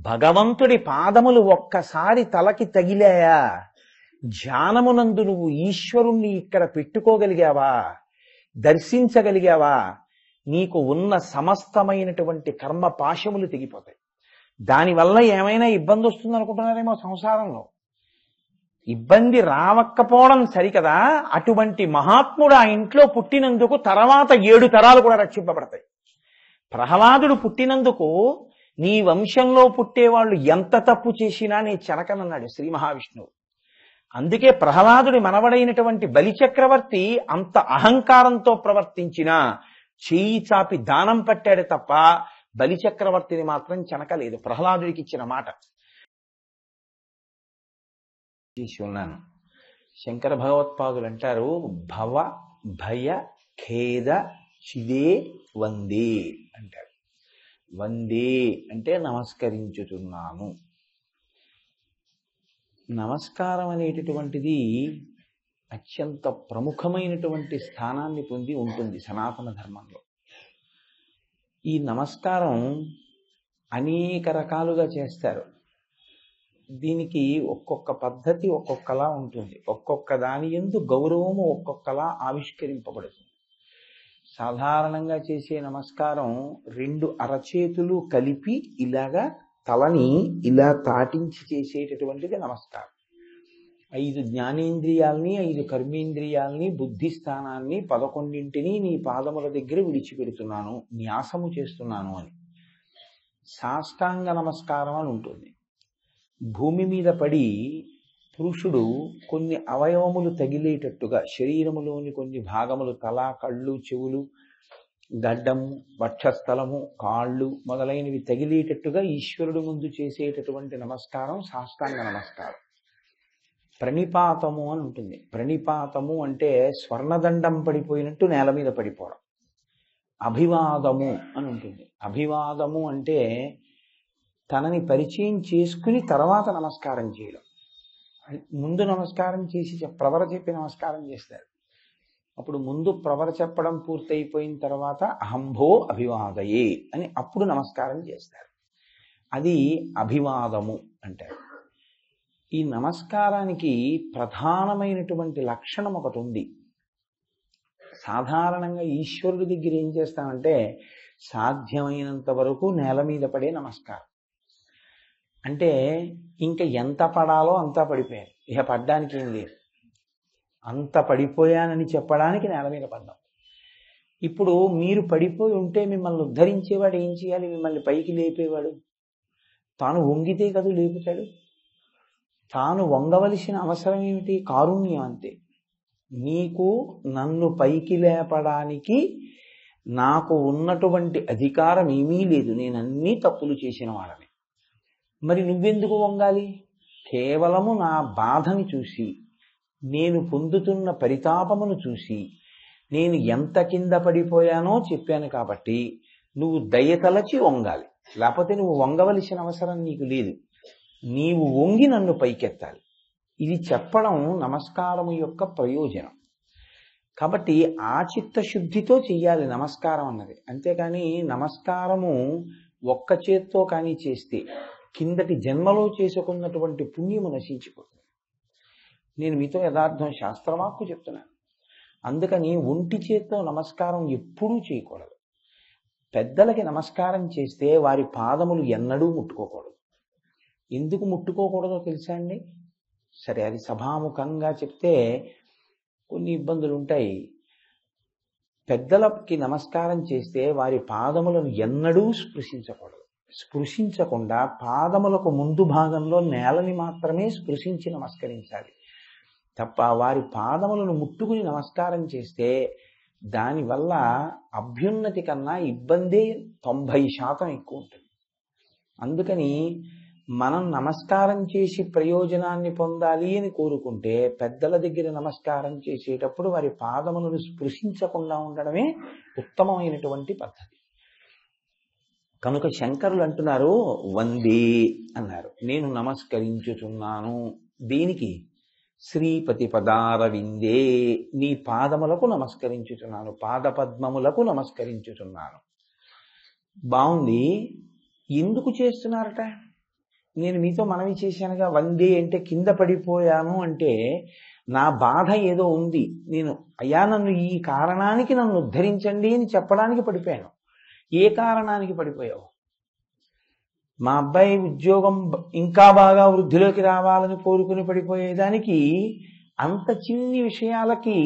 భగవంతుడి పాదములు ఒక్కసారి తలకి తగిలాయా, ధ్యానమునందు నువ్వు ఈశ్వరుణ్ణి ఇక్కడ పెట్టుకోగలిగావా, దర్శించగలిగావా, నీకు ఉన్న సమస్తమైనటువంటి కర్మ పాశములు తెగిపోతాయి. దానివల్ల ఏమైనా ఇబ్బంది వస్తుంది అనుకుంటున్నారేమో సంసారంలో. ఇబ్బంది రావక్కపోవడం సరికదా, అటువంటి మహాత్ముడు ఆ ఇంట్లో పుట్టినందుకు తర్వాత 7 తరాలు కూడా రక్షింపబడతాయి. ప్రహ్లాదుడు పుట్టినందుకు నీ వంశంలో పుట్టేవాళ్ళు ఎంత తప్పు చేసినా నీ చెనకనన్నాడు శ్రీ మహావిష్ణువు. అందుకే ప్రహ్లాదుడి మనవడైనటువంటి బలిచక్రవర్తి అంత అహంకారంతో ప్రవర్తించినా చేయి చాపి దానం పట్టాడు తప్ప బలిచక్రవర్తిని మాత్రం చెనకలేదు. ప్రహ్లాదుడికి ఇచ్చిన మాట చేసి ఉన్నాను. శంకర భగవత్పాదులు అంటారు, భవ భయ ఖేద చిదే వందే అంటారు. వందే అంటే నమస్కరించుతున్నాను. నమస్కారం అనేటటువంటిది అత్యంత ప్రముఖమైనటువంటి స్థానాన్ని పొంది ఉంటుంది సనాతన ధర్మంలో. ఈ నమస్కారం అనేక రకాలుగా చేస్తారు. దీనికి ఒక్కొక్క పద్ధతి ఒక్కొక్కలా ఉంటుంది. ఒక్కొక్క దాని యందు గౌరవము ఒక్కొక్కలా ఆవిష్కరింపబడుతుంది. సాధారణంగా చేసే నమస్కారం 2 అరచేతులు కలిపి ఇలాగా తలని ఇలా తాటించి చేసేటటువంటిది నమస్కారం. 5 జ్ఞానేంద్రియాల్ని, 5 కర్మేంద్రియాల్ని, బుద్ధి స్థానాన్ని 11ంటిని నీ పాదముల దగ్గర విడిచిపెడుతున్నాను, న్యాసము చేస్తున్నాను అని. సాష్టాంగ నమస్కారం అని ఉంటుంది. భూమి మీద పడి పురుషుడు కొన్ని అవయవములు తగిలేటట్టుగా శరీరములోని కొన్ని భాగములు, తల, కళ్ళు, చెవులు, గడ్డము, వక్షస్థలము, కాళ్ళు మొదలైనవి తగిలేటట్టుగా ఈశ్వరుడు ముందు చేసేటటువంటి నమస్కారం సాష్టాంగ నమస్కారం. ప్రణిపాతము అని ఉంటుంది. ప్రణిపాతము అంటే స్వర్ణదండం పడిపోయినట్టు నేల మీద పడిపోవడం. అభివాదము అని ఉంటుంది. అభివాదము అంటే తనని పరిచయం చేసుకుని తర్వాత నమస్కారం చేయడం. ముందు నమస్కారం చేసి ప్రవర చెప్పి నమస్కారం చేస్తారు. అప్పుడు ముందు ప్రవర చెప్పడం పూర్తయిపోయిన తర్వాత అహంభో అభివాదయే అని అప్పుడు నమస్కారం చేస్తారు. అది అభివాదము అంటారు. ఈ నమస్కారానికి ప్రధానమైనటువంటి లక్షణం ఒకటి ఉంది. సాధారణంగా ఈశ్వరుడి దగ్గర ఏం చేస్తామంటే సాధ్యమైనంత వరకు నేల మీద పడే నమస్కారం. అంటే ఇంకా ఎంత పడాలో అంతా పడిపోయాను, ఇక పడ్డానికి ఏం లేదు, అంత పడిపోయానని చెప్పడానికి నేల మీద పడ్డాం. ఇప్పుడు మీరు పడిపోయి ఉంటే మిమ్మల్ని ఉద్ధరించేవాడు ఏం చేయాలి? మిమ్మల్ని పైకి లేపేవాడు తాను వంగితే కదా లేపుతాడు. తాను వంగవలసిన అవసరం ఏమిటి? కారుణ్యం అంతే. నీకు నన్ను పైకి లేపడానికి నాకు ఉన్నటువంటి అధికారం ఏమీ లేదు, నేను అన్నీ తప్పులు చేసిన వాడని. మరి నువ్వెందుకు వంగాలి? కేవలము నా బాధని చూసి, నేను పొందుతున్న పరితాపమును చూసి, నేను ఎంత కింద పడిపోయానో చెప్పాను కాబట్టి నువ్వు దయతలచి వంగాలి. లేకపోతే నువ్వు వంగవలసిన అవసరం నీకు లేదు. నీవు వంగి నన్ను పైకెత్తాలి. ఇది చెప్పడం నమస్కారము యొక్క ప్రయోజనం. కాబట్టి ఆ చిత్తశుద్ధితో చెయ్యాలి నమస్కారం అన్నది. అంతేకాని నమస్కారము ఒక్క చేత్తో కానీ చేస్తే కిందటి జన్మలో చేసుకున్నటువంటి పుణ్యము నశించిపోతుంది. నేను మీతో యథార్థం శాస్త్రవాక్కు చెప్తున్నాను. అందుకని ఒంటి చేత్తో నమస్కారం ఎప్పుడూ చేయకూడదు. పెద్దలకి నమస్కారం చేస్తే వారి పాదములు ఎన్నడూ ముట్టుకోకూడదు. ఎందుకు ముట్టుకోకూడదో తెలుసా అండి? సరే, అది సభాముఖంగా చెప్తే కొన్ని ఇబ్బందులు ఉంటాయి. పెద్దలకి నమస్కారం చేస్తే వారి పాదములను ఎన్నడూ స్పృశించకూడదు. స్పృశించకుండా పాదములకు ముందు భాగంలో నేలని మాత్రమే స్పృశించి నమస్కరించాలి తప్ప వారి పాదములను ముట్టుకుని నమస్కారం చేస్తే దానివల్ల అభ్యున్నతి కన్నా ఇబ్బందే 90% ఎక్కువ ఉంటుంది. అందుకని మనం నమస్కారం చేసి ప్రయోజనాన్ని పొందాలి అని కోరుకుంటే పెద్దల దగ్గర నమస్కారం చేసేటప్పుడు వారి పాదములను స్పృశించకుండా ఉండడమే ఉత్తమమైనటువంటి పద్ధతి. కనుక శంకరులు అంటున్నారు వందే అన్నారు. నేను నమస్కరించుచున్నాను. దీనికి శ్రీపతి పదారవిందే, నీ పాదములకు నమస్కరించుచున్నాను, పాదపద్మములకు నమస్కరించుచున్నాను. బాగుంది. ఎందుకు చేస్తున్నారట? నేను మీతో మనవి చేశానుగా, వందే అంటే కింద పడిపోయాను అంటే నా బాధ ఏదో ఉంది, నేను అయ్యా నన్ను ఈ కారణానికి నన్ను ఉద్ధరించండి అని చెప్పడానికి పడిపోయాను. ఏ కారణానికి పడిపోయావు? మా అబ్బాయి ఉద్యోగం ఇంకా బాగా వృద్ధిలోకి రావాలని కోరుకుని పడిపోయేదానికి అంత చిన్ని విషయాలకి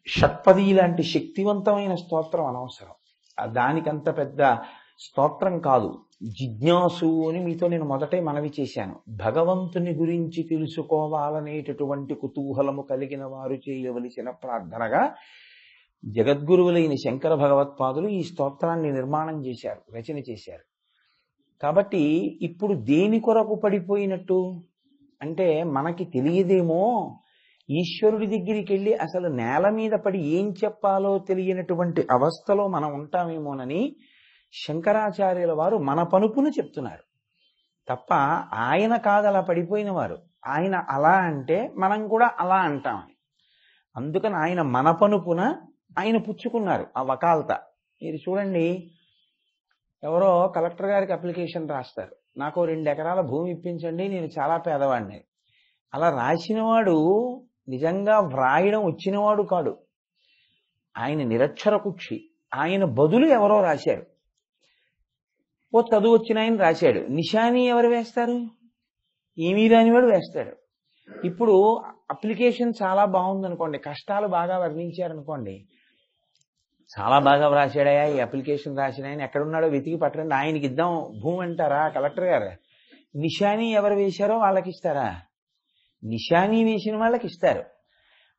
షట్పది లాంటి శక్తివంతమైన స్తోత్రం అనవసరం. దానికంత పెద్ద స్తోత్రం కాదు. జిజ్ఞాసు అని మీతో నేను మొదటే మనవి చేశాను. భగవంతుని గురించి తెలుసుకోవాలనేటటువంటి కుతూహలము కలిగిన వారు చేయవలసిన ప్రార్థనగా జగద్గురువులైన శంకర భగవత్పాదులు ఈ స్తోత్రాన్ని నిర్మాణం చేశారు, రచన చేశారు. కాబట్టి ఇప్పుడు దేని కొరకు పడిపోయినట్టు అంటే మనకి తెలియదేమో, ఈశ్వరుడి దగ్గరికి వెళ్ళి అసలు నేల మీద పడి ఏం చెప్పాలో తెలియనటువంటి అవస్థలో మనం ఉంటామేమోనని శంకరాచార్యుల వారు మన పనుపును చెప్తున్నారు తప్ప ఆయన కాదు అలా పడిపోయిన వారు. ఆయన అలా అంటే మనం కూడా అలా అంటామని. అందుకని ఆయన మన పనుపున ఆయన పుచ్చుకున్నారు ఆ వకాల్త. మీరు చూడండి, ఎవరో కలెక్టర్ గారికి అప్లికేషన్ రాస్తారు, నాకు 2 ఎకరాల భూమి ఇప్పించండి, నేను చాలా పేదవాడిని. అలా రాసినవాడు నిజంగా వ్రాయడం వచ్చినవాడు కాడు, ఆయన నిరక్షర కుక్షి. ఆయన బదులు ఎవరో రాశారు, ఓ చదువు వచ్చిన ఆయన రాశాడు. నిశాని ఎవరు వేస్తారు? ఏమీ రానివాడు వేస్తాడు. ఇప్పుడు అప్లికేషన్ చాలా బాగుందనుకోండి, కష్టాలు బాగా వర్ణించారనుకోండి, చాలా బాగా వ్రాసాడయా ఈ అప్లికేషన్ రాసిన ఆయన, ఎక్కడున్నాడో వెతికి పట్టండి, ఆయనకి ఇద్దాం భూమి అంటారా కలెక్టర్ గారు? నిశాని ఎవరు వేశారో వాళ్ళకి ఇస్తారా? నిశాని వేసిన వాళ్ళకి ఇస్తారు.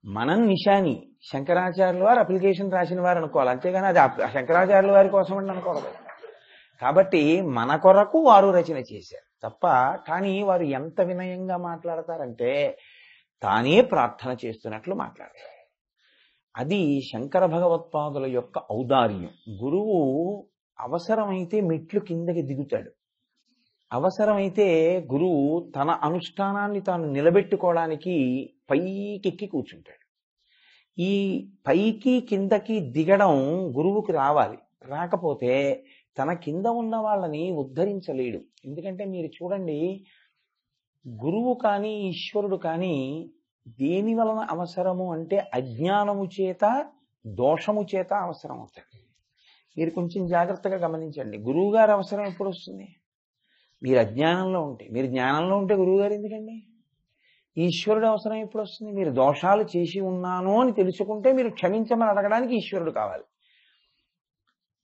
మనం నిశాని శంకరాచార్యుల వారు అప్లికేషన్ రాసిన వారు అనుకోవాలి, అంతేగాని అది శంకరాచార్యుల వారి కోసం అని అనుకోవడం. కాబట్టి మన కొరకు వారు రచన చేశారు తప్ప. కానీ వారు ఎంత వినయంగా మాట్లాడతారంటే తానే ప్రార్థన చేస్తున్నట్లు మాట్లాడతారు. అది శంకర భగవత్పాదుల యొక్క ఔదార్యం. గురువు అవసరమైతే మెట్లు కిందకి దిగుతాడు, అవసరమైతే గురువు తన అనుష్ఠానాన్ని తాను నిలబెట్టుకోవడానికి పైకెక్కి కూర్చుంటాడు. ఈ పైకి కిందకి దిగడం గురువుకి రావాలి, రాకపోతే తన కింద ఉన్న వాళ్ళని ఉద్ధరించలేడు. ఎందుకంటే మీరు చూడండి, గురువు కానీ ఈశ్వరుడు కానీ దేని వలన అవసరము అంటే అజ్ఞానము చేత దోషము చేత అవసరం అవుతాడు. మీరు కొంచెం జాగ్రత్తగా గమనించండి. గురువు గారు అవసరం ఎప్పుడు వస్తుంది? మీరు అజ్ఞానంలో ఉంటే. మీరు జ్ఞానంలో ఉంటే గురువు గారు ఎందుకండి? ఈశ్వరుడు అవసరం ఎప్పుడు వస్తుంది? మీరు దోషాలు చేసి ఉన్నాను అని తెలుసుకుంటే మీరు క్షమించమని అడగడానికి ఈశ్వరుడు కావాలి.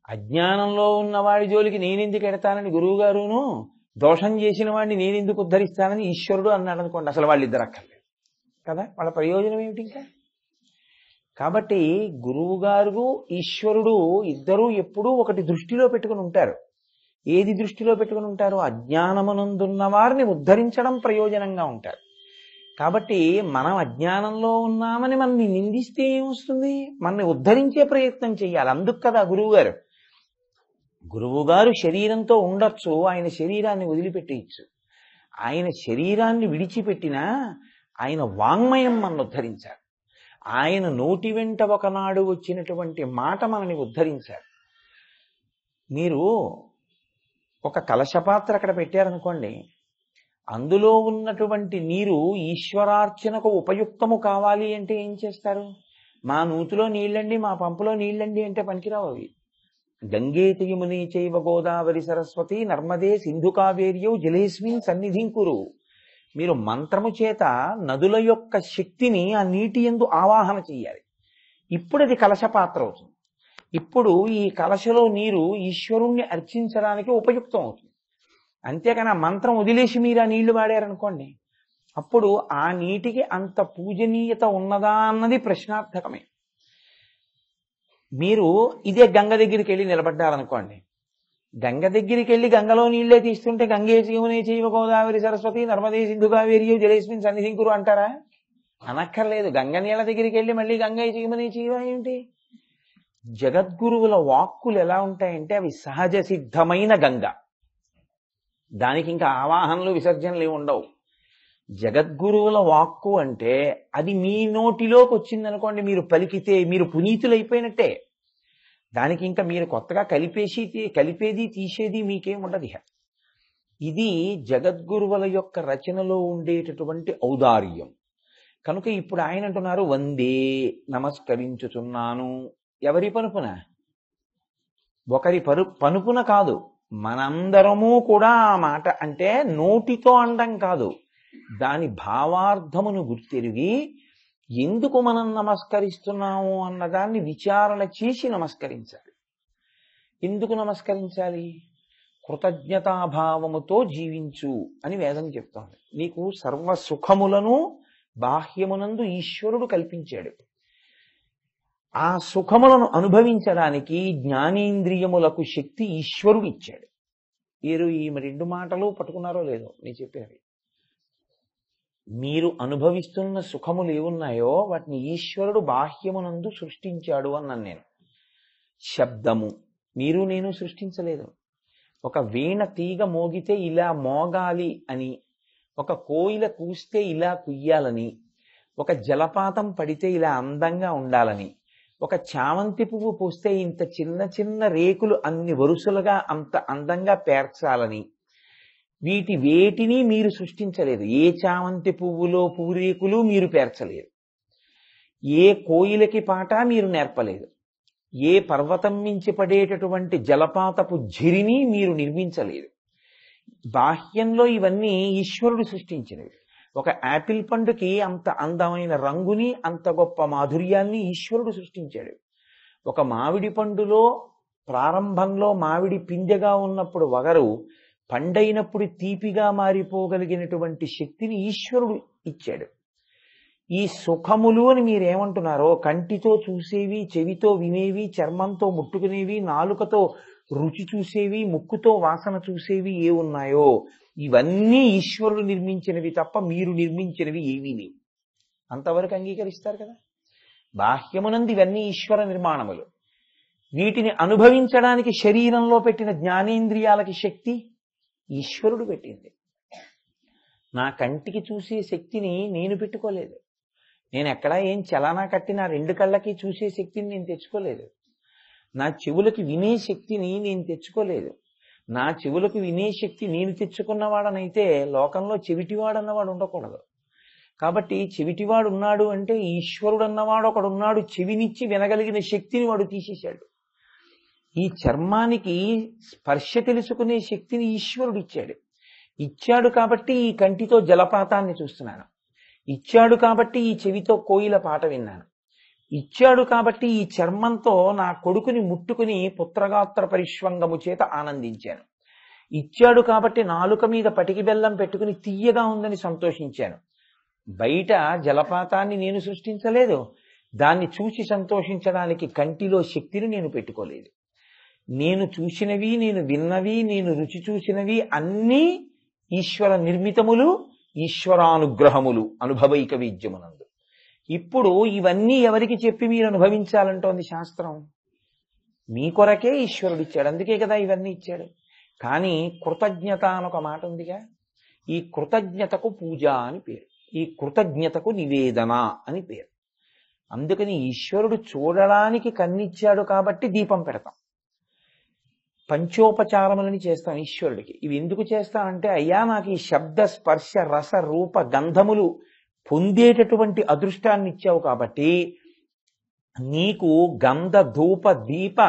అజ్ఞానంలో ఉన్నవాడి జోలికి నేనెందుకు ఎడతానని గురువు గారును, దోషం చేసిన వాడిని నేనెందుకు ఉద్ధరిస్తానని ఈశ్వరుడు అన్నాడు అనుకోండి, అసలు వాళ్ళు ఇద్దరు అక్కర్లేదు కదా, వాళ్ళ ప్రయోజనం ఏమిటి ఇంకా? కాబట్టి గురువు గారు ఈశ్వరుడు ఇద్దరూ ఎప్పుడూ ఒకటి దృష్టిలో పెట్టుకుని ఉంటారు. ఏది దృష్టిలో పెట్టుకుని ఉంటారు? అజ్ఞానమునందున్న వారిని ఉద్ధరించడం ప్రయోజనంగా ఉంటారు. కాబట్టి మనం అజ్ఞానంలో ఉన్నామని మనని నిందిస్తే ఏమొస్తుంది? మనని ఉద్ధరించే ప్రయత్నం చేయాలి. అందుకు కదా గురువుగారు. గురువుగారు శరీరంతో ఉండొచ్చు, ఆయన శరీరాన్ని వదిలిపెట్టేయచ్చు. ఆయన శరీరాన్ని విడిచిపెట్టినా ఆయన వాంగ్మయం మనల్ని ఉద్ధరించారు. ఆయన నోటి వెంట ఒకనాడు వచ్చినటువంటి మాట మనని ఉద్ధరించారు. మీరు ఒక కలశపాత్ర అక్కడ పెట్టారనుకోండి, అందులో ఉన్నటువంటి నీరు ఈశ్వరార్చనకు ఉపయుక్తము కావాలి అంటే ఏం చేస్తారు? మా నూతిలో నీళ్ళండి, మా పంపులో నీళ్ళండి అంటే పనికిరావు అవి. గంగేతి యమునే చైవ గోదావరి సరస్వతి నర్మదే సింధు కావేర్యౌ జలేస్మిన్ సన్నిధిం కురు. మీరు మంత్రము చేత నదుల యొక్క శక్తిని ఆ నీటి యందు ఆవాహన చెయ్యాలి. ఇప్పుడు అది కలశపాత్ర అవుతుంది. ఇప్పుడు ఈ కలశలో నీరు ఈశ్వరుణ్ణి అర్చించడానికి ఉపయుక్తం అవుతుంది. అంతేకాని ఆ మంత్రం వదిలేసి మీరు ఆ నీళ్లు వాడారనుకోండి, అప్పుడు ఆ నీటికి అంత పూజనీయత ఉన్నదా అన్నది ప్రశ్నార్థకమే. మీరు ఇదే గంగ దగ్గరికి వెళ్ళి నిలబడ్డారనుకోండి, గంగ దగ్గరికి వెళ్ళి గంగలో నీళ్లే తీస్తుంటే గంగే యమునే చైవ గోదావరి సరస్వతి నర్మదే సింధు కావేర్యౌ జలేస్మిన్ సన్నిధిం కురు అంటారా? అనక్కర్లేదు. గంగ నీళ్ళ దగ్గరికి వెళ్ళి మళ్ళీ గంగే యమునే చైవ ఏమిటి? జగద్గురువుల వాక్కులు ఎలా ఉంటాయంటే అవి సహజ సిద్ధమైన గంగ, దానికి ఇంకా ఆవాహనలు విసర్జనలు ఉండవు. జగద్గురువుల వాక్కు అంటే అది మీ నోటిలోకి వచ్చిందనుకోండి, మీరు పలికితే మీరు పునీతులైపోయినట్టే. దానికి ఇంకా మీరు కొత్తగా కలిపేది తీసేది మీకేం ఉండదు. ఇది జగద్గురువుల యొక్క రచనలో ఉండేటటువంటి ఔదార్యం. కనుక ఇప్పుడు ఆయన అంటున్నారు వందే నమస్కరించుచున్నాను. ఎవరి పనుపున? ఒకరి పనుపున కాదు, మనందరము కూడా ఆ మాట అంటే నోటితో అనడం కాదు, దాని భావార్థమును గుర్తెరిగి ఎందుకు మనం నమస్కరిస్తున్నాము అన్నదాన్ని విచారణ చేసి నమస్కరించాలి. ఎందుకు నమస్కరించాలి? కృతజ్ఞతాభావముతో జీవించు అని వేదం చెప్తోంది. నీకు సర్వ సుఖములను బాహ్యమునందు ఈశ్వరుడు కల్పించాడు. ఆ సుఖములను అనుభవించడానికి జ్ఞానేంద్రియములకు శక్తి ఈశ్వరుడు ఇచ్చాడు. మీరు ఈ రెండు మాటలు పట్టుకున్నారో లేదో నేను చెప్పినవి. మీరు అనుభవిస్తున్న సుఖములు ఏమున్నాయో వాటిని ఈశ్వరుడు బాహ్యమునందు సృష్టించాడు అన్నాను నేను. శబ్దము మీరు నేను సృష్టించలేదు. ఒక వీణ తీగ మోగితే ఇలా మోగాలి అని, ఒక కోయిల కూస్తే ఇలా కుయ్యాలని, ఒక జలపాతం పడితే ఇలా అందంగా ఉండాలని, ఒక చామంతి పువ్వు పూస్తే ఇంత చిన్న చిన్న రేకులు అన్ని వరుసలుగా అంత అందంగా పేర్చాలని, వేటిని మీరు సృష్టించలేదు. ఏ చామంతి పువ్వులో పూరేకులు మీరు పేర్చలేదు. ఏ కోయిలకి పాట మీరు నేర్పలేదు. ఏ పర్వతం మించి పడేటటువంటి జలపాతపు ఝిరిని మీరు నిర్మించలేదు. బాహ్యంలో ఇవన్నీ ఈశ్వరుడు సృష్టించినవి. ఒక యాపిల్ పండుకి అంత అందమైన రంగుని, అంత గొప్ప మాధుర్యాన్ని ఈశ్వరుడు సృష్టించాడు. ఒక మామిడి పండులో ప్రారంభంలో మామిడి పిందెగా ఉన్నప్పుడు వగరు, పండైనప్పుడు తీపిగా మారిపోగలిగినటువంటి శక్తిని ఈశ్వరుడు ఇచ్చాడు. ఈ సుఖములు అని మీరేమంటున్నారో, కంటితో చూసేవి, చెవితో వినేవి, చర్మంతో ముట్టుకునేవి, నాలుకతో రుచి చూసేవి, ముక్కుతో వాసన చూసేవి ఏ ఉన్నాయో ఇవన్నీ ఈశ్వరుడు నిర్మించినవి తప్ప మీరు నిర్మించినవి ఏమీ లేవు. అంతవరకు అంగీకరిస్తారు కదా. బాహ్యమునందు ఇవన్నీ ఈశ్వర నిర్మాణములు. వీటిని అనుభవించడానికి శరీరంలో పెట్టిన జ్ఞానేంద్రియాలకి శక్తి ఈశ్వరుడు పెట్టింది. నా కంటికి చూసే శక్తిని నేను పెట్టుకోలేదు. నేను ఎక్కడా ఏం చలానా కట్టి నా రెండు కళ్ళకి చూసే శక్తిని నేను తెచ్చుకోలేదు. నా చెవులకి వినే శక్తిని నేను తెచ్చుకోలేదు. నా చెవులకు వినే శక్తి నేను తెచ్చుకున్నవాడనైతే లోకంలో చెవిటివాడన్నవాడు ఉండకూడదు. కాబట్టి చెవిటివాడు ఉన్నాడు అంటే ఈశ్వరుడు అన్నవాడు ఒకడున్నాడు. చెవినిచ్చి వినగలిగిన శక్తిని వాడు తీసేశాడు. ఈ చర్మానికి స్పర్శ తెలుసుకునే శక్తిని ఈశ్వరుడు ఇచ్చాడు. ఇచ్చాడు కాబట్టి ఈ కంటితో జలపాతాన్ని చూస్తున్నాను. ఇచ్చాడు కాబట్టి ఈ చెవితో కోయిల పాట విన్నాను. ఇచ్చాడు కాబట్టి ఈ చర్మంతో నా కొడుకుని ముట్టుకుని పుత్రగాత్ర పరిష్వంగము చేత ఆనందించాను. ఇచ్చాడు కాబట్టి నాలుక మీద పటికి బెల్లం పెట్టుకుని తీయగా ఉందని సంతోషించాను. బయట జలపాతాన్ని నేను సృష్టించలేదు. దాన్ని చూసి సంతోషించడానికి కంటిలో శక్తిని నేను పెట్టుకోలేదు. నేను చూసినవి, నేను విన్నవి, నేను రుచి చూసినవి అన్నీ ఈశ్వర నిర్మితములు, ఈశ్వరానుగ్రహములు, అనుభవైక విద్యమునందు. ఇప్పుడు ఇవన్నీ ఎవరికి చెప్పి మీరు అనుభవించాలంటోంది శాస్త్రం? మీ కొరకే ఈశ్వరుడు ఇచ్చాడు. అందుకే కదా ఇవన్నీ ఇచ్చాడు. కానీ కృతజ్ఞత అనొక మాట ఉందిగా. ఈ కృతజ్ఞతకు పూజ అని పేరు, ఈ కృతజ్ఞతకు నివేదన అని పేరు. అందుకని ఈశ్వరుడు చూడడానికి కన్నిచ్చాడు కాబట్టి దీపం పెడతాం, పంచోపచారములని చేస్తాం ఈశ్వరుడికి. ఇవి ఎందుకు చేస్తామంటే, అయ్యా నాకు ఈ శబ్ద స్పర్శ రస రూప గంధములు పొందేటటువంటి అదృష్టాన్ని ఇచ్చావు కాబట్టి నీకు గంధ ధూప దీప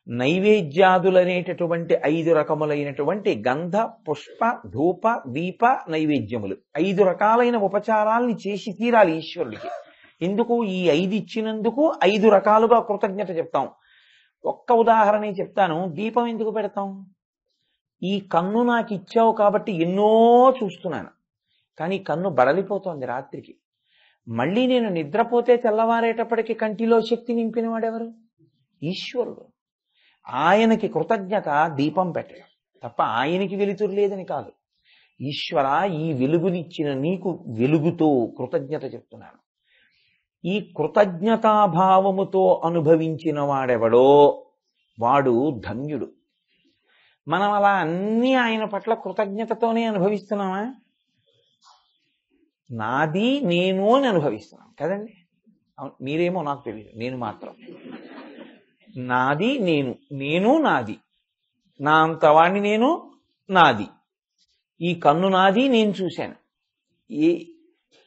నైవేద్యాదులనేటటువంటి 5 రకములైనటువంటి గంధ పుష్ప ధూప దీప నైవేద్యములు 5 రకాలైన ఉపచారాల్ని చేసి తీరాలి ఈశ్వరుడికి. ఎందుకు? ఈ 5 ఇచ్చినందుకు 5 రకాలుగా కృతజ్ఞత చెప్తాం. ఒక్క ఉదాహరణ చెప్తాను. దీపం ఎందుకు పెడతాం? ఈ కన్ను నాకు ఇచ్చావు కాబట్టి ఎన్నో చూస్తున్నాను, కానీ కన్ను బడలిపోతోంది రాత్రికి. మళ్ళీ నేను నిద్రపోతే తెల్లవారేటప్పటికి కంటిలో శక్తి నింపినవాడెవరు? ఈశ్వరుడు. ఆయనకి కృతజ్ఞత దీపం పెట్టడం తప్ప ఆయనకి వెలుతురు లేదని కాదు. ఈశ్వర, ఈ వెలుగునిచ్చిన నీకు వెలుగుతో కృతజ్ఞత చెప్తున్నాను. ఈ కృతజ్ఞతాభావముతో అనుభవించిన వాడెవడో వాడు ధన్యుడు. మనం అలా అన్నీ ఆయన పట్ల కృతజ్ఞతతోనే అనుభవిస్తున్నామా? నాది నేను అని అనుభవిస్తున్నాం కదండి. మీరేమో నాకు తెలియదు, నేను మాత్రం నాది నేను, నేను నాది, నా అంతవాణ్ణి నేను, నాది. ఈ కన్ను నాది, నేను చూశాను. ఈ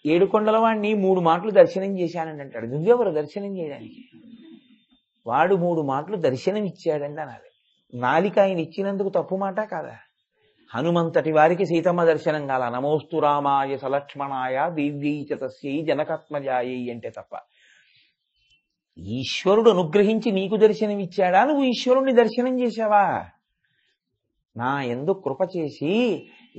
ఏడుకొండల వాడిని 3 మాటలు దర్శనం చేశానండి అంటాడు. నువ్వెవరు దర్శనం చేయడానికి? వాడు 3 మాటలు దర్శనం ఇచ్చాడండి అనాలి. నాలిక ఆయన ఇచ్చినందుకు తప్పు మాట కాదా? హనుమంతటి వారికి సీతమ్మ దర్శనం కాల. నమోస్తు రామాయ సలక్ష్మణాయ దివ్యై చ తస్యై జనకాత్మజాయై అంటే తప్ప. ఈశ్వరుడు అనుగ్రహించి నీకు దర్శనం ఇచ్చాడా? నువ్వు ఈశ్వరుణ్ణి దర్శనం చేశావా? నా యందు కృప చేసి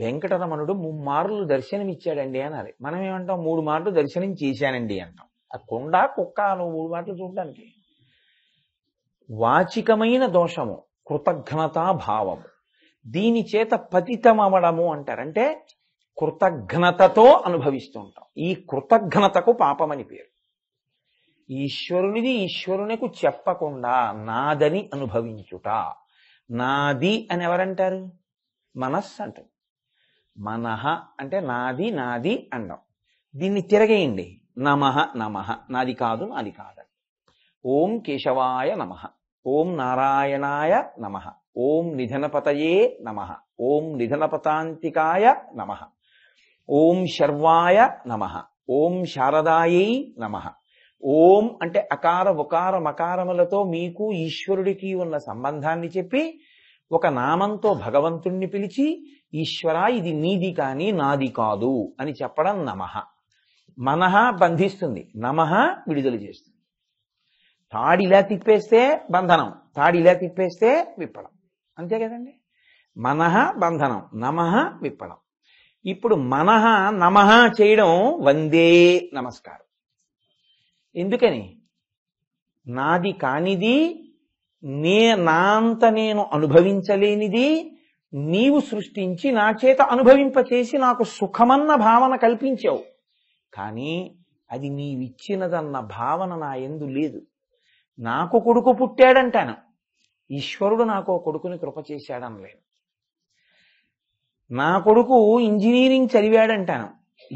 వెంకటరమణుడు 3 మార్లు దర్శనం ఇచ్చాడండి అనాలి. మనం ఏమంటాం? 3 మార్లు దర్శనం చేశానండి అంటాం. ఆ కొండ కుక్క నువ్వు 3 మాటలు చూడడానికి. వాచికమైన దోషము కృతజ్ఞతా భావము, దీని చేత పతితమవడము అంటారంటే కృతజ్ఞతతో అనుభవిస్తూ ఉంటాం. ఈ కృతజ్ఞతకు పాపమని పేరు. ఈశ్వరునిది ఈశ్వరునికి చెప్పకుండా నాదని అనుభవించుట. నాది అని ఎవరంటారు? మనస్సు అంటారు. మనః అంటే నాది నాది అండం. దీన్ని తిరగేయండి. నమః నమః, నాది కాదు నాది కాదని. ఓం కేశవాయ నమః, ఓం నారాయణాయ నమః, ఓం నిధనపతయే నమః, ఓం నిధనపతాంతికాయ నమః, ఓం శర్వాయ నమః, ఓం శారదాయై నమః. ఓం అంటే అకార ఉకార మకారములతో మీకు ఈశ్వరుడికి ఉన్న సంబంధాన్ని చెప్పి ఒక నామంతో భగవంతుణ్ణి పిలిచి ఈశ్వర ఇది నీది కాని నాది కాదు అని చెప్పడం నమః. మనః బంధిస్తుంది, నమః విడుదల చేస్తుంది. తాడిలా తిప్పేస్తే బంధనం, తాడిలా తిప్పేస్తే విప్పడం. అంతే కదండి. మనః బంధనం, నమః విప్పడం. ఇప్పుడు మనః నమః చేయడం వందే నమస్కారం. ఎందుకని? నాది కానిది, నా అంత నేను అనుభవించలేనిది నీవు సృష్టించి నా చేత అనుభవింపచేసి నాకు సుఖమన్న భావన కల్పించావు. కానీ అది నీవిచ్చినదన్న భావన నా యందు లేదు. నాకు కొడుకు పుట్టాడంటాను, ఈశ్వరుడు నాకు కొడుకుని కృప చేశాడనలేను. నా కొడుకు ఇంజనీరింగ్ చదివాడంటాను,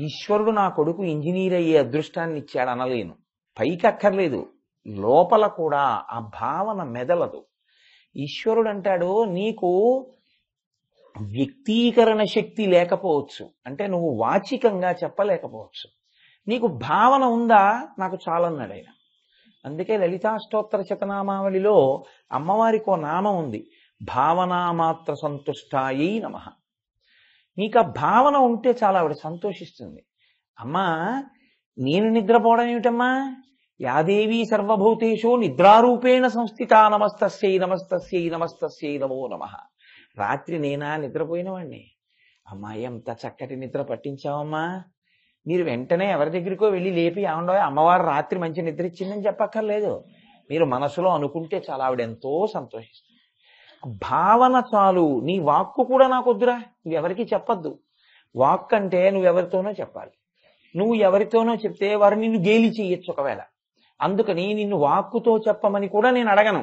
ఈశ్వరుడు నా కొడుకు ఇంజనీర్ అయ్యే అదృష్టాన్ని ఇచ్చాడనలేను. పైకి అక్కర్లేదు, లోపల కూడా ఆ భావన మెదలదు. ఈశ్వరుడు అంటాడు, నీకు వ్యక్తీకరణ శక్తి లేకపోవచ్చు, అంటే నువ్వు వాచికంగా చెప్పలేకపోవచ్చు, నీకు భావన ఉందా? నాకు చాలన్నాడు ఆయన. అందుకే లలితాష్టోత్తర శతనామావళిలో అమ్మవారికి ఓ నామం ఉంది, భావనామాత్ర సంతుష్టాయై నమః. నీకు ఆ భావన ఉంటే చాలా ఆవిడ సంతోషిస్తుంది. అమ్మా నేను నిద్రపోవడం ఏమిటమ్మా? యాదేవీ సర్వభూతేషు నిద్రారూపేణ సంస్థిత నమస్తస్యై నమస్తస్యై నమస్తస్యై నమో నమః. రాత్రి నేనా నిద్రపోయిన వాడిని. అమ్మా ఎంత చక్కటి నిద్ర పట్టించావమ్మా. మీరు వెంటనే ఎవరి దగ్గరికో వెళ్ళి లేపి ఏమండో అమ్మవారు రాత్రి మంచి నిద్ర ఇచ్చిందని చెప్పక్కర్లేదు. మీరు మనసులో అనుకుంటే చాలా ఆవిడ ఎంతో సంతోషిస్తుంది. భావన చాలు. నీ వాక్కు కూడా నాకొద్దురా, నువ్వెవరికి చెప్పద్దు. వాక్ అంటే నువ్వెవరితోనో చెప్పాలి. నువ్వు ఎవరితోనో చెప్తే వారు నిన్ను గేలి చేయొచ్చు ఒకవేళ. అందుకని నిన్ను వాక్కుతో చెప్పమని కూడా నేను అడగను.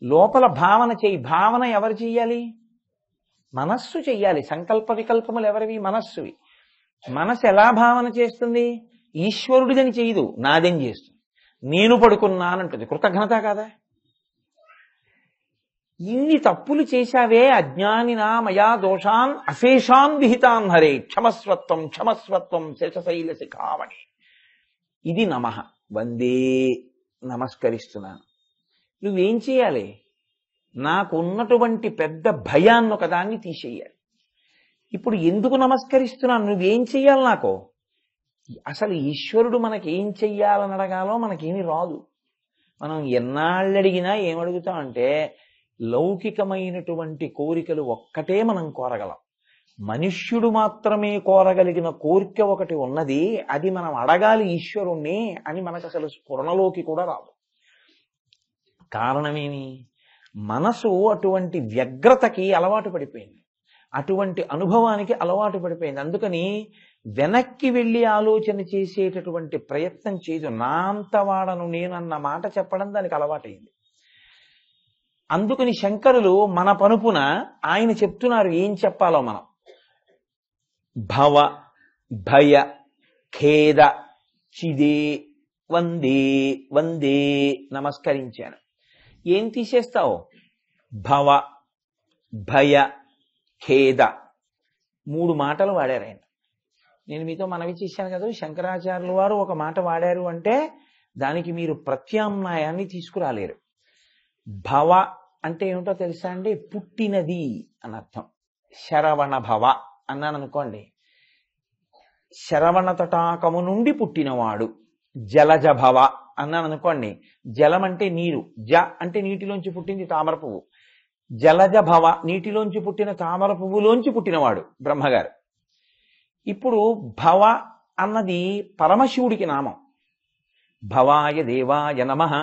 లోపల భావన చెయ్యి. భావన ఎవరు చెయ్యాలి? మనస్సు చెయ్యాలి. సంకల్ప వికల్పములు ఎవరివి? మనస్సువి. మనసు ఎలా భావన చేస్తుంది? ఈశ్వరుడిదని చేయదు, నాదని చేస్తుంది. నేను పడుకున్నానంటుంది. కృతజ్ఞత కాదా? ఇన్ని తప్పులు చేశావే, అజ్ఞానినా మయా దోషాన్ అశేషాన్ విహితాన్ హరే క్షమస్వత్వం క్షమస్వత్వం శేషశైల శిఖామణి. ఇది నమః. వందే నమస్కరిస్తున్నాను. నువ్వేం చేయాలి? నాకున్నటువంటి పెద్ద భయాన్ని ఒకదాన్ని తీసేయాలి. ఇప్పుడు ఎందుకు నమస్కరిస్తున్నాను? నువ్వేం చెయ్యాలి నాకు? అసలు ఈశ్వరుడు మనకేం చెయ్యాలని అడగాలో మనకేమీ రాదు. మనం ఎన్నాళ్ళు అడిగినా ఏమడుగుతామంటే లౌకికమైనటువంటి కోరికలు ఒక్కటే మనం కోరగలం. మనుష్యుడు మాత్రమే కోరగలిగిన కోరిక ఒకటి ఉన్నది, అది మనం అడగాలి ఈశ్వరుణ్ణి అని మనకు అసలు స్ఫురణలోకి కూడా రాదు. కారణమేమి? మనసు అటువంటి వ్యగ్రతకి అలవాటు పడిపోయింది, అటువంటి అనుభవానికి అలవాటు పడిపోయింది. అందుకని వెనక్కి వెళ్ళి ఆలోచన చేసేటటువంటి ప్రయత్నం చేయదు. నా అంతవాడను నేనన్న మాట చెప్పడం దానికి అలవాటైంది. అందుకని శంకరులు మన పనుపున ఆయన చెప్తున్నారు ఏం చెప్పాలో మనం. భవ భయ ఖేద చిదే వందే వందే నమస్కరించాను. ఏం తీసేస్తావు? భవ భయ ఖేద. 3 మాటలు వాడారు ఆయన. నేను మీతో మనవి చేశాను కదా, శంకరాచార్యుల వారు ఒక మాట వాడారు అంటే దానికి మీరు ప్రత్యామ్నాయాన్ని తీసుకురాలేరు. భవ అంటే ఏమిటో తెలుసా అండి? పుట్టినది అని అర్థం. శరవణ భవ అన్నాను అనుకోండి, శరవణ తటాకము నుండి పుట్టినవాడు. జలజ భవ అన్నాను అనుకోండి, జలం అంటే నీరు, జ అంటే నీటిలోంచి పుట్టింది తామర పువ్వు. జలజ భవ నీటిలోంచి పుట్టిన తామర పువ్వులోంచి పుట్టినవాడు బ్రహ్మగారు. ఇప్పుడు భవ అన్నది పరమశివుడికి నామం. భవాయ దేవాయ నమః.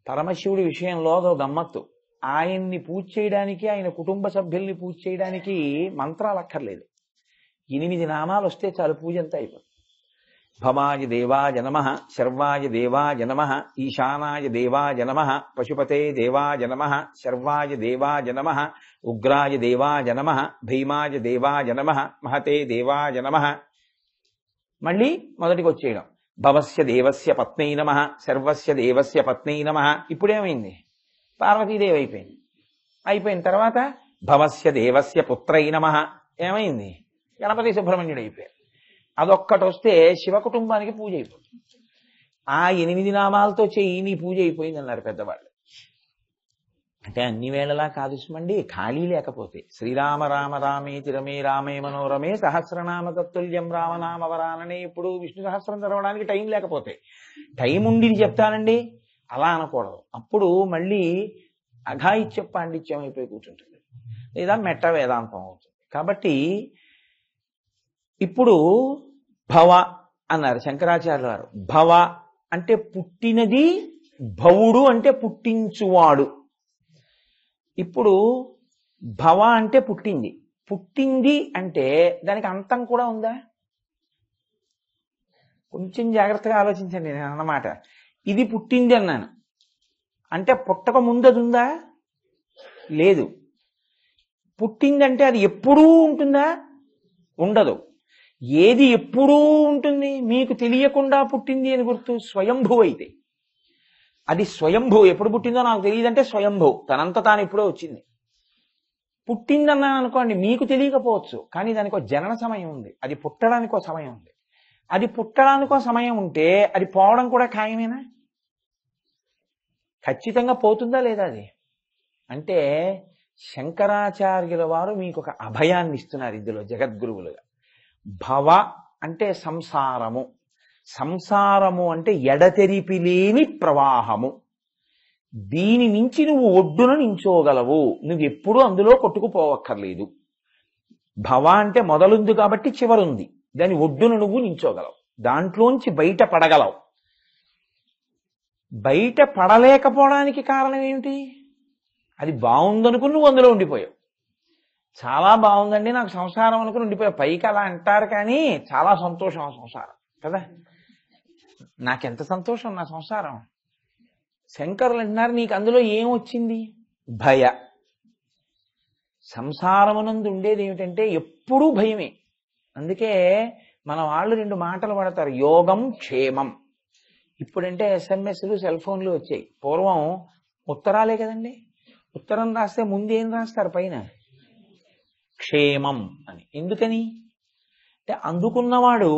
పరమశివుడి విషయంలో అదో గమ్మత్తు. ఆయన్ని పూజ చేయడానికి, ఆయన కుటుంబ సభ్యుల్ని పూజ చేయడానికి మంత్రాలు అక్కర్లేదు. 8 నామాలు వస్తే చాలు, పూజ అంతా అయిపోతుంది. భవాయ దేవాయ నమః, శర్వాయ దేవాయ నమః, ఈశానాయ దేవాయ నమః, పశుపతే దేవాయ నమః, శర్వాయ దేవాయ నమః, ఉగ్రాయ దేవాయ నమః, భీమాయ దేవాయ నమః, మహతే దేవాయ నమః. మళ్ళీ మొదటికి వచ్చేయడం. భవస్య దేవస్య పత్నై నమః, సర్వస్య దేవస్య పత్నై నమః. ఇప్పుడేమైంది? పార్వతీదేవి అయిపోయింది. అయిపోయిన తర్వాత భవస్య దేవస్య పుత్రై నమః. ఏమైంది? గణపతి సుబ్రహ్మణ్యుడు అయిపోయారు. అదొక్కటి వస్తే శివ కుటుంబానికి పూజ అయిపోతుంది. ఆ 8 నామాలతో చెయ్యి, నీ పూజ అయిపోయింది అన్నారు పెద్దవాళ్ళు. అంటే అన్ని వేళలా కాదు సుమండి, ఖాళీ లేకపోతే. శ్రీరామ రామ రామేతి రమే రామే మనోరమే సహస్రనామ తత్తుల్యం రామనామ వరాననే ఇప్పుడు విష్ణు సహస్రం చదవడానికి టైం లేకపోతే, టైం ఉండి చెప్తానండి అలా అనకూడదు. అప్పుడు మళ్ళీ అఘాయిత్య పాండిత్యం అయిపోయి కూర్చుంటుంది, లేదా మెట్ట వేదాంతం అవుతుంది. కాబట్టి ఇప్పుడు భవ అన్నారు శంకరాచార్యుల వారు. భవ అంటే పుట్టినది, భవుడు అంటే పుట్టించువాడు. ఇప్పుడు భవ అంటే పుట్టింది. పుట్టింది అంటే దానికి అంతం కూడా ఉందా? కొంచెం జాగ్రత్తగా ఆలోచించండి. నేను అన్నమాట ఇది పుట్టింది అన్నాను అంటే పుట్టక ముందు అది ఉందా? లేదు. పుట్టిందంటే అది ఎప్పుడూ ఉంటుందా? ఉండదు. ఏది ఎప్పుడూ ఉంటుంది? మీకు తెలియకుండా పుట్టింది అని గుర్తు. స్వయంభూ అయితే అది స్వయంభూ. ఎప్పుడు పుట్టిందో నాకు తెలియదంటే స్వయంభూ, తనంత తాను ఎప్పుడో వచ్చింది. పుట్టిందన్నాను అనుకోండి, మీకు తెలియకపోవచ్చు, కానీ దానికో జనన సమయం ఉంది, అది పుట్టడానికో సమయం ఉంది. అది పుట్టడానికో సమయం ఉంటే అది పోవడం కూడా ఖాయమేనా? ఖచ్చితంగా పోతుందా లేదా? అది అంటే శంకరాచార్యుల వారు మీకు ఒక అభయాన్ని ఇస్తున్నారు ఇందులో జగద్గురువులుగా. భవ అంటే సంసారము, సంసారము అంటే ఎడతెరిపి లేని ప్రవాహము. దీని నుంచి నువ్వు ఒడ్డున నించోగలవు, నువ్వెప్పుడూ అందులో కొట్టుకుపోవక్కర్లేదు. భవ అంటే మొదలుంది కాబట్టి చివరుంది, దాని ఒడ్డున నువ్వు నించోగలవు, దాంట్లోంచి బయట పడగలవు. బయట పడలేకపోవడానికి కారణం ఏమిటి? అది బాగుందనుకుని నువ్వు అందులో ఉండిపోయావు. చాలా బాగుందండి నాకు సంసారం అనుకుని ఉండిపోయావు. పైకి అలా అంటారు కానీ చాలా సంతోషం ఆ సంసారం కదా. నాకెంత సంతోషం నా సంసారం. శంకరులు అంటున్నారు నీకు అందులో ఏమొచ్చింది? భయ. సంసారమునందు ఉండేది ఏమిటంటే ఎప్పుడూ భయమే. అందుకే మన వాళ్ళు 2 మాటలు పడతారు, యోగం క్షేమం. ఇప్పుడంటే SMS సెల్ ఫోన్లు వచ్చాయి. పూర్వం ఉత్తరాలే కదండి. ఉత్తరం రాస్తే ముందేం రాస్తారు పైన? క్షేమం అని. ఎందుకని అంటే అందుకున్నవాడు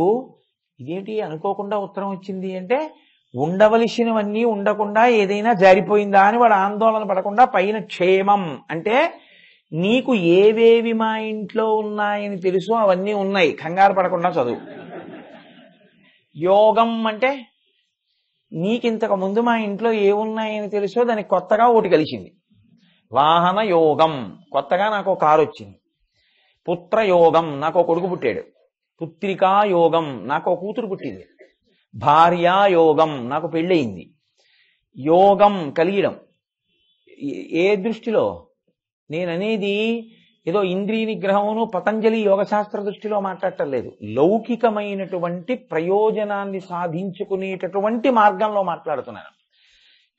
ఇదేంటి అనుకోకుండా ఉత్తరం వచ్చింది అంటే ఉండవలసినవన్నీ ఉండకుండా ఏదైనా జారిపోయిందా అని వాడు ఆందోళన పడకుండా పైన క్షేమం అంటే నీకు ఏవేవి మా ఇంట్లో ఉన్నాయని తెలుసు అవన్నీ ఉన్నాయి, కంగారు పడకుండా చదువు. యోగం అంటే నీకింతకు ముందు మా ఇంట్లో ఏమున్నాయని తెలుసో దానికి కొత్తగా ఒకటి కలిసింది. వాహన యోగం, కొత్తగా నాకు ఒక కారు వచ్చింది. పుత్ర యోగం, నాకు ఒక కొడుకు పుట్టాడు. పుత్రికా యోగం, నాకు ఒక కూతురు పుట్టింది. భార్యా యోగం, నాకు పెళ్ళయింది. యోగం కలియడం ఏ దృష్టిలో? నేననేది ఏదో ఇంద్రియ నిగ్రహమును పతంజలి యోగశాస్త్ర దృష్టిలో మాట్లాడటం లేదు, లౌకికమైనటువంటి ప్రయోజనాన్ని సాధించుకునేటటువంటి మార్గంలో మాట్లాడుతున్నాను.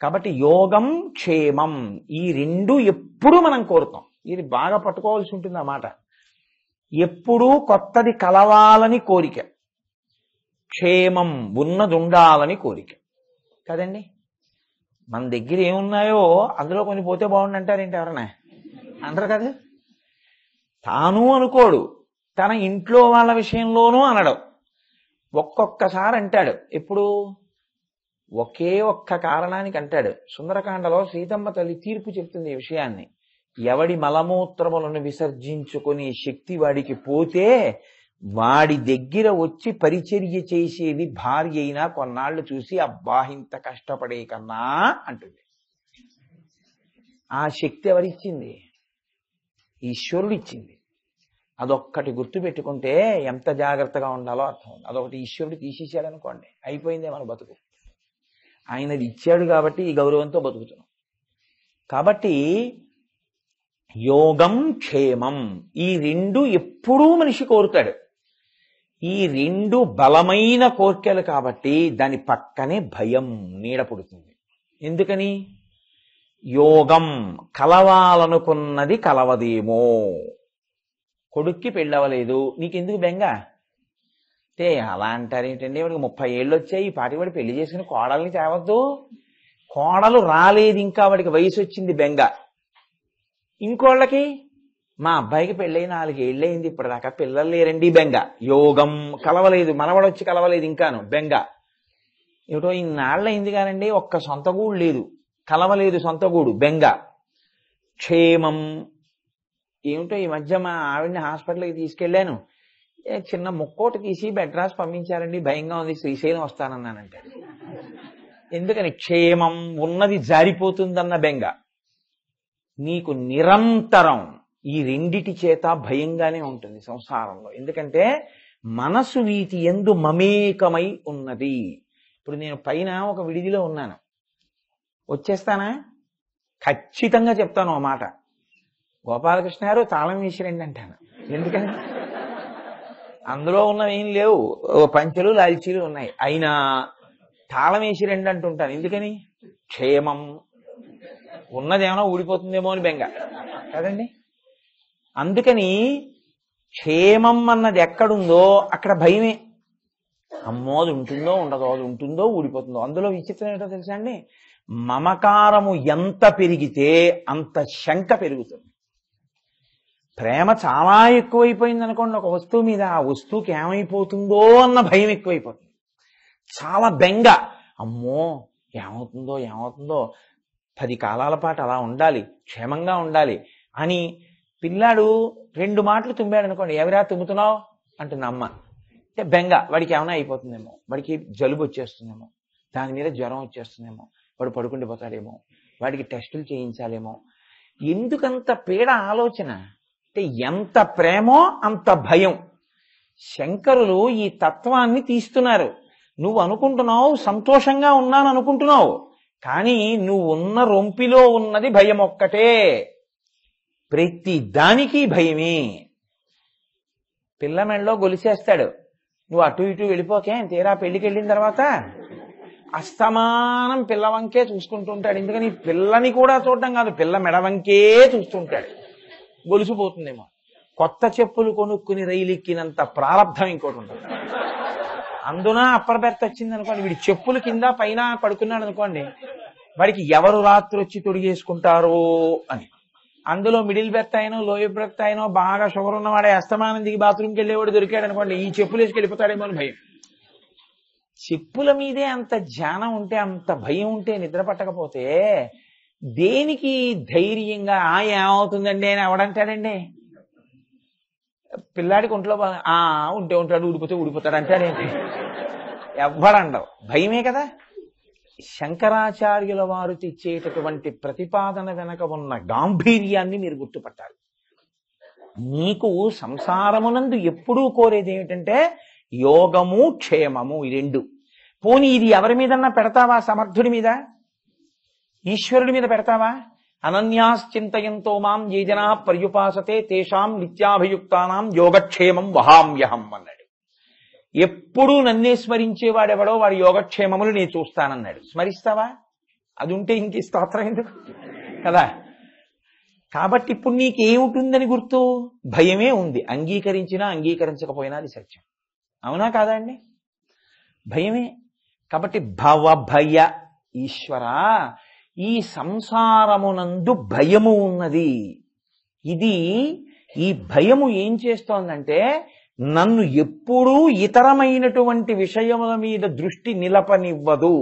కాబట్టి యోగం క్షేమం ఈ 2 ఎప్పుడూ మనం కోరుతాం. ఇది బాగా పట్టుకోవాల్సి ఉంటుంది ఆ మాట. ఎప్పుడూ కొత్తది కలవాలని కోరిక, క్షేమం ఉన్నదుండాలని కోరిక కదండి. మన దగ్గర ఏమున్నాయో అందులో కొన్ని పోతే బాగుండు అంటారేంటి ఎవరన్నా? అంటారు కదా. తాను అనుకోడు, తన ఇంట్లో వాళ్ళ విషయంలోనూ అనడం. ఒక్కొక్కసారి అంటాడు. ఎప్పుడు? ఒకే ఒక్క కారణానికి అంటాడు. సుందరకాండలో సీతమ్మ తల్లి తీర్పు చెప్తుంది ఈ విషయాన్ని. ఎవడి మలమూత్రములను విసర్జించుకుని శక్తి వాడికి పోతే వాడి దగ్గర వచ్చి పరిచర్య చేసేది భార్య అయినా కొన్నాళ్లు చూసి అబ్బా ఇంత కష్టపడే కన్నా అంటుంది. ఆ శక్తి ఎవరిచ్చింది? ఈశ్వరుడు ఇచ్చింది. అదొక్కటి గుర్తు పెట్టుకుంటే ఎంత జాగ్రత్తగా ఉండాలో అర్థం. అదొకటి ఈశ్వరుడు తీసేసాడు అనుకోండి, అయిపోయిందే మన బతుకు. ఆయనది ఇచ్చాడు కాబట్టి ఈ గౌరవంతో బతుకుతున్నాం. కాబట్టి యోగం క్షేమం ఈ రెండు ఎప్పుడూ మనిషి కోరుతాడు. ఈ రెండు బలమైన కోర్కెలు కాబట్టి దాని పక్కనే భయం నీడ పుడుతుంది. ఎందుకని? యోగం కలవాలనుకున్నది కలవదేమో. కొడుక్కి పెళ్ళవలేదు, నీకెందుకు బెంగ? అంటే అలా అంటారేంటండి, వాడికి 30 ఏళ్ళు వచ్చాయి, ఈ పాటి వాడు పెళ్లి చేసుకుని కోడల్ని తేవద్దు. కోడలు రాలేదు ఇంకా, వాడికి వయసు వచ్చింది బెంగ. ఇంకోళ్ళకి మా అబ్బాయికి పెళ్ళై 4 ఏళ్ళు అయింది, ఇప్పటిదాకా పిల్లలు లేరండి బెంగ. యోగం కలవలేదు, మనవడొచ్చి కలవలేదు ఇంకాను బెంగ. ఏమిటో ఇన్నాళ్ళయింది కానండి ఒక్క సొంత గూడు లేదు, కలవలేదు సొంత గూడు బెంగ. క్షేమం ఏమిటో ఈ మధ్య మా ఆవిడ్ని హాస్పిటల్కి తీసుకెళ్లాను, చిన్న ముక్కోటి తీసి బెడ్ రాసి పంపించారండి, భయంగా ఉంది, శ్రీశైలం వస్తానన్నానంటే. ఎందుకని? క్షేమం ఉన్నది జారిపోతుందన్న బెంగ. నీకు నిరంతరం ఈ రెండిటి చేత భయంగానే ఉంటుంది సంసారంలో. ఎందుకంటే మనసు వీటి యందు మమేకమై ఉన్నది. ఇప్పుడు నేను పైన ఒక విడిదిలో ఉన్నాను, వచ్చేస్తానా? ఖచ్చితంగా చెప్తాను ఓ మాట, గోపాలకృష్ణ గారు తాళం వేసిరండి అంటాను. ఎందుకని? అందులో ఉన్నవి ఏం లేవు, పంచెలు లాల్చీలు ఉన్నాయి, అయినా తాళం వేసిరండి అంటుంటాను. ఎందుకని? క్షేమం ఉన్నదేమో ఊడిపోతుందేమో అని బెంగ కదండి. అందుకని క్షేమం అన్నది ఎక్కడుందో అక్కడ భయమే. అమ్మో అది ఉంటుందో ఉండదో, అది ఉంటుందో ఊడిపోతుందో. అందులో విచిత్రం ఏంటో తెలుసా అండి, మమకారము ఎంత పెరిగితే అంత శంక పెరుగుతుంది. ప్రేమ చాలా ఎక్కువైపోయింది అనుకోండి ఒక వస్తువు మీద, ఆ వస్తువుకి ఏమైపోతుందో అన్న భయం ఎక్కువైపోతుంది. చాలా బెంగ, అమ్మో ఏమవుతుందో ఏమవుతుందో, 10 కాలాల పాటు అలా ఉండాలి, క్షేమంగా ఉండాలి అని. పిల్లాడు 2 మాటలు తుమ్మాడు అనుకోండి, ఎవరా తుమ్ముతున్నావు అంటుంది అమ్మ. అంటే బెంగ, వాడికి ఏమైనా అయిపోతుందేమో, వాడికి జలుబు వచ్చేస్తుందేమో, దాని మీద జ్వరం వచ్చేస్తుందేమో, వాడు పడుకుండిపోతాడేమో, వాడికి టెస్టులు చేయించాలేమో. ఎందుకంత పీడ ఆలోచన అంటే ఎంత ప్రేమో అంత భయం. శంకరులు ఈ తత్వాన్ని తీస్తున్నారు. నువ్వు అనుకుంటున్నావు సంతోషంగా ఉన్నాను అనుకుంటున్నావు, కానీ నువ్వు ఉన్న రొంపిలో ఉన్నది భయం ఒక్కటే. ప్రతి దానికి భయమే. పిల్ల మెడలో గొలిసేస్తాడు, నువ్వు అటు ఇటు వెళ్ళిపోకే, తీరా పెళ్లికి వెళ్ళిన తర్వాత అస్తమానం పిల్లవంకే చూసుకుంటుంటాడు. ఎందుకని? పిల్లని కూడా చూడడం కాదు, పిల్ల మెడవంకే చూస్తుంటాడు. గొలుసుపోతుందేమో. కొత్త చెప్పులు కొనుక్కుని రైలు ఎక్కినంత ప్రారంధం ఇంకోటి ఉంటుంది. అందున అప్పర్ బెర్త్ వచ్చింది అనుకోండి, వీడి చెప్పులు కింద పైన పడుకున్నాడు అనుకోండి, వాడికి ఎవరు రాత్రి వచ్చి తొడిగేసుకుంటారో అని. అందులో మిడిల్ బెర్త్ అయినో లోయర్ బెర్త్ అయినో బాగా షుగర్ ఉన్నవాడే అస్తమానం దిగి బాత్రూమ్కి వెళ్ళేవాడు దొరికాడు అనుకోండి, ఈ చెప్పులు వేసుకు వెళ్ళిపోతాడేమో అని భయం. చెప్పుల మీదే అంత ధ్యానం ఉంటే, అంత భయం ఉంటే, నిద్ర పట్టకపోతే దేనికి ధైర్యంగా ఏమవుతుందండి అని ఎవడంటాడండి? పిల్లాడికి ఒంట్లో ఉంటే ఉంటాడు, ఊడిపోతే ఊడిపోతాడు అంటాడేంటి? ఎవ్వడండవు, భయమే కదా. శంకరాచార్యుల వారు తెచ్చేటటువంటి ప్రతిపాదన వెనక ఉన్న గాంభీర్యాన్ని మీరు గుర్తుపట్టాలి. నీకు సంసారమునందు ఎప్పుడూ కోరేది ఏమిటంటే యోగము క్షేమము, ఈ రెండు. పోనీ ఇది ఎవరి మీదన్నా పెడతావా? సమర్థుడి మీద, ఈశ్వరుడి మీద పెడతావా? అనన్యాశ్చింతయంతో మాం ఏ జనా పర్యుపాసతే తేషాం నిత్యాభియుక్తానాం యోగక్షేమం వహామ్యహం అన్నాడు. ఎప్పుడూ నన్నే స్మరించేవాడెవడో వాడి యోగక్షేమములు నేను చూస్తానన్నాడు. స్మరిస్తావా? అది ఉంటే ఇంక స్తోత్రం ఎందుకు కదా. కాబట్టి ఇప్పుడు నీకేముంటుందని గుర్తు? భయమే ఉంది. అంగీకరించినా అంగీకరించకపోయినా అది సత్యం. అవునా కాదా అండి? భయమే. కాబట్టి భవభయ ఈశ్వర, ఈ సంసారమునందు భయము ఉన్నది. ఇది ఈ భయము ఏం చేస్తోందంటే నన్ను ఎప్పుడూ ఇతరమైనటువంటి విషయముల మీద దృష్టి నిలపనివ్వదు.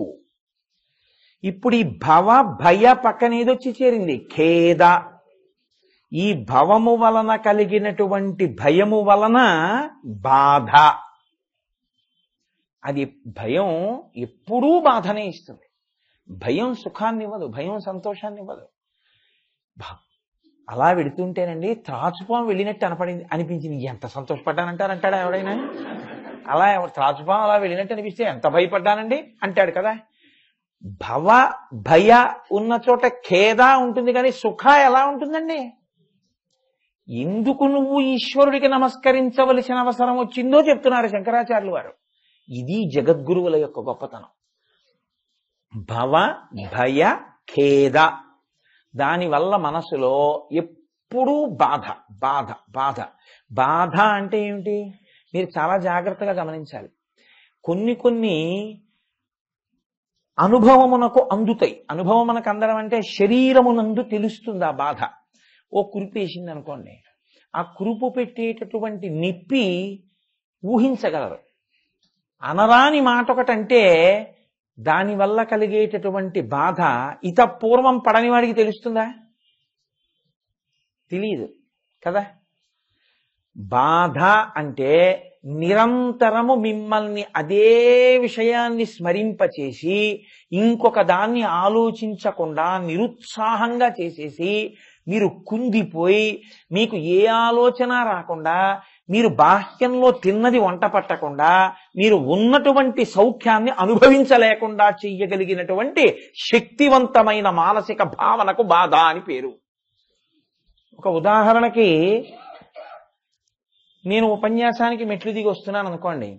ఇప్పుడు ఈ భవ భయ పక్కనేదొచ్చి చేరింది ఖేద. ఈ భవము వలన కలిగినటువంటి భయము వలన బాధ. అది భయం ఎప్పుడూ బాధనే ఇస్తుంది. భయం సుఖాన్ని ఇవ్వదు, భయం సంతోషాన్ని ఇవ్వదు. అలా వెడుతుంటేనండి త్రాచుపాము వెళ్ళినట్టు అనిపించింది. ఎంత సంతోషపడ్డానంటారా ఎవడైనా? అలా త్రాచుపాము అలా వెళ్ళినట్టు అనిపిస్తే ఎంత భయపడ్డానండి అంటాడు కదా. భవ భయ ఉన్న చోట ఖేద ఉంటుంది, కానీ సుఖ ఎలా ఉంటుందండి? ఎందుకు నువ్వు ఈశ్వరుడికి నమస్కరించవలసిన అవసరం వచ్చిందో చెప్తున్నారు శంకరాచార్యులు వారు. ఇది జగద్గురువుల యొక్క గొప్పతనం. భవ భయ ఖేద. దానివల్ల మనసులో ఎప్పుడూ బాధ బాధ బాధ. బాధ అంటే ఏమిటి? మీరు చాలా జాగ్రత్తగా గమనించాలి. కొన్ని అనుభవమునకు అందుతాయి. అనుభవమునకు అందడం అంటే శరీరమునందు తెలుస్తుంది ఆ బాధ. ఓ కురుపు వేసింది అనుకోండి, ఆ కురుపు పెట్టేటటువంటి నిప్పి ఊహించగలరు. అనరాని మాట ఒకటంటే దానివల్ల కలిగేటటువంటి బాధ పూర్వం పడని వాడికి తెలుస్తుందా? తెలియదు కదా. బాధ అంటే నిరంతరము మిమ్మల్ని అదే విషయాన్ని స్మరింపచేసి ఇంకొక దాన్ని ఆలోచించకుండా నిరుత్సాహంగా చేసేసి మీరు కుందిపోయి మీకు ఏ ఆలోచన రాకుండా, మీరు బాహ్యంలో తిన్నది వంట పట్టకుండా, మీరు ఉన్నటువంటి సౌఖ్యాన్ని అనుభవించలేకుండా చెయ్యగలిగినటువంటి శక్తివంతమైన మానసిక భావనకు బాధ అని పేరు. ఒక ఉదాహరణకి, నేను ఉపన్యాసానికి మెట్లు దిగి వస్తున్నాను అనుకోండి,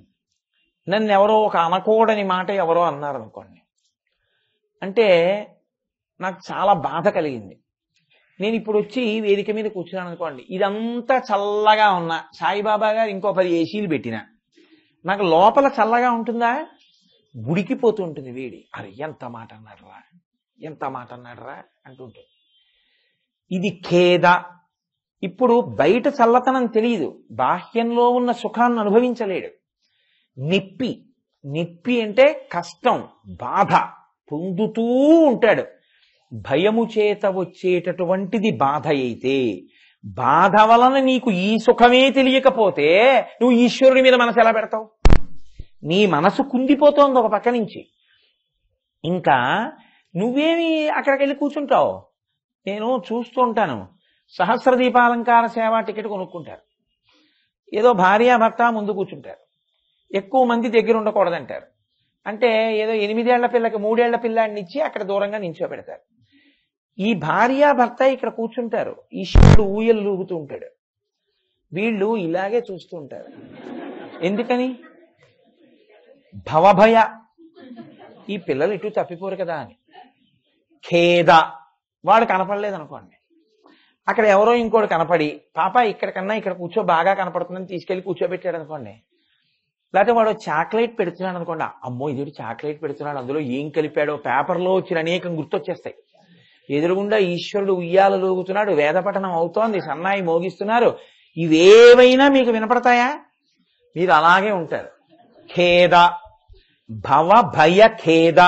నన్ను ఎవరో ఒక అనకూడని మాట ఎవరో అన్నారు అనుకోండి, అంటే నాకు చాలా బాధ కలిగింది. నేను ఇప్పుడు వచ్చి వేదిక మీద కూర్చున్నాను అనుకోండి, ఇదంతా చల్లగా ఉన్నా, సాయిబాబా గారు ఇంకో 10 ఏసీలు పెట్టినా నాకు లోపల చల్లగా ఉంటుందా? గుడికిపోతూ ఉంటుంది వేడి. అరే ఎంత మాట అన్నాడురా, ఎంత మాట అన్నాడురా అంటుంటుంది. ఇది ఖేద. ఇప్పుడు బయట చల్లతనం తెలియదు, బాహ్యంలో ఉన్న సుఖాన్ని అనుభవించలేడు. నిప్పి. నిప్పి అంటే కష్టం, బాధ పొందుతూ ఉంటాడు. భయము చేత వచ్చేటటువంటిది బాధ అయితే, బాధ వలన నీకు ఈ సుఖమే తెలియకపోతే నువ్వు ఈశ్వరుడి మీద మనసు ఎలా పెడతావు? నీ మనసు కుందిపోతోంది ఒక పక్క నుంచి. ఇంకా నువ్వేమి అక్కడికి వెళ్ళి కూర్చుంటావు? నేను చూస్తూ ఉంటాను, సహస్రదీపాలంకార సేవా టికెట్ కొనుక్కుంటారు. ఏదో భార్యాభర్త ముందు కూర్చుంటారు, ఎక్కువ మంది దగ్గర ఉండకూడదంటారు. అంటే ఏదో 8 ఏళ్ల పిల్లకి 3 ఏళ్ల పిల్లాడిని ఇచ్చి అక్కడ దూరంగా నించోబెడతారు. ఈ భార్యాభర్త ఇక్కడ కూర్చుంటారు, ఈశ్వరుడు ఊయలు లూగుతూ ఉంటాడు. వీళ్ళు ఇలాగే చూస్తూ ఉంటారు. ఎందుకని? భవభయ. ఈ పిల్లలు ఇటు తప్పిపోరు కదా అని. ఖేద. వాడు కనపడలేదు అనుకోండి, అక్కడ ఎవరో ఇంకోటి కనపడి, పాప ఇక్కడ కన్నా ఇక్కడ కూర్చో, బాగా కనపడుతుందని తీసుకెళ్లి కూర్చోబెట్టాడు అనుకోండి. లేకపోతే వాడు చాక్లెట్ పెడుతున్నాడు అనుకోండి, అమ్మో ఇది చాక్లెట్ పెడుతున్నాడు, అందులో ఏం కలిపాడో పేపర్లో వచ్చిన అనేకం గుర్తొచ్చేస్తాయి. ఎదురుగుండా ఈశ్వరుడు ఉయ్యాలూగుతున్నాడు, వేదపఠనం అవుతోంది, సన్నాయి మోగిస్తున్నారు, ఇవేవైనా మీకు వినపడతాయా? మీరు అలాగే ఉంటారు. ఖేద. భవ భయ ఖేద.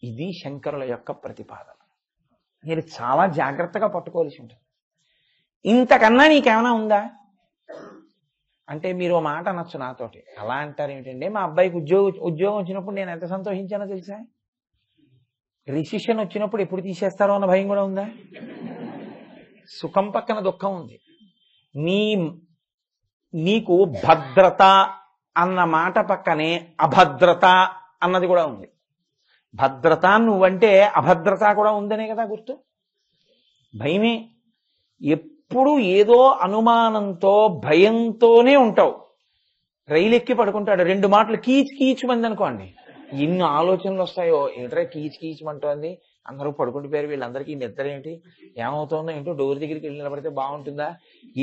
ఇది శంకరుల యొక్క ప్రతిపాదన. మీరు చాలా జాగ్రత్తగా పట్టుకోవాల్సి ఉంటుంది. ఇంతకన్నా నీకేమైనా ఉందా అంటే మీరు మాట అనొచ్చు నాతోటి. అలా అంటారు ఏమిటండి, మా అబ్బాయికి ఉద్యోగం వచ్చినప్పుడు నేను ఎంత సంతోషించానో తెలుసా? రిసిషన్ వచ్చినప్పుడు ఎప్పుడు తీసేస్తారో అన్న భయం కూడా ఉందా? సుఖం పక్కన దుఃఖం ఉంది. నీకు భద్రత అన్న మాట పక్కనే అభద్రత అన్నది కూడా ఉంది. భద్రత నువ్వంటే అభద్రత కూడా ఉందనే కదా గుర్తు. భయమే. ఎప్పుడు ఏదో అనుమానంతో భయంతోనే ఉంటావు. రైలు ఎక్కి పడుకుంటాడు, 2 మాటలు కీచుమంది అనుకోండి, ఎన్ని ఆలోచనలు వస్తాయో. ఏంట్రా కీచుమంటోంది, అందరూ పడుకుంటుపోయారు, వీళ్ళందరికీ నిద్ర ఏంటి, ఏమవుతుందో ఏంటో, డోర్ దగ్గరికి వెళ్ళి నిలబడితే బాగుంటుందా,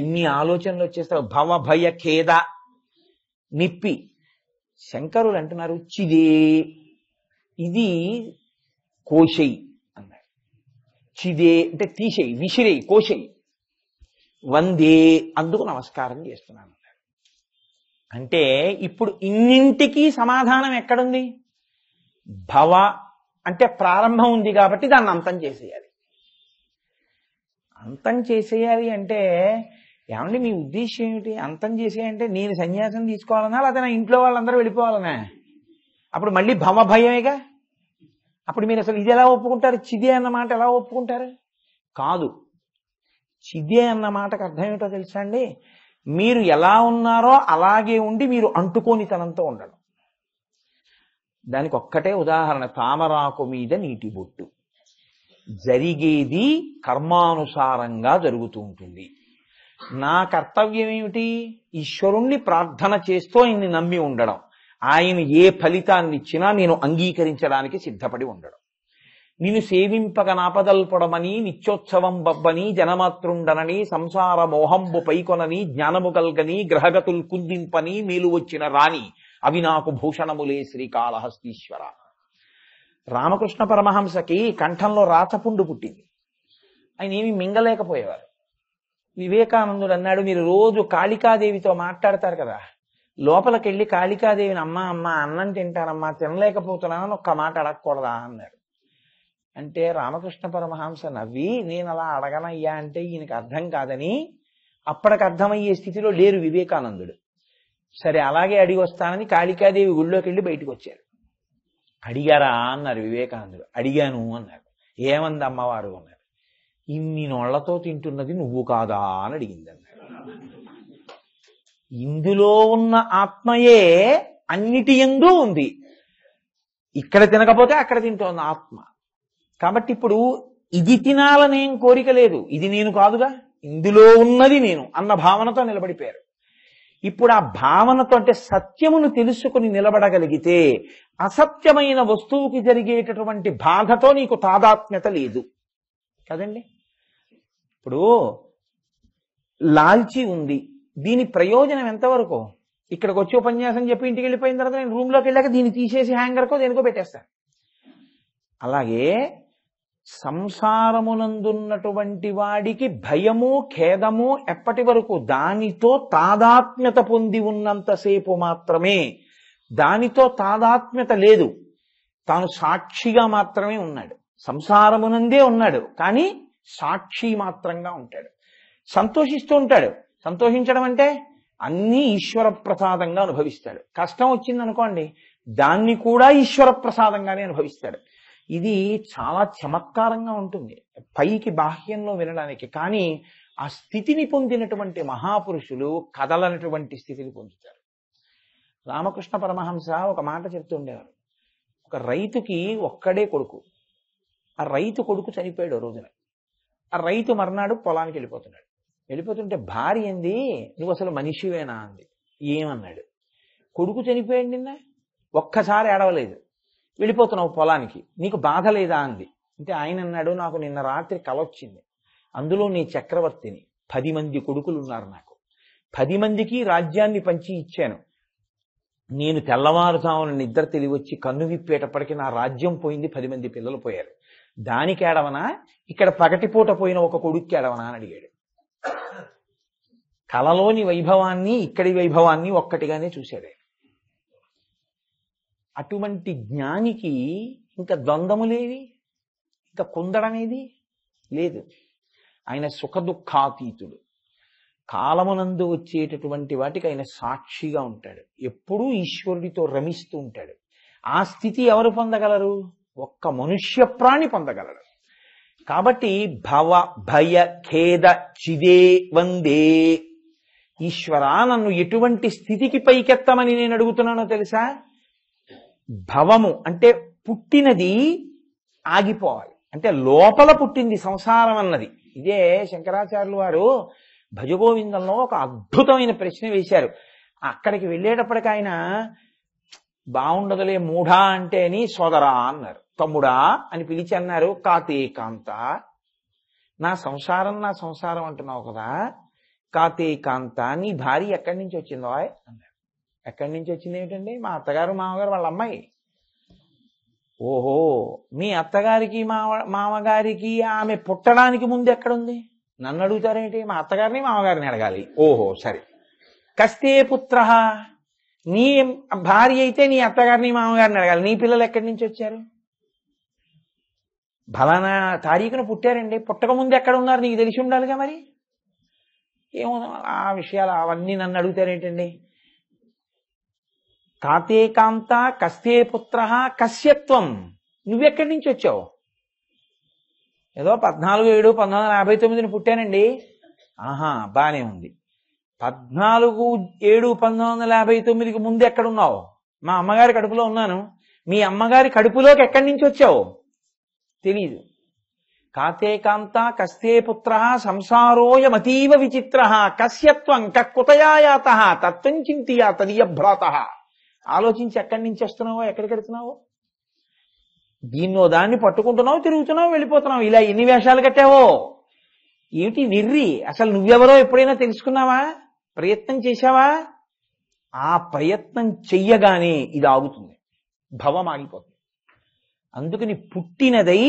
ఇన్ని ఆలోచనలు వచ్చేస్తావు. భవ భయ ఖేద. నిప్పి. శంకరులు అంటున్నారు చిదే, ఇది కోశై అన్నాడు. చిదే అంటే తీసేయి, విసిరేయి, కోశై. వందే, అందుకు నమస్కారం చేస్తున్నాను. అంటే ఇప్పుడు ఇన్నింటికీ సమాధానం ఎక్కడుంది? భవ అంటే ప్రారంభం ఉంది కాబట్టి దాన్ని అంతం చేసేయాలి. అంతం చేసేయాలి అంటే ఏమండి మీ ఉద్దేశం ఏమిటి? అంతం చేసేయంటే నేను సన్యాసం తీసుకోవాలనా, లేదా నా ఇంట్లో వాళ్ళందరూ వెళ్ళిపోవాలనా? అప్పుడు మళ్ళీ భవ భయమేగా. అప్పుడు మీరు అసలు ఇది ఎలా ఒప్పుకుంటారు? చిదే అన్న మాట ఎలా ఒప్పుకుంటారు? కాదు, చిదే అన్న మాటకు అర్థం ఏమిటో తెలుసా అండి? మీరు ఎలా ఉన్నారో అలాగే ఉండి మీరు అంటుకోనితనంతో ఉండడం. దానికి ఒక్కటే ఉదాహరణ, తామరాకు మీద నీటి బొట్టు. జరిగేది కర్మానుసారంగా జరుగుతూ ఉంటుంది. నా కర్తవ్యం ఏమిటి? ఈశ్వరుణ్ణి ప్రార్థన చేస్తూ ఆయన్ని నమ్మి ఉండడం. ఆయన ఏ ఫలితాన్ని ఇచ్చినా నేను అంగీకరించడానికి సిద్ధపడి ఉండడం. నిన్ను సేవింపక నాపదల్పడమని నిత్యోత్సవం బబ్బని జనమాతృండనని సంసార మోహంబు పైకొనని జ్ఞానము కల్గని గ్రహగతుల్ కుందింపని మేలు వచ్చిన రాణి అవి నాకు భూషణములే శ్రీకాళహస్తీశ్వర. రామకృష్ణ పరమహంసకి కంఠంలో రాచపుండు పుట్టింది. ఆయన ఏమి మింగలేకపోయేవారు. వివేకానందుడు అన్నాడు, మీరు రోజు కాళికాదేవితో మాట్లాడతారు కదా, లోపలికెళ్ళి కాళికాదేవిని అమ్మా అమ్మా అన్నం తింటానమ్మా తినలేకపోతున్నానని ఒక్క మాట అడగకూడదా అన్నాడు. అంటే రామకృష్ణ పరమహంస నవ్వి, నేను అలా అడగనయ్యా అంటే ఈయనకి అర్థం కాదని అప్పటికి అర్థమయ్యే స్థితిలో లేరు వివేకానందుడు. సరే అలాగే అడిగి వస్తానని కాళికాదేవి గుళ్ళోకి వెళ్ళి బయటకు వచ్చారు. అడిగారా అన్నారు వివేకానందుడు. అడిగాను అన్నారు. ఏమంది అమ్మవారు అన్నారు. ఇన్ని నోళ్లతో తింటున్నది నువ్వు కాదా అని అడిగింది అన్నారు. ఇందులో ఉన్న ఆత్మయే అన్నిటి యందు ఉంది. ఇక్కడ తినకపోతే అక్కడ తింటోంది ఆత్మ. కాబట్టి ఇప్పుడు ఇది తినాలనేం కోరిక లేదు, ఇది నేను కాదుగా, ఇందులో ఉన్నది నేను అన్న భావనతో నిలబడిపోయారు. ఇప్పుడు ఆ భావనతో అంటే సత్యమును తెలుసుకుని నిలబడగలిగితే అసత్యమైన వస్తువుకి జరిగేటటువంటి బాధతో నీకు తాదాత్మ్యత లేదు కదండి. ఇప్పుడు లాల్చీ ఉంది, దీని ప్రయోజనం ఎంతవరకు? ఇక్కడికి వచ్చి ఉపన్యాసం చెప్పి ఇంటికి వెళ్ళిపోయిన తర్వాత నేను రూమ్లోకి వెళ్ళాక దీన్ని తీసేసి హ్యాంగర్కో దేనికో పెట్టేస్తాను. అలాగే సంసారమునందున్నటువంటి వాడికి భయము ఖేదము ఎప్పటి వరకు? దానితో తాదాత్మ్యత పొంది ఉన్నంతసేపు మాత్రమే. దానితో తాదాత్మ్యత లేదు, తాను సాక్షిగా మాత్రమే ఉన్నాడు. సంసారమునందే ఉన్నాడు కానీ సాక్షి మాత్రంగా ఉంటాడు. సంతోషిస్తూ ఉంటాడు. సంతోషించడం అంటే అన్నీ ఈశ్వర ప్రసాదంగా అనుభవిస్తాడు. కష్టం వచ్చిందనుకోండి, దాన్ని కూడా ఈశ్వర ప్రసాదంగానే అనుభవిస్తాడు. ఇది చాలా చమత్కారంగా ఉంటుంది పైకి బాహ్యంలో వినడానికి, కానీ ఆ స్థితిని పొందినటువంటి మహాపురుషులు కదలనటువంటి స్థితిని పొందుతారు. రామకృష్ణ పరమహంస ఒక మాట చెప్తుండేవారు. ఒక రైతుకి ఒక్కడే కొడుకు. ఆ రైతు కొడుకు చనిపోయాడు రోజున. ఆ రైతు మర్నాడు పొలానికి వెళ్ళిపోతున్నాడు. వెళ్ళిపోతుంటే భార్య ఏంది, నువ్వు అసలు మనిషివేనా అంది. ఏమన్నాడు? కొడుకు చనిపోయాడు నిన్న, ఒక్కసారి ఏడవలేదు, వెళ్ళిపోతున్నావు పొలానికి, నీకు బాధ లేదా అంది. అంటే ఆయన అన్నాడు, నాకు నిన్న రాత్రి కల వచ్చింది, అందులో నీ చక్రవర్తిని, 10 మంది కొడుకులు ఉన్నారు నాకు, 10 మందికి రాజ్యాన్ని పంచి ఇచ్చాను. నేను తెల్లవారుజామున నిద్ర తెలివచ్చి కన్ను విప్పేటప్పటికి నా రాజ్యం పోయింది, 10 మంది పిల్లలు పోయారు. దానికి ఏడవనా, ఇక్కడ పగటిపూట పోయిన ఒక కొడుక్కి ఏడవనా అని అడిగాడు. కలలోని వైభవాన్ని ఇక్కడి వైభవాన్ని ఒక్కటిగానే చూశాడు. అటువంటి జ్ఞానికి ఇంకా ద్వంద్వములేవి, ఇంకా కుందడమేది లేదు. ఆయన సుఖదుఖాతీతుడు. కాలమునందు వచ్చేటటువంటి వాటికి ఆయన సాక్షిగా ఉంటాడు. ఎప్పుడూ ఈశ్వరుడితో రమిస్తూ ఉంటాడు. ఆ స్థితి ఎవరు పొందగలరు? ఒక్క మనుష్య ప్రాణి పొందగలరు. కాబట్టి భవ భయ ఖేద చిదే వందే. ఈశ్వరా, నన్ను ఎటువంటి స్థితికి పైకెత్తమని నేను అడుగుతున్నానో తెలుసా? భవము అంటే పుట్టినది ఆగిపోవాలి, అంటే లోపల పుట్టింది సంసారం అన్నది. ఇదే శంకరాచార్యులు వారు భజగోవిందంలో ఒక అద్భుతమైన ప్రశ్న వేశారు. అక్కడికి వెళ్ళేటప్పటికి ఆయన బాగుండదులే మూఢా అంటే అని సోదరా అన్నారు, తమ్ముడా అని పిలిచి అన్నారు, కాతే కాంత, నా సంసారం అంటున్నావు కదా, కాతే కాంత, నీ భార్య ఎక్కడి నుంచి వచ్చిందో అన్నారు. ఎక్కడి నుంచి వచ్చింది ఏమిటండి? మా అత్తగారు మామగారు వాళ్ళ అమ్మాయి. ఓహో, మీ అత్తగారికి మామగారికి ఆమె పుట్టడానికి ముందు ఎక్కడుంది? నన్ను అడుగుతారేంటి? మా అత్తగారిని మామగారిని అడగాలి. ఓహో సరే. కస్తే పుత్ర, నీ భార్య అయితే నీ అత్తగారిని మామగారిని అడగాలి. నీ పిల్లలు ఎక్కడి నుంచి వచ్చారు? ఫలానా తారీఖున పుట్టారండి, పుట్టక ముందు ఎక్కడ ఉన్నారు నీకు తెలిసి ఉండాలిగా. మరి ఏమో ఆ విషయాలు అవన్నీ నన్ను అడుగుతారేంటండి? కాతే కాంత కస్తే పుత్ర కస్యత్వం, నువ్వెక్కడి నుంచి వచ్చావు? ఏదో 14/7/1959 పుట్టానండి. ఆహా బానే ఉంది. 14/7/1959కి ముందు ఎక్కడున్నావు? మా అమ్మగారి కడుపులో ఉన్నాను. మీ అమ్మగారి కడుపులోకి ఎక్కడి నుంచి వచ్చావు? తెలీదు. కాతే కాంత కస్తే పుత్ర సంసారోయమతీవ విచిత్ర కస్యత్వం కుతయాయాత తత్వం చింతియా తదీయ భ్రాత. ఆలోచించి ఎక్కడి నుంచి వస్తున్నావో, ఎక్కడికి వెళ్తున్నావో. దీన్నో దాన్ని పట్టుకుంటున్నావు, తిరుగుతున్నావు, వెళ్ళిపోతున్నావు. ఇలా ఎన్ని వేషాలు కట్టావో. ఏమిటి నిర్రి? అసలు నువ్వెవరో ఎప్పుడైనా తెలుసుకున్నావా? ప్రయత్నం చేశావా? ఆ ప్రయత్నం చెయ్యగానే ఇది ఆగుతుంది, భవం ఆగిపోతుంది. అందుకని పుట్టినదై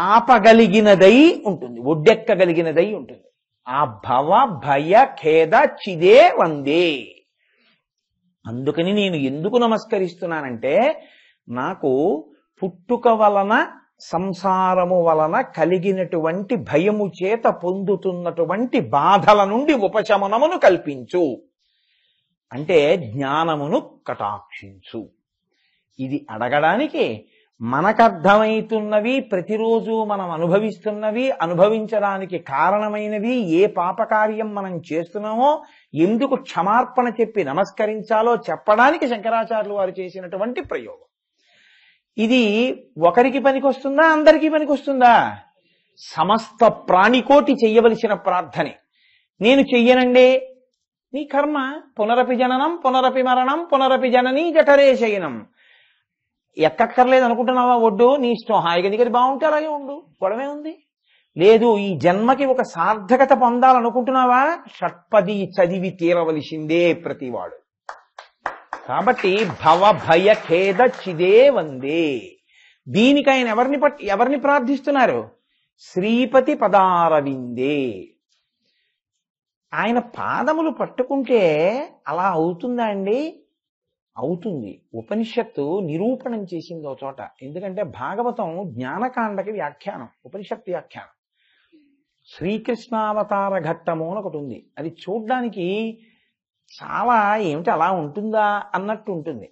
ఆపగలిగినదై ఉంటుంది, ఒడ్డెక్కగలిగినదై ఉంటుంది. ఆ భవ భయ ఖేద చిదే వందే. అందుకని నేను ఎందుకు నమస్కరిస్తున్నానంటే, నాకు పుట్టుక వలన సంసారము వలన కలిగినటువంటి భయము చేత పొందుతున్నటువంటి బాధల నుండి ఉపశమనమును కల్పించు, అంటే జ్ఞానమును కటాక్షించు. ఇది అడగడానికి మనకర్థమవుతున్నవి, ప్రతిరోజు మనం అనుభవిస్తున్నవి, అనుభవించడానికి కారణమైనవి, ఏ పాపకార్యం మనం చేస్తున్నామో, ఎందుకు క్షమార్పణ చెప్పి నమస్కరించాలో చెప్పడానికి శంకరాచార్యులు వారు చేసినటువంటి ప్రయోగం. ఇది ఒకరికి పనికొస్తుందా, అందరికీ పనికొస్తుందా? సమస్త ప్రాణికోటి చెయ్యవలసిన ప్రార్థనే. నేను చెయ్యనండి, నీ కర్మ. పునరపి జననం పునరపి మరణం పునరపి జననీ జఠరే శయనం. ఎక్కక్కర్లేదు అనుకుంటున్నావా? ఒడ్డు నీ ఇష్టం, హాయిగా దిగది బాగుంటే అలాగే ఉండు, గొడవే ఉంది. లేదు, ఈ జన్మకి ఒక సార్థకత పొందాలనుకుంటున్నావా? షట్పది చదివి తీరవలసిందే ప్రతివాడు. కాబట్టి భవ భయ ఖేద చిదే వందే. దీనికి ఆయన ఎవరిని ప్రార్థిస్తున్నారు? శ్రీపతి పదారవిందే. ఆయన పాదములు పట్టుకుంటే అలా అవుతుందా అండి? అవుతుంది. ఉపనిషత్తు నిరూపణం చేసింది ఒక చోట. ఎందుకంటే భాగవతం జ్ఞానకాండకి వ్యాఖ్యానం, ఉపనిషత్ వ్యాఖ్యానం. శ్రీకృష్ణావతార ఘట్టము అని ఒకటి ఉంది. అది చూడ్డానికి చాలా ఏమిటి అలా ఉంటుందా అన్నట్టు ఉంటుంది.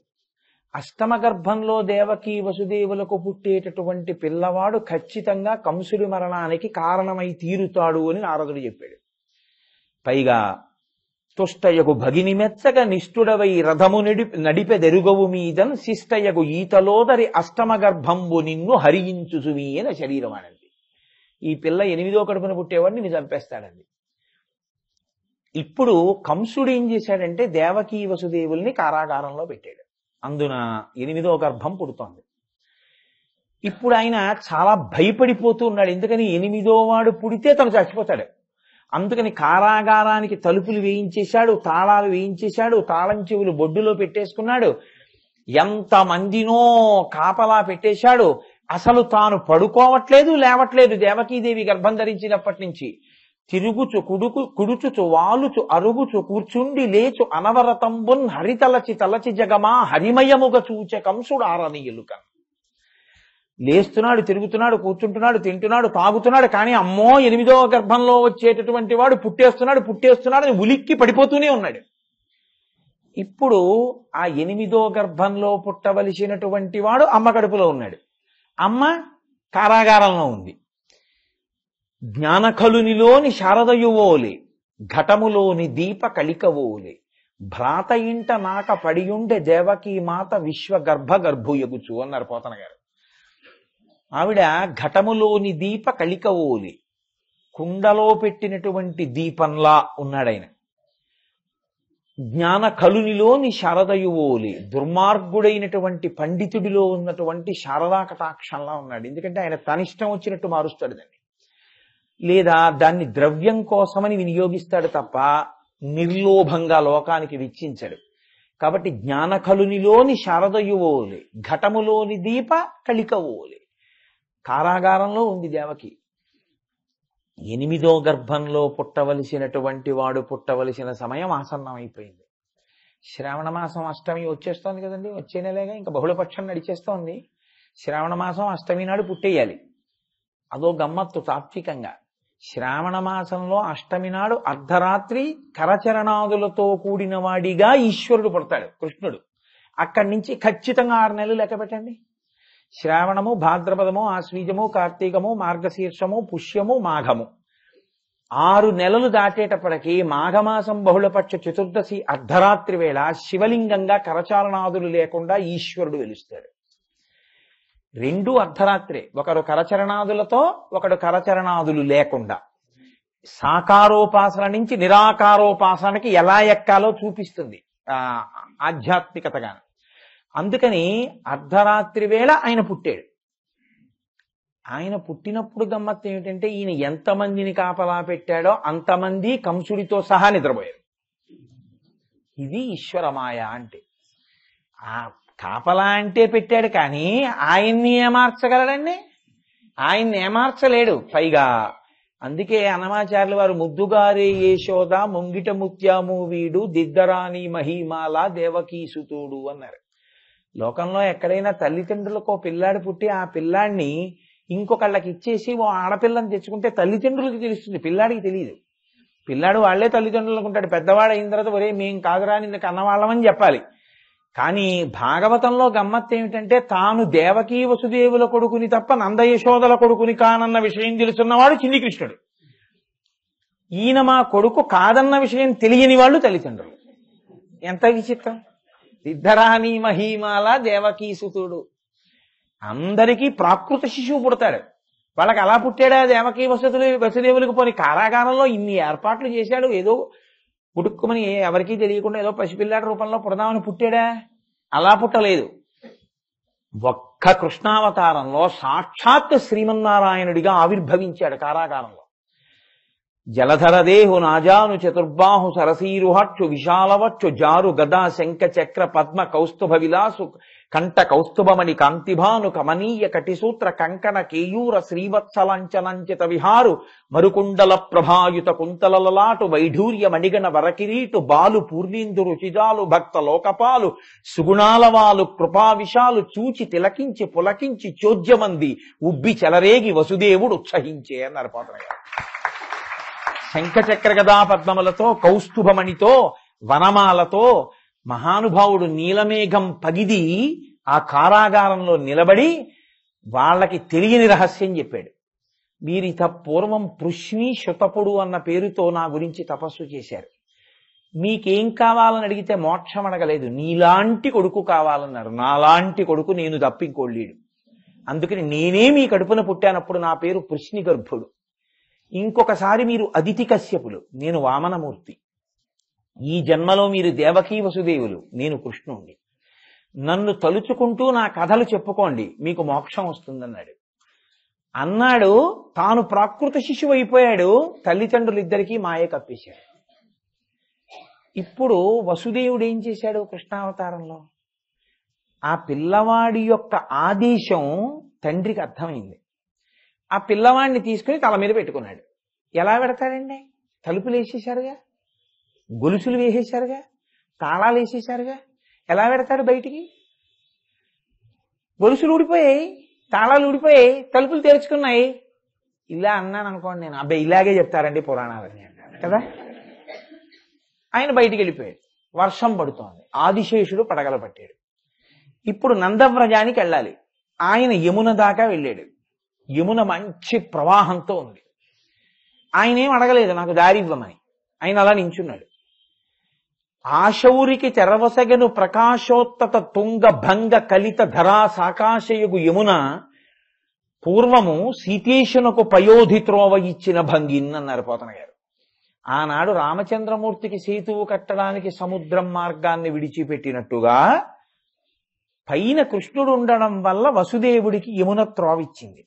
అష్టమ గర్భంలో దేవకి వసుదేవులకు పుట్టేటటువంటి పిల్లవాడు ఖచ్చితంగా కంసుడి మరణానికి కారణమై తీరుతాడు అని నారదుడు చెప్పాడు. పైగా తుష్టయగు భగిని మెచ్చగ నిష్ఠుడవై రథము నడిపెదెరుగవు మీదన్ శిష్టయగు ఈతలోదరి అష్టమ గర్భంబు నిన్ను హరించుసుమి అని శరీరం అనేది. ఈ పిల్ల 8వ కడుపున పుట్టేవాడిని నిన్ను చంపేస్తాడండి. ఇప్పుడు కంసుడు ఏం చేశాడంటే దేవకీ వసుదేవుల్ని కారాగారంలో పెట్టాడు. అందున 8వ గర్భం పుడుతోంది. ఇప్పుడు ఆయన చాలా భయపడిపోతూ ఉన్నాడు. ఎందుకని 8వ వాడు పుడితే తను చచ్చిపోతాడు. అందుకని కారాగారానికి తలుపులు వేయించేశాడు, తాళాలు వేయించేశాడు, తాళం చెవులు బొడ్డులో పెట్టేసుకున్నాడు. ఎంతమందినో కాపలా పెట్టేశాడు. అసలు తాను పడుకోవట్లేదు, లేవట్లేదు. దేవకీదేవి గర్భం ధరించినప్పటి నుంచి తిరుగుచు కుడుచుచు వాలుచు అరుగుచు కూర్చుండి లేచు అనవరతంబున్ హరితలచి తలచి జగమా హరిమయముగ చూచే కంసుడు ఆరనీయులుక. లేస్తున్నాడు, తిరుగుతున్నాడు, కూర్చుంటున్నాడు, తింటున్నాడు, తాగుతున్నాడు. కానీ అమ్మో 8వ గర్భంలో వచ్చేటటువంటి వాడు పుట్టేస్తున్నాడు అని ఉలిక్కి పడిపోతూనే ఉన్నాడు. ఇప్పుడు ఆ 8వ గర్భంలో పుట్టవలసినటువంటి వాడు అమ్మ కడుపులో ఉన్నాడు. అమ్మ కారాగారంలో ఉంది. జ్ఞానకలునిలోని శారదయువోలే ఘటములోని దీప కలికవోలే భ్రాత ఇంట నాక పడియుండే దేవకీ మాత విశ్వ గర్భుయగుచు అన్నారు పోతన గారు. ఆవిడ ఘటములోని దీప కలికవోలే, కుండలో పెట్టినటువంటి దీపంలా ఉన్నాడాయన. జ్ఞాన కలునిలోని శారదయువోలే, దుర్మార్గుడైనటువంటి పండితుడిలో ఉన్నటువంటి శారదా కటాక్షంలా ఉన్నాడు. ఎందుకంటే ఆయన తనిష్టం వచ్చినట్టు మారుస్తాడు దాన్ని, లేదా దాన్ని ద్రవ్యం కోసమని వినియోగిస్తాడు తప్ప నిర్లోభంగా లోకానికి వెచ్చించడు. కాబట్టి జ్ఞానకలునిలోని శారదయువోలే, ఘటములోని దీప కలికవోలే. కారాగారంలో ఉంది దేవకి. 8వ గర్భంలో పుట్టవలసినటువంటి వాడు పుట్టవలసిన సమయం ఆసన్నమైపోయింది. శ్రావణ మాసం అష్టమి వచ్చేస్తోంది కదండి, వచ్చే నెలేగా, ఇంకా బహుళపక్షం నడిచేస్తోంది. శ్రావణ మాసం అష్టమి నాడు పుట్టేయాలి. అదో గమ్మత్తు తాత్వికంగా. శ్రావణ మాసంలో అష్టమి నాడు అర్ధరాత్రి కరచరణాదులతో కూడిన వాడిగా ఈశ్వరుడు పుడతాడు, కృష్ణుడు. అక్కడి నుంచి ఖచ్చితంగా 6 నెలలు లెక్క పెట్టండి. శ్రావణము, భాద్రపదము, ఆశ్వీజము, కార్తీకము, మార్గశీర్షము, పుష్యము, మాఘము, 6 నెలలు దాటేటప్పటికీ మాఘమాసం బహుళపక్ష చతుర్దశి అర్ధరాత్రి వేళ శివలింగంగా కరచారణాదులు లేకుండా ఈశ్వరుడు వెలుస్తాడు. 2 అర్ధరాత్రే, ఒకడు కరచరణాదులతో, ఒకడు కరచరణాదులు లేకుండా. సాకారోపాసన నుంచి నిరాకారోపాసనకి ఎలా ఎక్కాలో చూపిస్తుంది ఆధ్యాత్మికతగా. అందుకని అర్ధరాత్రి వేళ ఆయన పుట్టాడు. ఆయన పుట్టినప్పుడు గమ్మత్తు ఏమిటంటే, ఈయన ఎంతమందిని కాపలా పెట్టాడో అంతమంది కంసుడితో సహా నిద్రపోయారు. ఇది ఈశ్వరమాయ అంటే. ఆ కాపలా అంటే పెట్టాడు, కానీ ఆయన్ని ఏమార్చగలడండి? ఆయన్ని ఏమార్చలేడు. పైగా అందుకే అన్నమాచార్యుల వారు ముద్దుగారే యశోద ముంగిట ముత్యాము వీడు దిద్దరాని మహిమాల దేవకీసుతుడు అన్నారు. లోకంలో ఎక్కడైనా తల్లిదండ్రులకు పిల్లాడు పుట్టి ఆ పిల్లాడిని ఇంకొకళ్ళకి ఇచ్చేసి ఓ ఆడపిల్లని తెచ్చుకుంటే తల్లిదండ్రులకి తెలుస్తుంది, పిల్లాడికి తెలియదు. పిల్లాడు వాళ్లే తల్లిదండ్రులు అనుకుంటాడు. పెద్దవాడు అయిన తర్వాత ఒరే మేం కాదురా నిన్ను కన్నవాళ్ళమని చెప్పాలి. కానీ భాగవతంలో గమ్మత్తు ఏమిటంటే, తాను దేవకీ వసుదేవుల కొడుకుని తప్ప నందయశోదల కొడుకుని కానన్న విషయం తెలుసున్నవాడు చిన్ని కృష్ణుడు. ఈయన మా కొడుకు కాదన్న విషయం తెలియని వాళ్ళు తల్లిదండ్రులు. ఎంత విచిత్రం! సిద్ధరాణి మహీమాల దేవకీసుతుడు. అందరికీ ప్రాకృత శిశువు పుడతాడు. వాళ్ళకి అలా పుట్టాడా దేవకీ వసుదేవులకు? పోని కారాగారంలో ఇన్ని ఏర్పాట్లు చేశాడు, ఏదో పుట్టుకుమని ఎవరికీ తెలియకుండా ఏదో పసిపిల్లాడి రూపంలో పుడదామని పుట్టాడా? అలా పుట్టలేదు. ఒక్క కృష్ణావతారంలో సాక్షాత్ శ్రీమన్నారాయణుడిగా ఆవిర్భవించాడు కారాగారంలో. జలధరదేహు నాజాను చతుర్బాహు సరసీరుహక్షు విశాలవక్షు జారు గదా శంఖ చక్ర పద్మ కౌస్తుభ విలాసు కంఠ కౌస్తుభమణి కాంతిభాను కమనీయ కటిసూత్ర కంకణ కేయూర శ్రీవత్సలంచనంచిత విహారు మరుకుండల ప్రభాయుత కుంతలలలాటు వైఢూర్య మణిగణ వరకిరీటు బాలు పూర్ణీందు రుచిజాలు భక్త లోకపాలు సుగుణాలవాలు కృపావిశాలు చూచి తిలకించి పులకించి చోద్యమంది ఉబ్బి చెలరేగి వసుదేవుడు ఉత్సహించే అన్నారు పోతన గారు. శంఖచక్ర గదా పద్మములతో, కౌస్తుభమణితో, వనమాలతో మహానుభావుడు నీలమేఘం పగిది ఆ కారాగారంలో నిలబడి వాళ్ళకి తెలియని రహస్యం చెప్పాడు. వీరిత పూర్వం పృష్ణి శుతపుడు అన్న పేరుతో నా గురించి తపస్సు చేశారు. మీకేం కావాలని అడిగితే మోక్షం అడగలేదు, నీలాంటి కొడుకు కావాలన్నారు. నాలాంటి కొడుకు నేను తప్పింకోలేడు. అందుకని నేనే మీ కడుపున పుట్టానప్పుడు నా పేరు పృష్ణి గర్భుడు. ఇంకొకసారి మీరు అదితి కశ్యపులు, నేను వామనమూర్తి. ఈ జన్మలో మీరు దేవకీ వసుదేవులు, నేను కృష్ణుణ్ణి. నన్ను తలుచుకుంటూ నా కథలు చెప్పుకోండి, మీకు మోక్షం వస్తుందన్నాడు. అన్నాడు. తాను ప్రాకృత శిశువు అయిపోయాడు. తల్లిదండ్రులిద్దరికీ మాయ కప్పేశాడు. ఇప్పుడు వసుదేవుడు ఏం చేశాడు కృష్ణావతారంలో? ఆ పిల్లవాడి యొక్క ఆదేశం తండ్రికి అర్థమైంది. ఆ పిల్లవాడిని తీసుకుని తల మీద పెట్టుకున్నాడు. ఎలా పెడతాడండి? తలుపులు వేసేశారుగా, గొలుసులు వేసేశారుగా, తాళాలు వేసేశారుగా, ఎలా పెడతాడు బయటికి? గొలుసులు ఊడిపోయాయి, తాళాలు ఊడిపోయాయి, తలుపులు తెరుచుకున్నాయి. ఇలా అన్నాను అనుకోండి నేను, అబ్బాయి ఇలాగే చెప్తారండి పురాణాలని కదా. ఆయన బయటికి వెళ్ళిపోయాడు. వర్షం పడుతోంది. ఆదిశేషుడు పడగల పట్టాడు. ఇప్పుడు నందవ్రజానికి వెళ్ళాలి. ఆయన యమున దాకా వెళ్ళాడు. యమున మంచి ప్రవాహంతో ఉంది. ఆయన ఏం అడగలేదు నాకు దారి ఇవ్వమని. ఆయన అలా నించున్నాడు. ఆశౌరికి తెరవసగను ప్రకాశోత్తత తుంగ భంగ కలిత ధరా సాకాశయగు యమున పూర్వము సీతేశునకు పయోధి త్రోవ ఇచ్చిన భంగిన్ అన్నారు పోతన గారు. ఆనాడు రామచంద్రమూర్తికి సేతువు కట్టడానికి సముద్రం మార్గాన్ని విడిచిపెట్టినట్టుగా పైన కృష్ణుడు ఉండడం వల్ల వసుదేవుడికి యమున త్రోవిచ్చింది.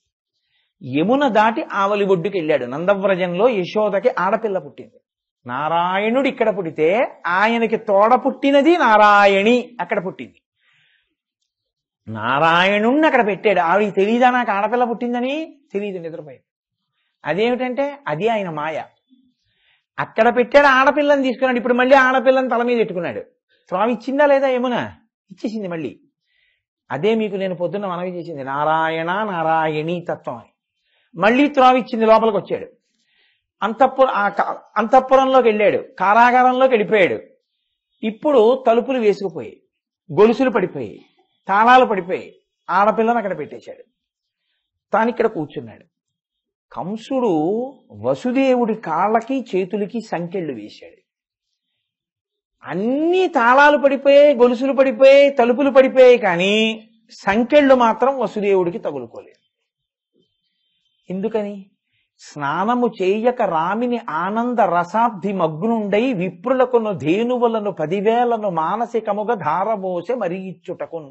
యమున దాటి ఆవలి ఒడ్డుకి వెళ్ళాడు. నందవ్రజంలో యశోదకి ఆడపిల్ల పుట్టింది. నారాయణుడు ఇక్కడ పుట్టితే ఆయనకి తోడ పుట్టినది నారాయణి అక్కడ పుట్టింది. నారాయణుణ్ణి అక్కడ పెట్టాడు. ఆవిడికి తెలియదా నాకు ఆడపిల్ల పుట్టిందని? తెలియదు, నిద్రపోయింది. అదేమిటంటే అది ఆయన మాయ. అక్కడ పెట్టాడు, ఆడపిల్లని తీసుకున్నాడు, ఇప్పుడు మళ్ళీ ఆడపిల్లని తల మీద పెట్టుకున్నాడు. త్రావి ఇచ్చిందా లేదా యమున? ఇచ్చేసింది మళ్ళీ. అదే మీకు నేను పొద్దున్న మనవి చేసింది, నారాయణ నారాయణీ తత్వం అని. మళ్ళీ త్రావిచ్చింది, లోపలికి వచ్చాడు. అంతఃపురంలోకి వెళ్ళాడు, కారాగారంలోకి వెళ్ళిపోయాడు. ఇప్పుడు తలుపులు వేసుకుపోయాయి, గొలుసులు పడిపోయాయి, తాళాలు పడిపోయాయి. ఆడపిల్లని అక్కడ పెట్టేశాడు, తాను ఇక్కడ కూర్చున్నాడు. కంసుడు వసుదేవుడి కాళ్ళకి చేతులకి సంకెళ్ళు వేశాడు. అన్ని తాళాలు పడిపోయాయి, గొలుసులు పడిపోయాయి, తలుపులు పడిపోయాయి, కానీ సంకెళ్ళు మాత్రం వసుదేవుడికి తగులుకోలేదు. ఎందుకని? స్నానము చేయక రామిని ఆనంద రసాబ్ది మగ్నుండై విప్రులకును ధేనువులను 10,000 మానసికముగా ధారబోసే మరి ఇచ్చుటకున్.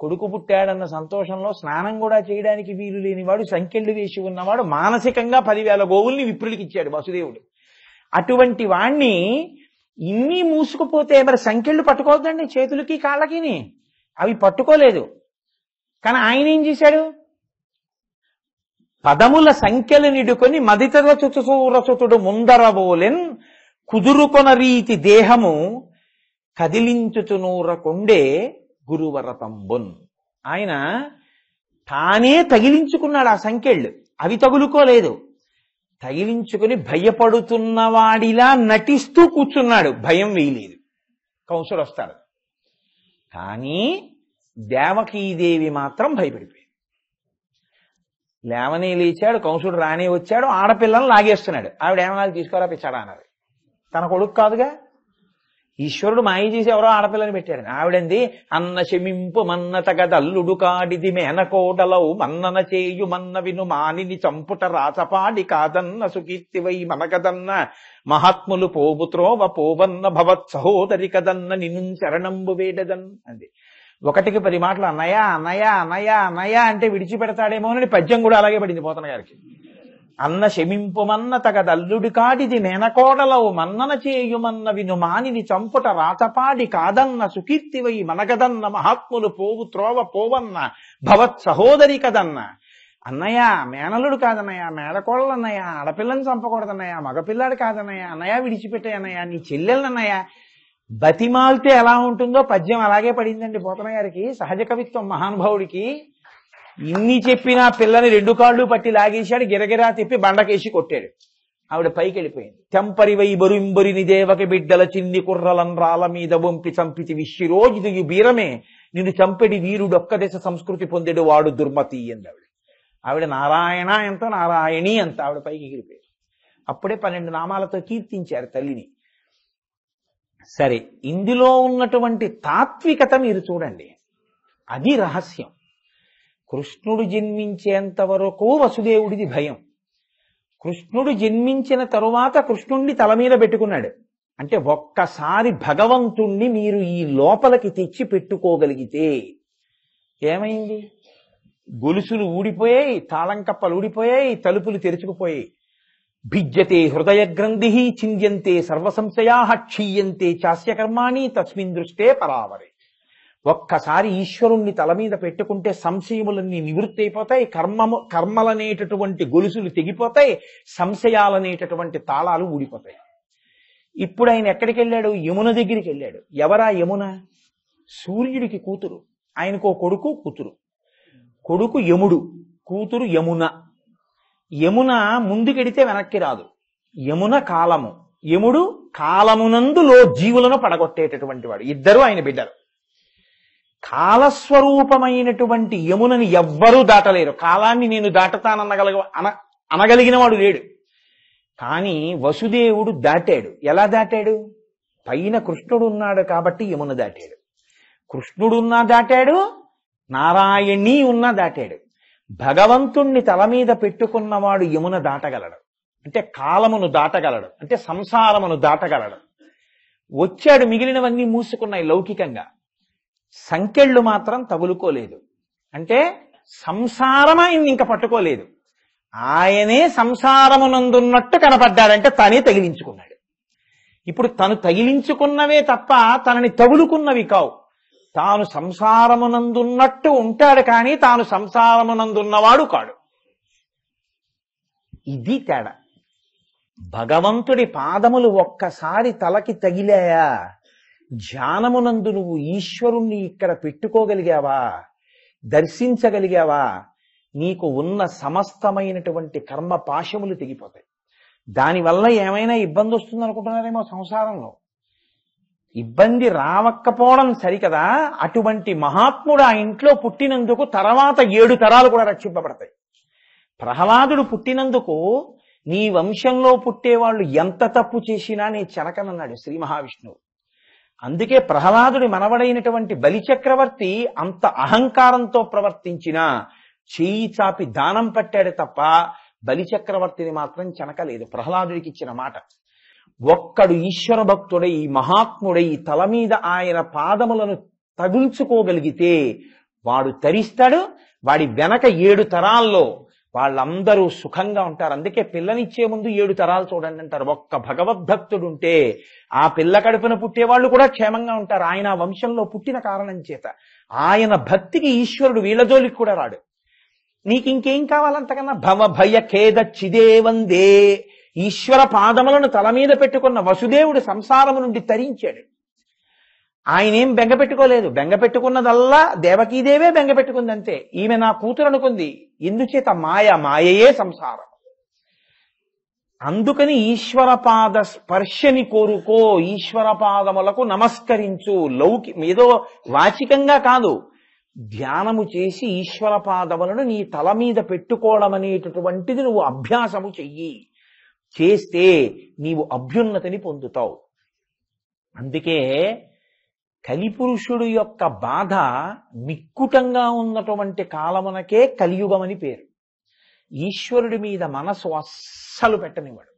కొడుకు పుట్టాడన్న సంతోషంలో స్నానం కూడా చేయడానికి వీలు లేనివాడు, సంకెళ్ళు వేసి ఉన్నవాడు మానసికంగా 10,000 గోవుల్ని విప్రులకి ఇచ్చాడు వసుదేవుడు. అటువంటి వాణ్ణి ఇన్ని మూసుకుపోతే మరి సంకెళ్ళు పట్టుకోవద్దండి చేతులకి కాళ్ళకి, అవి పట్టుకోలేదు. కానీ ఆయన ఏం చేశాడు? పదముల సంఖ్యలు నిడుకొని మదితరచుతుడు ముందరబోలెన్ కుదురుకొన రీతి దేహము కదిలించుచునూరకొండే గురువరతంబున్. ఆయన తానే తగిలించుకున్నాడు ఆ సంఖ్యళ్ళు, అవి తగులుకోలేదు. తగిలించుకుని భయపడుతున్నవాడిలా నటిస్తూ కూర్చున్నాడు, భయం వేయలేదు. కంసుడు వస్తాడు, కానీ దేవకీదేవి మాత్రం భయపడిపోయింది. లేవనే లేచాడు, కంసుడు రానే వచ్చాడు, ఆడపిల్లను లాగేస్తున్నాడు. ఆవిడ ఏమన్నా తీసుకోరా పిచ్చాడా అన్నది. తన కొడుకు కాదుగా, ఈశ్వరుడు మాయ చేసి ఎవరో ఆడపిల్లని పెట్టాడు. ఆవిడంది, అన్న శమింపు మన్న తగదల్లుడు కాడిది మేనకోడలవు మన్నన చేయు మన్న విను మానిని చంపుట రాచపాడి కాదన్న సుకీర్తివై మనకదన్న మహాత్ములు పోబుత్రోవ పోవన్న భవత్ సహోదరి కదన్న నిన్ను శరణంబు వేడదన్ అంది. 1కి 10 మాటలు అన్నయ్య అన్నయ్య అన్నయ్య అన్నయ్య అంటే విడిచిపెడతాడేమో అని పద్యం కూడా అలాగే పడింది పోతన గారికి. అన్న శమింపుమన్న తగదల్లుడి కాడిది మేనకోడలవు మన్నన చేయుమన్న విను మానిని చంపుట రాతపాడి కాదన్న సుకీర్తివై మనగదన్న మహాత్ములు పోవు త్రోవ పోవన్న భవత్ సహోదరి కదన్న. అన్నయ్య మేనలుడు కాదన్నయ్య, మేడకోడలు అన్నయ్య, ఆడపిల్లని చంపకూడదన్నయ్య, మగపిల్లాడు కాదన్నయ్య, అన్నయ్య విడిచిపెట్టే అన్నయ్య, నీ చెల్లెలన్నయ్య. బతిమాల్తే ఎలా ఉంటుందో పద్యం అలాగే పడిందండి పోతన గారికి. సహజ కవిత్వం మహానుభావుడికి. ఇన్ని చెప్పినా పిల్లని 2 కాళ్ళు పట్టి లాగేశాడు, గిరగిరా తిప్పి బండకేసి కొట్టాడు. ఆవిడ పైకి వెళ్ళిపోయింది. తెంపరివై బరుంబరిని దేవకి బిడ్డల చిన్ని కుర్రలం రాల మీద వంపి చంపితి విశ్వరోజు బీరమే నిన్ను చంపెడి వీరుడొక్క దశ సంస్కృతి పొందెడు వాడు దుర్మతి అంది ఆవిడ. ఆవిడ నారాయణ ఎంత నారాయణి అంత ఆవిడ పైకి ఎగిరిపోయాడు. అప్పుడే 12 నామాలతో కీర్తించారు తల్లిని. సరే, ఇందులో ఉన్నటువంటి తాత్వికత మీరు చూడండి, అది రహస్యం. కృష్ణుడు జన్మించేంత వరకు వసుదేవుడిది భయం. కృష్ణుడు జన్మించిన తరువాత కృష్ణుణ్ణి తల మీద పెట్టుకున్నాడు. అంటే ఒక్కసారి భగవంతుణ్ణి మీరు ఈ లోపలికి తెచ్చి పెట్టుకోగలిగితే ఏమైంది? గొలుసులు ఊడిపోయాయి, తాళం కప్పలు ఊడిపోయాయి, తలుపులు తెరుచుకుపోయాయి. భిజ్యతే హృదయ గ్రంథి చింద్యంతే సర్వసంశయా క్షీయంతే చాస్య కర్మాణి తస్మిన్ దృష్టే పరావరే. ఒక్కసారి ఈశ్వరుణ్ణి తల మీద పెట్టుకుంటే సంశయములన్నీ నివృత్తి అయిపోతాయి, కర్మలనేటటువంటి గొలుసులు తెగిపోతాయి, సంశయాలనేటటువంటి తాళాలు ఊడిపోతాయి. ఇప్పుడు ఆయన ఎక్కడికి వెళ్ళాడు? యమున దగ్గరికి వెళ్ళాడు. ఎవరా యమున? సూర్యుడికి కూతురు. ఆయనకో కొడుకు కూతురు. కొడుకు యముడు, కూతురు యమున. యమున ముందుకెడితే వెనక్కి రాదు, యమున కాలము. యముడు కాలమునందులో జీవులను పడగొట్టేటటువంటి వాడు. ఇద్దరు ఆయన బిడ్డలు. కాలస్వరూపమైనటువంటి యమునని ఎవ్వరూ దాటలేరు. కాలాన్ని నేను అనగలిగిన వాడు లేడు. కానీ వసుదేవుడు దాటాడు. ఎలా దాటాడు? పైన కృష్ణుడు ఉన్నాడు కాబట్టి యమున దాటాడు. కృష్ణుడున్నా దాటాడు, నారాయణీ ఉన్నా దాటాడు. భగవంతుణ్ణి తల మీద పెట్టుకున్నవాడు యమున దాటగలడు. అంటే కాలమును దాటగలడు, అంటే సంసారమును దాటగలడు. వచ్చాడు, మిగిలినవన్నీ మూసుకున్నాయి లౌకికంగా. సంకెళ్ళు మాత్రం తగులుకోలేదు. అంటే సంసారం ఆయన్ని ఇంక పట్టుకోలేదు. ఆయనే సంసారమునందున్నట్టు కనపడ్డాడంటే తనే తగిలించుకున్నాడు. ఇప్పుడు తను తగిలించుకున్నవే తప్ప తనని తగులుకున్నవి కావు. తాను సంసారమునందున్నట్టు ఉంటాడు, కానీ తాను సంసారమునందున్నవాడు కాడు. ఇది తేడా. భగవంతుడి పాదములు ఒక్కసారి తలకి తగిలాయా, ధ్యానమునందు నువ్వు ఈశ్వరుణ్ణి ఇక్కడ పెట్టుకోగలిగావా, దర్శించగలిగావా, నీకు ఉన్న సమస్తమైనటువంటి కర్మ పాశములు తెగిపోతాయి. దానివల్ల ఏమైనా ఇబ్బంది వస్తుంది అనుకుంటున్నారేమో సంసారంలో. ఇబ్బంది రావక్కపోవడం సరికదా, అటువంటి మహాత్ముడు ఆ ఇంట్లో పుట్టినందుకు తర్వాత 7 తరాలు కూడా రక్షింపబడతాయి. ప్రహ్లాదుడు పుట్టినందుకు నీ వంశంలో పుట్టేవాళ్ళు ఎంత తప్పు చేసినా నీ చెరకనన్నాడు శ్రీ మహావిష్ణువు. అందుకే ప్రహ్లాదుడి మనవడైనటువంటి బలిచక్రవర్తి అంత అహంకారంతో ప్రవర్తించినా చేయి చాపి దానం పట్టాడు తప్ప బలిచక్రవర్తిని మాత్రం చెనకలేదు. ప్రహ్లాదుడికి ఇచ్చిన మాట. ఒక్కడు ఈశ్వర భక్తుడై మహాత్ముడై తల మీద ఆయన పాదములను తగుల్చుకోగలిగితే వాడు తరిస్తాడు. వాడి వెనక 7 తరాల్లో వాళ్ళందరూ సుఖంగా ఉంటారు. అందుకే పిల్లనిచ్చే ముందు 7 తరాలు చూడండి అంటారు. ఒక్క భగవద్భక్తుడుంటే ఆ పిల్ల కడుపున పుట్టేవాళ్ళు కూడా క్షేమంగా ఉంటారు. ఆయన వంశంలో పుట్టిన కారణం చేత. ఆయన భక్తికి ఈశ్వరుడు వీళ్ళ జోలికి కూడా రాడు. నీకు ఇంకేం కావాలంతకన్నా? భవ భయ ఖేద చిదేవందే. ఈశ్వర పాదములను తల మీద పెట్టుకున్న వసుదేవుడు సంసారము నుండి తరించాడు. ఆయనేం బెంగ పెట్టుకోలేదు. బెంగ పెట్టుకున్నదల్లా దేవకీదేవే బెంగ పెట్టుకుంది అంతే. ఈమె నా కూతురు అనుకుంది. ఎందుచేత మాయయే సంసారం. అందుకని ఈశ్వర పాద స్పర్శని కోరుకో, ఈశ్వర పాదములకు నమస్కరించు. ఏదో వాచికంగా కాదు, ధ్యానము చేసి ఈశ్వర పాదములను నీ తల మీద పెట్టుకోవడం అనేటటువంటిది నువ్వు అభ్యాసము చెయ్యి. చేస్తే నీవు అభ్యున్నతిని పొందుతావు. అందుకే కలిపురుషుడు యొక్క బాధ మిక్కుటంగా ఉన్నటువంటి కాలమునకే కలియుగమని పేరు. ఈశ్వరుడి మీద మనసు అస్సలు పెట్టనివాడు.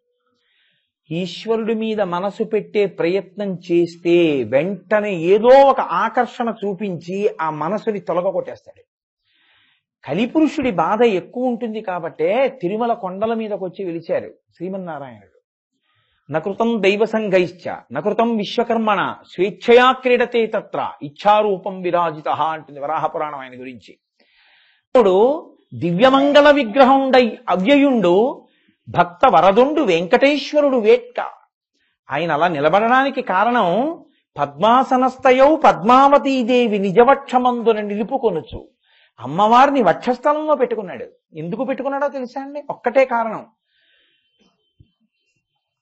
ఈశ్వరుడి మీద మనసు పెట్టే ప్రయత్నం చేస్తే వెంటనే ఏదో ఒక ఆకర్షణ చూపించి ఆ మనసుని తొలగొట్టేస్తాడు. కలిపురుషుడి బాధ ఎక్కువ ఉంటుంది కాబట్టే తిరుమల కొండల మీదకి వచ్చి వెలిచారు శ్రీమన్నారాయణుడు. నకృతం దైవ సంఘైశ్చ నకృతం విశ్వకర్మణ స్వేచ్ఛయా క్రీడతే తత్ర ఇచ్ఛారూపం విరాజిత అంటుంది వరాహపురాణం ఆయన గురించి. ఇప్పుడు దివ్యమంగళ విగ్రహండై అవ్యయుండు భక్త వరదుండు వెంకటేశ్వరుడు వేట్క. ఆయన అలా నిలబడడానికి కారణం పద్మాసనస్థయౌ పద్మావతీదేవి నిజవక్షమందున నిలుపుకొనుచు. అమ్మవారిని వక్షస్థలంలో పెట్టుకున్నాడు. ఎందుకు పెట్టుకున్నాడో తెలుసా అండి? ఒక్కటే కారణం.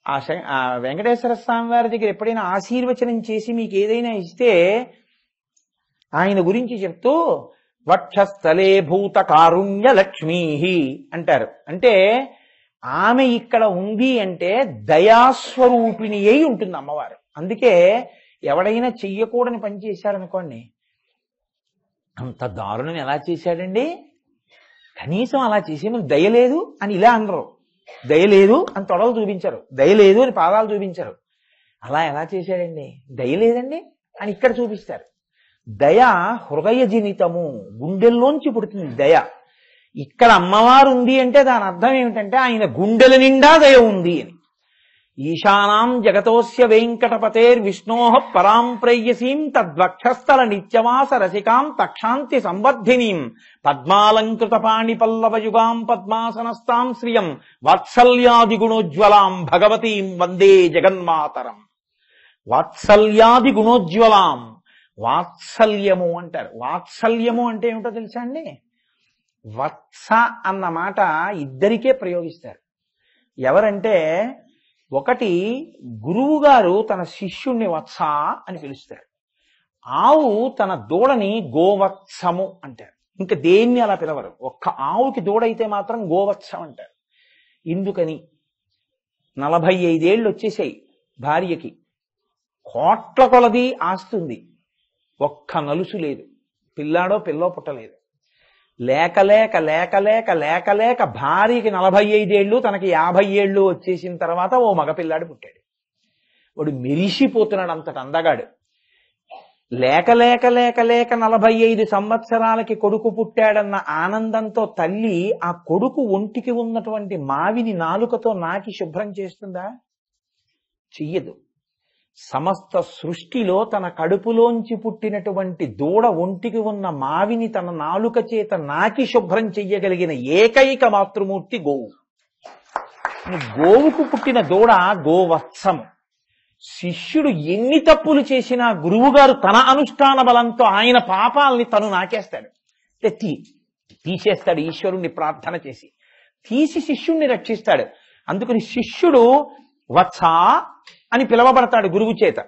ఆ వెంకటేశ్వర స్వామి వారి దగ్గర ఎప్పుడైనా ఆశీర్వచనం చేసి మీకు ఏదైనా ఇస్తే ఆయన గురించి చెప్తూ వక్షస్థలే భూత కారుణ్య లక్ష్మీ అంటారు. అంటే ఆమె ఇక్కడ ఉంది అంటే దయాస్వరూపిణి అయి ఉంటుంది అమ్మవారు. అందుకే ఎవడైనా చెయ్యకూడని పని చేశారనుకోండి, అంత దారుణం ఎలా చేశాడండి, కనీసం అలా చేసే ముందు దయలేదు అని ఇలా అనరు. దయలేదు అని తొడలు చూపించరు, దయలేదు అని పాదాలు చూపించరు. అలా ఎలా చేశాడండి, దయలేదండి అని ఇక్కడ చూపిస్తారు. దయ హృదయ జనితము, గుండెల్లోంచి పుడుతుంది దయ. ఇక్కడ అమ్మవారు ఉంది అంటే దాని అర్థం ఏమిటంటే ఆయన గుండెల నిండా దయ ఉంది అని. ఈశానాం జగతోస్య వెంకటపతేర్ విష్ణోః పరాం ప్రేయసీం తద్వక్షస్థల నిత్యవాస రసికాం తక్షాంతి సంవర్ధినీం పద్మాలంకృత పాణి పల్లవయుగాం పద్మాసనస్తాం శ్రియం వాత్సల్యాది గుణోజ్వలాం భగవతీం వందే జగన్మాతరం. వాత్సల్యాది గుణోజ్వలాం. వాత్సల్యము అంటారు. వాత్సల్యము అంటే ఏమిటో తెలుసా అండి? వత్స అన్న మాట ఇద్దరికే ప్రయోగిస్తారు. ఎవరంటే, ఒకటి గురువు గారు తన శిష్యుణ్ణి వత్స అని పిలుస్తారు. ఆవు తన దూడని గోవత్సము అంటారు. ఇంకా దేన్ని అలా పిలవరు. ఒక్క ఆవుకి దూడైతే మాత్రం గోవత్సం అంటారు. ఎందుకని? 45 ఏళ్ళు వచ్చేసాయి భార్యకి, కోట్ల కొలది ఆస్తుంది, ఒక్క నలుసు లేదు, పిల్లాడో పిల్లో పుట్టలేదు. లేక లేక లేక లేక లేక లేక భార్యకి 45 ఏళ్ళు, తనకి 50 ఏళ్ళు వచ్చేసిన తర్వాత ఓ మగపిల్లాడు పుట్టాడు. వాడు మెరిసిపోతున్నాడు, అంతటి అందగాడు. లేక లేక లేక లేక 45 సంవత్సరాలకి కొడుకు పుట్టాడన్న ఆనందంతో తల్లి ఆ కొడుకు ఒంటికి ఉన్నటువంటి మావిని నాలుకతో నాకి శుభ్రం చేస్తుందా? చెయ్యదు. సమస్త సృష్టిలో తన కడుపులోంచి పుట్టినటువంటి దూడ ఒంటికి ఉన్న మావిని తన నాలుక చేత నాకి శుభ్రం చెయ్యగలిగిన ఏకైక మాతృమూర్తి గోవు. గోవుకు పుట్టిన దూడ గోవత్సము. శిష్యుడు ఎన్ని తప్పులు చేసినా గురువుగారు తన అనుష్ఠాన బలంతో ఆయన పాపాలని తను నాకేస్తాడు, తీసేస్తాడు. ఈశ్వరుణ్ణి ప్రార్థన చేసి తీసి శిష్యుణ్ణి రక్షిస్తాడు. అందుకని శిష్యుడు వత్స అని పిలవబడతాడు గురువు చేత.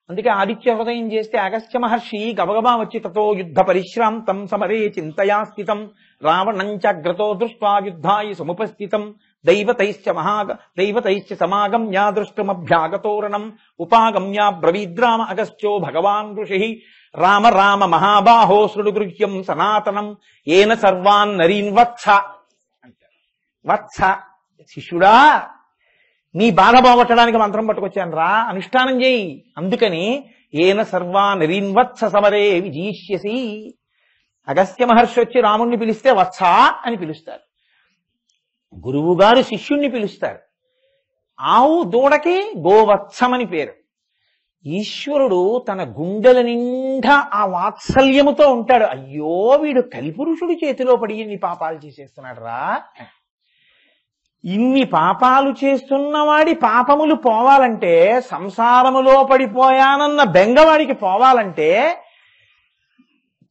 అందుకే ఆదిత్య హృదయం చేస్తే అగస్త్య మహర్షి గబగబా వచ్చి తతో యుద్ధ పరిశ్రాంతం సమరే చింతయా స్థితం రావణంచగ్రతో దృష్ట్వా యుద్ధాయ సముపస్థితం దైవతైశ్చ సమాగమ్య దృష్టమభ్యాగతోరణం ఉపాగమ్య బ్రవీద్రామ అగస్త్యో భగవాన్ ఋషి రామ రామ మహాబాహో శృడుగృహ్యం సనాతనం ఏన సర్వాన్ నరీన్ వత్స అంటారు. వత్స, శిష్యుడా నీ బాధ పోగొట్టడానికి మంత్రం పట్టుకొచ్చాను రా, అనుష్ఠానం చేయి. అందుకని ఏన సర్వా నరీన్వత్స సమరే విజీష్యసి. అగస్త్య మహర్షి వచ్చి రాముణ్ణి పిలిస్తే వత్స అని పిలుస్తారు. గురువుగారు శిష్యుణ్ణి పిలుస్తారు. ఆవు దూడకి గోవత్సమని పేరు. ఈశ్వరుడు తన గుండెల నిండా ఆ వాత్సల్యముతో ఉంటాడు. అయ్యో వీడు కలిపురుషుడి చేతిలో పడి ఇన్ని పాపాలు చేసేస్తున్నాడు రా. ఇన్ని పాపాలు చేస్తున్నవాడి పాపములు పోవాలంటే, సంసారములో పడిపోయానన్న బెంగవాడికి పోవాలంటే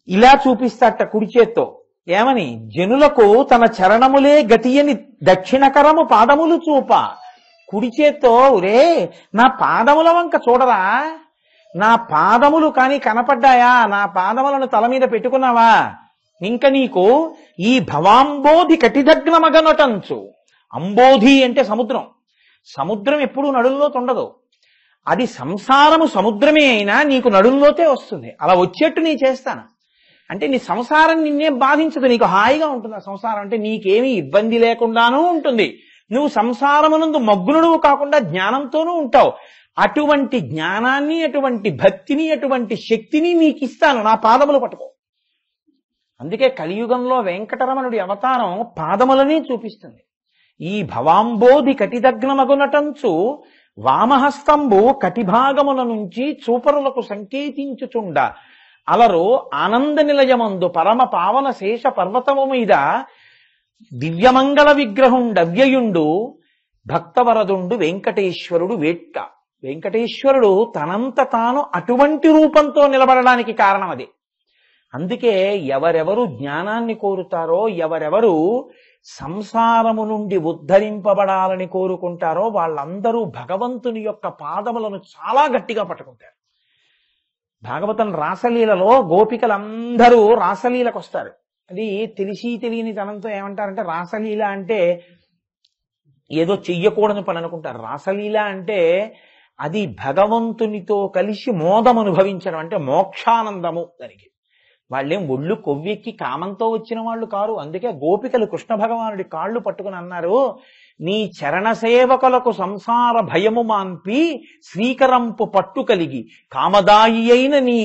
ఇలా చూపిస్తాట కుడి చేత్తో. ఏమని? జనులకు తన చరణములే గతి అని దక్షిణకరము పాదములు చూప. కుడి చేత్తో ఒరే నా పాదముల వంక చూడరా, నా పాదములు కాని కనపడ్డాయా, నా పాదములను తల మీద పెట్టుకున్నావా, ఇంక నీకు ఈ భవాంబోధి కటిదగ్నమగనటంచు. అంబోధి అంటే సముద్రం. సముద్రం ఎప్పుడూ నడుంలోకి ఉండదు. అది సంసారము సముద్రమే అయినా నీకు నడుంలోతే వస్తుంది. అలా వచ్చేట్టు నీ చేస్తాను అంటే నీ సంసారం నిన్నేం బాధించదు, నీకు హాయిగా ఉంటుంది. ఆ సంసారం అంటే నీకేమీ ఇబ్బంది లేకుండానూ ఉంటుంది. నువ్వు సంసారమునందు మగ్నుడు కాకుండా జ్ఞానంతోనూ ఉంటావు. అటువంటి జ్ఞానాన్ని, అటువంటి భక్తిని, అటువంటి శక్తిని నీకు ఇస్తాను, నా పాదములు పట్టుకో. అందుకే కలియుగంలో వెంకటరమణుడి అవతారం పాదములని చూపిస్తుంది. ఈ భవాంబోధి కటిదగ్నమగునటంచు వామహస్తంబు కటిభాగముల నుంచి చూపరులకు సంకేతించుచుండ అలరు ఆనంద నిలయమందు పరమ పావన శేష పర్వతము మీద దివ్యమంగళ విగ్రహుండవ్యయుండు భక్తవరదుండు వెంకటేశ్వరుడు వేట్క. వెంకటేశ్వరుడు తనంత తాను అటువంటి రూపంతో నిలబడడానికి కారణం అది. అందుకే ఎవరెవరు జ్ఞానాన్ని కోరుతారో, ఎవరెవరు సంసారము నుండి ఉద్ధరింపబడాలని కోరుకుంటారో వాళ్ళందరూ భగవంతుని యొక్క పాదములను చాలా గట్టిగా పట్టుకుంటారు. భాగవతం రాసలీలలో గోపికలందరూ రాసలీలకు వస్తారు. అది తెలిసి తెలియని తనంతో ఏమంటారంటే, రాసలీల అంటే ఏదో చెయ్యకూడని పని అనుకుంటారు. రాసలీల అంటే అది భగవంతునితో కలిసి మోదం అనుభవించడం, అంటే మోక్షానందము. దానికి వాళ్ళేం ఒళ్ళు కొవ్వెక్కి కామంతో వచ్చిన వాళ్ళు కారు. అందుకే గోపికలు కృష్ణ భగవానుడి కాళ్ళు పట్టుకుని అన్నారు, నీ చరణ సేవకులకు సంసార భయము మాన్పి శ్రీకరంపు పట్టు కలిగి కామదాయి అయిన నీ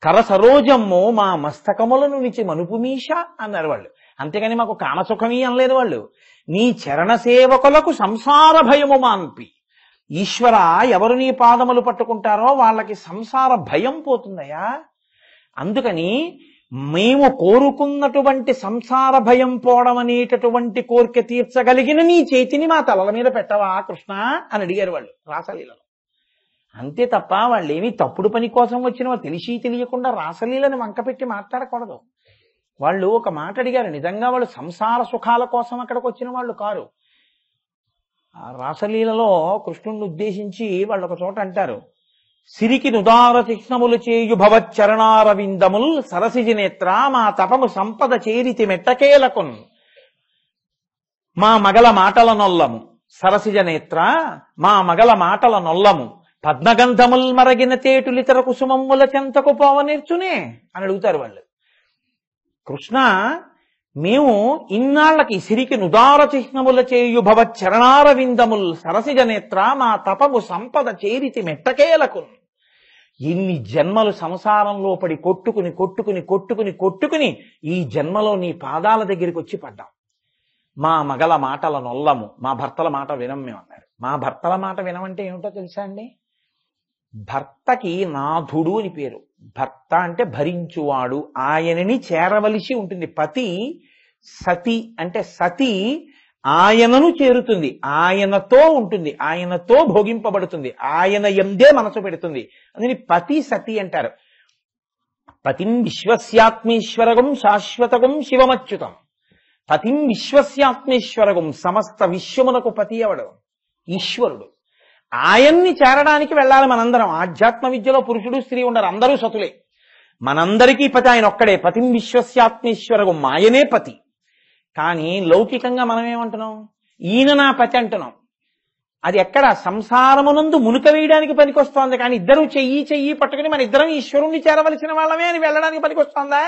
కర సరోజమ్ము మా మస్తకములను నిచి మనుపుమీష అన్నారు వాళ్ళు. అంతేగాని మాకు కామసుఖమీ అనలేదు వాళ్ళు. నీ చరణ సేవకులకు సంసార భయము మాన్పి. ఈశ్వర, ఎవరు నీ పాదములు పట్టుకుంటారో వాళ్ళకి సంసార భయం పోతుందయా. అందుకని మేము కోరుకున్నటువంటి సంసార భయం పోవడం అనేటటువంటి కోరిక తీర్చగలిగిన నీ చేతిని మా తలల మీద పెట్టవా కృష్ణ అని అడిగారు వాళ్ళు రాసలీలలో. అంతే తప్ప వాళ్ళేమీ తప్పుడు పని కోసం వచ్చినవో తెలిసి తెలియకుండా రాసలీలని వంకపెట్టి మాట్లాడకూడదు. వాళ్ళు ఒక మాట అడిగారు, నిజంగా వాళ్ళు సంసార సుఖాల కోసం అక్కడికి వచ్చిన వాళ్ళు కారు. ఆ రాసలీలలో కృష్ణుడిని ఉద్దేశించి వాళ్ళు ఒక చోట అంటారు, సిరికి నుదార చిహ్నములు చేయు భవచ్చరణారవిందముల్ సరసిజి నేత్ర మా తపము సంపద చేరితి మెట్టకేలకున్ మా మగల మాటల నొల్లము. సరసిజ నేత్ర మా మగల మాటల నొల్లము పద్మగంధముల్ మరగిన తేటులితర కుసుమమ్ముల చెంతకు పోవనేర్చునే అని అడుగుతారు వాళ్ళు. కృష్ణ, మేము ఇన్నాళ్లకి సిరికి నుదార చిహ్నముల చేయు భవచ్చరణారవిందముల్ సరసిజ నేత్ర మా తపము సంపద చేరితి మెట్టకేలకున్. ఇన్ని జన్మలు సంసారంలో పడి కొట్టుకుని కొట్టుకుని కొట్టుకుని కొట్టుకుని ఈ జన్మలో నీ పాదాల దగ్గరికి వచ్చి పడ్డాం. మా మగల మాటల నొల్లము, మా భర్తల మాట వినం మేము అన్నారు. మా భర్తల మాట వినమంటే ఏమిటో తెలుసా అండి? భర్తకి నాథుడు అని పేరు. భర్త అంటే భరించువాడు, ఆయనని చేరవలసి ఉంటుంది. పతి సతి అంటే సతి ఆయనను చేరుతుంది, ఆయనతో ఉంటుంది, ఆయనతో భోగింపబడుతుంది, ఆయన ఎందే మనసు పెడుతుంది. అందుని పతి సతి అంటారు. పతిం విశ్వస్యాత్మేశ్వరగం శాశ్వతగం శివమచ్యుతం. పతిం విశ్వస్యాత్మేశ్వరగం, సమస్త విశ్వమునకు పతి ఎవడు? ఈశ్వరుడు. ఆయన్ని చేరడానికి వెళ్ళాలి మనందరం. ఆధ్యాత్మ విద్యలో పురుషుడు స్త్రీ ఉండరు, అందరూ సతులే. మనందరికీ పతి ఆయన ఒక్కడే. పతిం విశ్వస్యాత్మేశ్వరగం, ఆయనే పతి. కానీ లౌకికంగా మనం ఏమంటున్నాం? ఈయన నా పతి అంటున్నాం. అది ఎక్కడ? సంసారమునందు మునుక వేయడానికి పనికొస్తోంది. కానీ ఇద్దరు చెయ్యి పట్టుకుని మన ఇద్దరం ఈశ్వరుణ్ణి చేరవలసిన వాళ్ళమే అని వెళ్ళడానికి పనికొస్తోందా?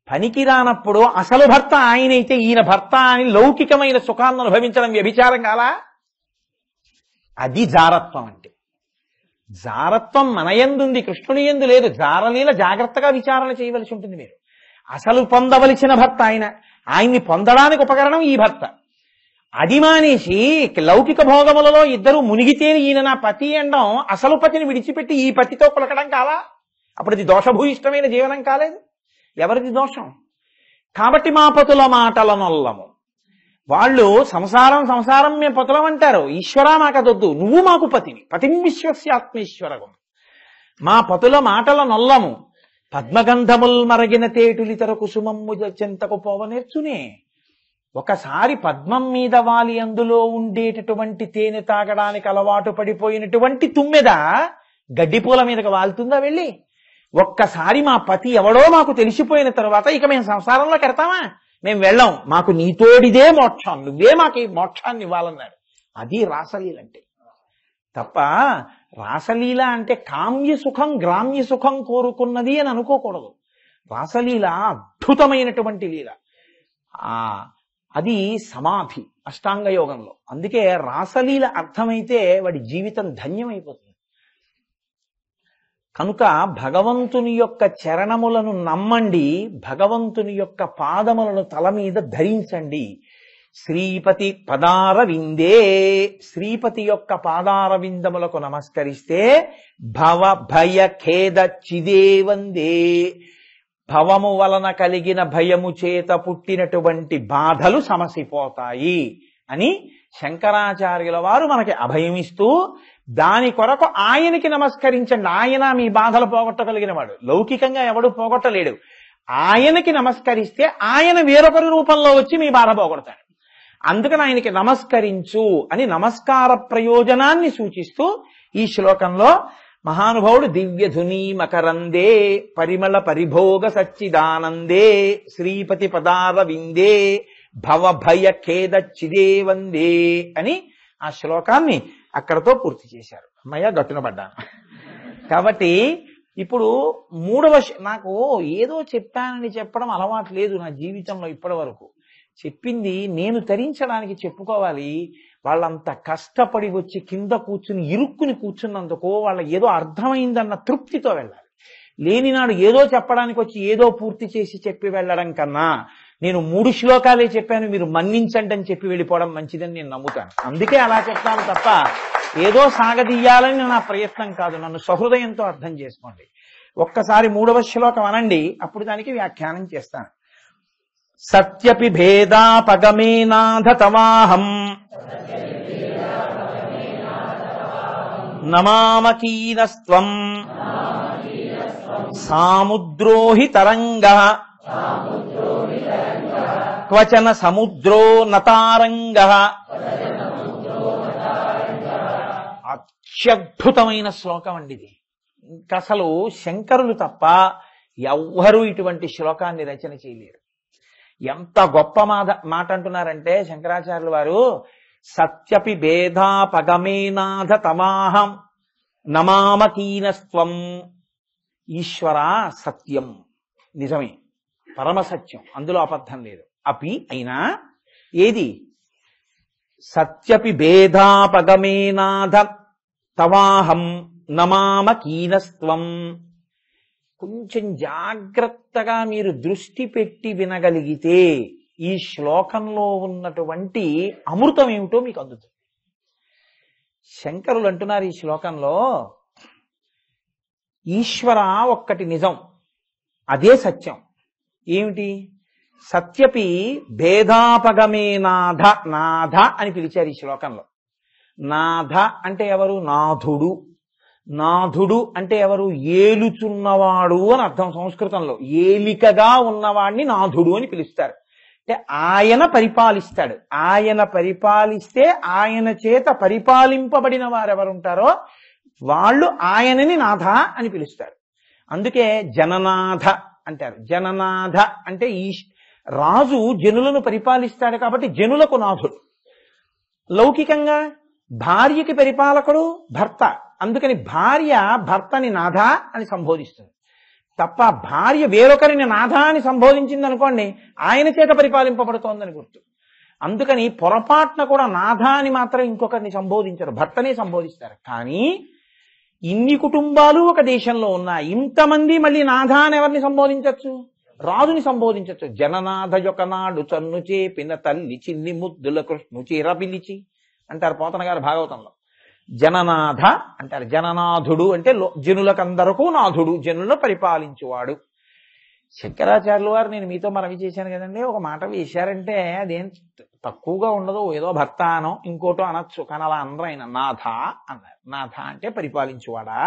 పనికి రానప్పుడు అసలు భర్త ఆయనైతే ఈయన భర్త అని లౌకికమైన సుఖాన్ని అనుభవించడం వ్యభిచారం కాలా? అది జారత్వం అంటే. జారత్వం మన యందుంది, కృష్ణుని యందు లేదు. జారలీల జాగ్రత్తగా విచారణ చేయవలసి ఉంటుంది. మీరు అసలు పొందవలసిన భర్త ఆయన, ఆయన్ని పొందడానికి ఉపకరణం ఈ భర్త. అది మానేసి లౌకిక భోగములలో ఇద్దరు మునిగితే ఈయన నా పతి అనడం, అసలు పతిని విడిచిపెట్టి ఈ పతితో కులకడం కాలా? అప్పుడు ఇది దోషభూయిష్టమైన జీవనం కాలేదు? ఎవరిది దోషం? కాబట్టి మా పతుల మాటల నొల్లము. వాళ్ళు సంసారం మేము పతులం అంటారు. ఈశ్వరా మాకదొద్దు, నువ్వు మాకు పతివి. పతిం విశ్వస్యాత్మేశ్వరగం. మా పతుల మాటల నొల్లము. పద్మగంధముల్ మరగిన తేటులితర కుసుమమ్ము చెంతకు పోవనేర్చునే. ఒకసారి పద్మం మీద వాలి అందులో ఉండేటటువంటి తేనె తాగడానికి అలవాటు పడిపోయినటువంటి తుమ్మెద గడ్డిపూల మీదకి వాళ్తుందా వెళ్ళి? ఒక్కసారి మా పతి ఎవడో మాకు తెలిసిపోయిన తర్వాత ఇక మేము సంసారంలోకి ఎడతామా? మేము వెళ్ళాం. మాకు నీతోడిదే మోక్షం, నువ్వే మాకు ఈ మోక్షాన్ని ఇవ్వాలన్నాడు. అది రాసలీల అంటే. తప్ప రాసలీల అంటే కామ్య సుఖం గ్రామ్య సుఖం కోరుకున్నది అని అనుకోకూడదు. రాసలీల అద్భుతమైనటువంటి లీల. అది సమాధి అష్టాంగ యోగంలో. అందుకే రాసలీల అర్థమైతే వాడి జీవితం ధన్యమైపోతుంది. కనుక భగవంతుని యొక్క చరణములను నమ్మండి, భగవంతుని యొక్క పాదములను తల మీద ధరించండి. శ్రీపతి పదార విందే, శ్రీపతి యొక్క పాదార విందములకు నమస్కరిస్తే భవ భయ ఖేద చిదే వందే, భవము వలన కలిగిన భయము చేత పుట్టినటువంటి బాధలు సమసిపోతాయి అని శంకరాచార్యుల వారు మనకి అభయమిస్తూ, దాని కొరకు ఆయనకి నమస్కరించండి. ఆయన మీ బాధలు పోగొట్టగలిగిన వాడు. లౌకికంగా ఎవడు పోగొట్టలేడు. ఆయనకి నమస్కరిస్తే ఆయన వేరొకరి రూపంలో వచ్చి మీ బాధ పోగొడతాడు. అందుకని ఆయనకి నమస్కరించు అని నమస్కార ప్రయోజనాన్ని సూచిస్తూ ఈ శ్లోకంలో మహానుభావుడు దివ్యధుని మకరందే పరిమళ పరిభోగ సచ్చిదానందే శ్రీపతి పదార విందే భవ భయ ఖేద చిదే వందే అని ఆ శ్లోకాన్ని అక్కడతో పూర్తి చేశారు. అమ్మయ్య గట్టున పడ్డాను. కాబట్టి ఇప్పుడు నాకు ఏదో చెప్పానని చెప్పడం అలవాటు లేదు నా జీవితంలో ఇప్పటి వరకు. చెప్పింది నేను తరించడానికి చెప్పుకోవాలి. వాళ్ళంత కష్టపడి వచ్చి కింద కూర్చుని ఇరుక్కుని కూర్చున్నందుకో వాళ్ళ ఏదో అర్థమైందన్న తృప్తితో వెళ్ళాలి. లేనినాడు ఏదో చెప్పడానికి వచ్చి ఏదో పూర్తి చేసి చెప్పి వెళ్ళడం కన్నా నేను 3 శ్లోకాలే చెప్పాను, మీరు మన్నించండి అని చెప్పి వెళ్ళిపోవడం మంచిదని నేను నమ్ముతాను. అందుకే అలా చెప్తాను తప్ప ఏదో సాగదీయాలని నా ప్రయత్నం కాదు. నన్ను సహృదయంతో అర్థం చేసుకోండి. ఒక్కసారి 3వ శ్లోకం అనండి, అప్పుడు దానికి వ్యాఖ్యానం చేస్తాను. సత్యపి భేదాపగమేనాథ తవాహం నమామకీనస్త్వం సాముద్రోహి తరంగః క్వచన సముద్రో నతారంగః. అత్యద్భుతమైన శ్లోకం అండి ఇది. ఇంకా అసలు శంకరులు తప్ప ఎవ్వరూ ఇటువంటి శ్లోకాన్ని రచన చేయలేరు. ఎంత గొప్ప మాట అంటున్నారంటే శంకరాచార్యుల వారు, సత్యపి భేదాపగమేనాథ తమాహం నమామకీనస్త్వం. ఈశ్వర సత్యం, నిజమే, పరమసత్యం, అందులో అబద్ధం లేదు. అపి అయినా ఏది? సత్యపి భేదాపగమేనాథ తవాహం నమామకీనస్త్వం. కొంచెం జాగ్రత్తగా మీరు దృష్టి పెట్టి వినగలిగితే ఈ శ్లోకంలో ఉన్నటువంటి అమృతం ఏమిటో మీకు అందుతుంది. శంకరులు అంటున్నారు ఈ శ్లోకంలో, ఈశ్వర ఒక్కటి నిజం, అదే సత్యం. ఏమిటి? సత్యపి భేదాపగమే నాథ నాథ అని పిలిచారు ఈ శ్లోకంలో. నాథ అంటే ఎవరు? నాథుడు. నాథుడు అంటే ఎవరు? ఏలుచున్నవాడు అని అర్థం సంస్కృతంలో. ఏలికగా ఉన్నవాడిని నాథుడు అని పిలుస్తారు. అంటే ఆయన పరిపాలిస్తాడు. ఆయన పరిపాలిస్తే ఆయన చేత పరిపాలింపబడిన వారెవరుంటారో వాళ్ళు ఆయనని నాథ అని పిలుస్తారు. అందుకే జననాథ అంటారు. జననాథ అంటే రాజు జనులను పరిపాలిస్తాడు కాబట్టి జనులకు నాథుడు. లౌకికంగా భార్యకి పరిపాలకుడు భర్త. అందుకని భార్య భర్తని నాథ అని సంబోధిస్తుంది తప్ప భార్య వేరొకరిని నాథ అని సంబోధించింది అనుకోండి ఆయన చేత పరిపాలింపబడుతోందని గుర్తు. అందుకని పొరపాటున కూడా నాథ అని మాత్రం ఇంకొకరిని సంబోధించరు, భర్తనే సంబోధిస్తారు. కానీ ఇన్ని కుటుంబాలు ఒక దేశంలో ఉన్నాయి, ఇంతమంది మళ్ళీ నాథ అని ఎవరిని సంబోధించవచ్చు? రాజుని సంబోధించవచ్చు. జననాథ యొకనాడు చన్ను చేపిన తల్లి చిన్ని ముద్దుల కృష్ణు చీర పిలిచి అంటారు పోతన గారు భాగవతంలో. జననాథ అంటారు. జననాథుడు అంటే జనులకందరకు నాథుడు, జనులను పరిపాలించువాడు. శంకరాచార్యుల వారు నేను మీతో మనవి చేశాను కదండి, ఒక మాట వేశారంటే అదేం తక్కువగా ఉండదు. ఏదో భర్త అనో ఇంకోటో అనొచ్చు, కానీ అలా అనరు. ఆయన నాథ అన్నారు. నాథ అంటే పరిపాలించువాడా.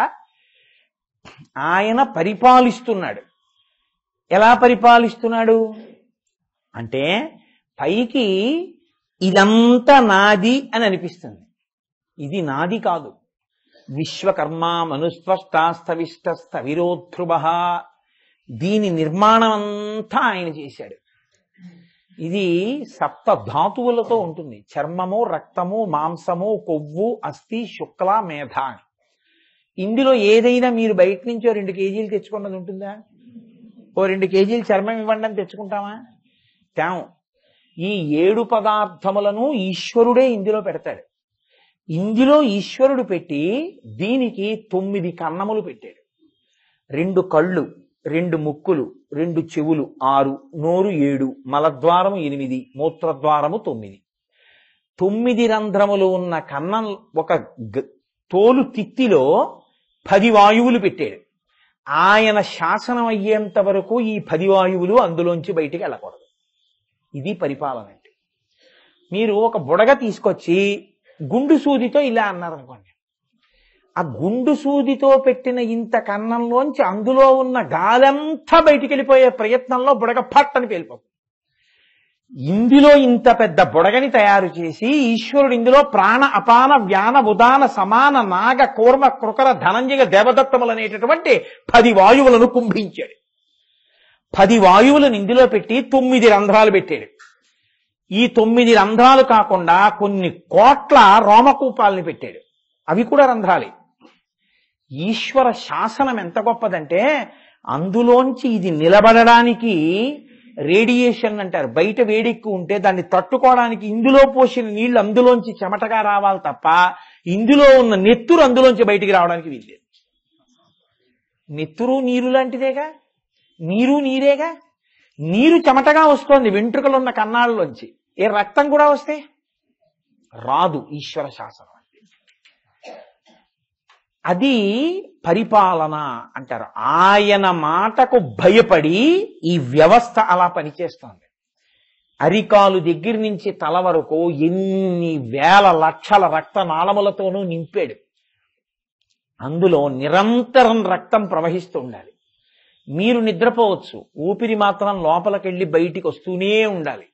ఆయన పరిపాలిస్తున్నాడు. ఎలా పరిపాలిస్తున్నాడు అంటే పైకి ఇదంతా నాది అని అనిపిస్తుంది. ఇది నాది కాదు. విశ్వకర్మ మనుస్వష్టాస్తవిష్టస్థవిరోధ్రువ, దీని నిర్మాణం అంతా ఆయన చేశాడు. ఇది సప్త ధాతువులతో ఉంటుంది. చర్మము, రక్తము, మాంసము, కొవ్వు, అస్థి, శుక్ల, మేధ అని. ఇందులో ఏదైనా మీరు బయట నుంచి 2 కేజీలు తెచ్చుకున్నది ఉంటుందా? 2 కేజీలు చర్మం ఇవ్వండి అని తెచ్చుకుంటామా? తేం. ఈ 7 పదార్థములను ఈశ్వరుడే ఇందులో పెడతాడు. ఇందులో ఈశ్వరుడు పెట్టి దీనికి 9 కన్నములు పెట్టాడు. 2 కళ్ళు, 2 ముక్కులు, 2 చెవులు 6, నోరు 7, మలద్వారము 8, మూత్రద్వారము 9. 9 రంధ్రములు ఉన్న కన్నం ఒక తోలు తిత్తిలో 10 వాయువులు పెట్టాడు. ఆయన శాసనం అయ్యేంత వరకు ఈ 10 వాయువులు అందులోంచి బయటికి వెళ్ళకూడదు. ఇది పరిపాలన అంటే. మీరు ఒక బుడగ తీసుకొచ్చి గుండు సూదితో ఇలా అన్నారనుకోండి, ఆ గుండు సూదితో పెట్టిన ఇంత కన్నంలోంచి అందులో ఉన్న గాలంతా బయటికి వెళ్ళిపోయే ప్రయత్నంలో బుడగ పట్టని పేలిపోతుంది. ఇందులో ఇంత పెద్ద బుడగని తయారు చేసి ఈశ్వరుడు ఇందులో ప్రాణ, అపాన, వ్యాన, ఉదాన, సమాన, నాగ, కూర్మ, కృకర, ధనంజయ, దేవదత్తములు అనేటటువంటి 10 వాయువులను కుంభించాడు. 10 వాయువులను ఇందులో పెట్టి 9 రంధ్రాలు పెట్టాడు. ఈ 9 రంధ్రాలు కాకుండా కొన్ని కోట్ల రోమకూపాలని పెట్టాడు. అవి కూడా రంధ్రాలే. ఈశ్వర శాసనం ఎంత గొప్పదంటే అందులోంచి ఇది నిలబడడానికి రేడియేషన్ అంటారు. బయట వేడెక్కు ఉంటే దాన్ని తట్టుకోవడానికి ఇందులో పోసిన నీళ్లు అందులోంచి చెమటగా రావాలి తప్ప ఇందులో ఉన్న నెత్తురు అందులోంచి బయటికి రావడానికి వీల్లేదు. నెత్తురు నీరు లాంటిదేగా, నీరు నీరేగా. నీరు చెమటగా వస్తోంది వెంట్రుకలున్న కన్నాళ్ళలోంచి, ఏ రక్తం కూడా వస్తే రాదు. ఈశ్వర శాసనం అంటే అది పరిపాలన అంటారు. ఆయన మాటకు భయపడి ఈ వ్యవస్థ అలా పనిచేస్తోంది. అరికాలు దగ్గర నుంచి తల వరకు ఎన్ని వేల లక్షల రక్తనాళములతోనూ నింపాడు. అందులో నిరంతరం రక్తం ప్రవహిస్తూ ఉండాలి. మీరు నిద్రపోవచ్చు, ఊపిరి మాత్రం లోపలికెళ్ళి బయటికి వస్తూనే ఉండాలి.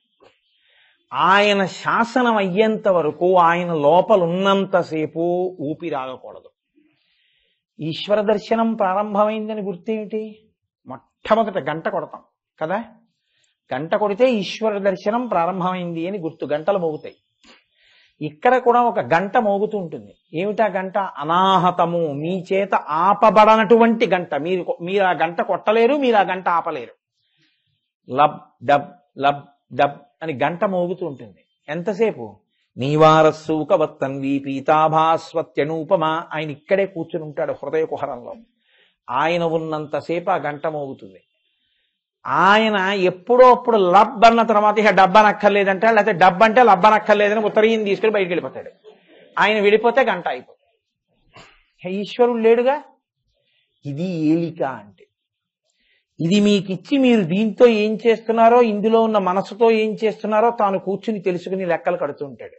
ఆయన శాసనం అయ్యేంత వరకు, ఆయన లోపలున్నంతసేపు ఊపిరి ఆగకూడదు. ఈశ్వర దర్శనం ప్రారంభమైందని గుర్తేమిటి? మొట్టమొదట గంట కొడతాం కదా, గంట కొడితే ఈశ్వర దర్శనం ప్రారంభమైంది అని గుర్తు. గంటలు మోగుతాయి. ఇక్కడ కూడా ఒక గంట మోగుతూ ఉంటుంది. ఏమిటా గంట? అనాహతము, మీ చేత ఆపబడనటువంటి గంట. మీరు ఆ గంట కొట్టలేరు, మీరు ఆ గంట ఆపలేరు. లబ్ డబ్ లబ్ డబ్ అని గంట మోగుతూ ఉంటుంది. ఎంతసేపు? నీవారస్సూకవత్తన్వి పీతాభాస్వత్యనూపమా. ఆయన ఇక్కడే కూర్చుని ఉంటాడు హృదయ కుహరంలో. ఆయన ఉన్నంతసేపు ఆ గంట మోగుతుంది. ఆయన ఎప్పుడో అప్పుడు లబ్ అన్న తర్వాత ఇక డబ్బనక్కర్లేదంటే, లేకపోతే డబ్బు అంటే లబ్బనక్కర్లేదని ఉత్తరీయం తీసుకుని బయటికి వెళ్ళిపోతాడు. ఆయన వెళ్ళిపోతే గంట అయిపోతుంది. ఈశ్వరుడు లేడుగా. ఇది ఏలిక అంటే. ఇది మీకిచ్చి మీరు దీంతో ఏం చేస్తున్నారో, ఇందులో ఉన్న మనసుతో ఏం చేస్తున్నారో తాను కూర్చుని తెలుసుకుని లెక్కలు కడుతూ ఉంటాడు.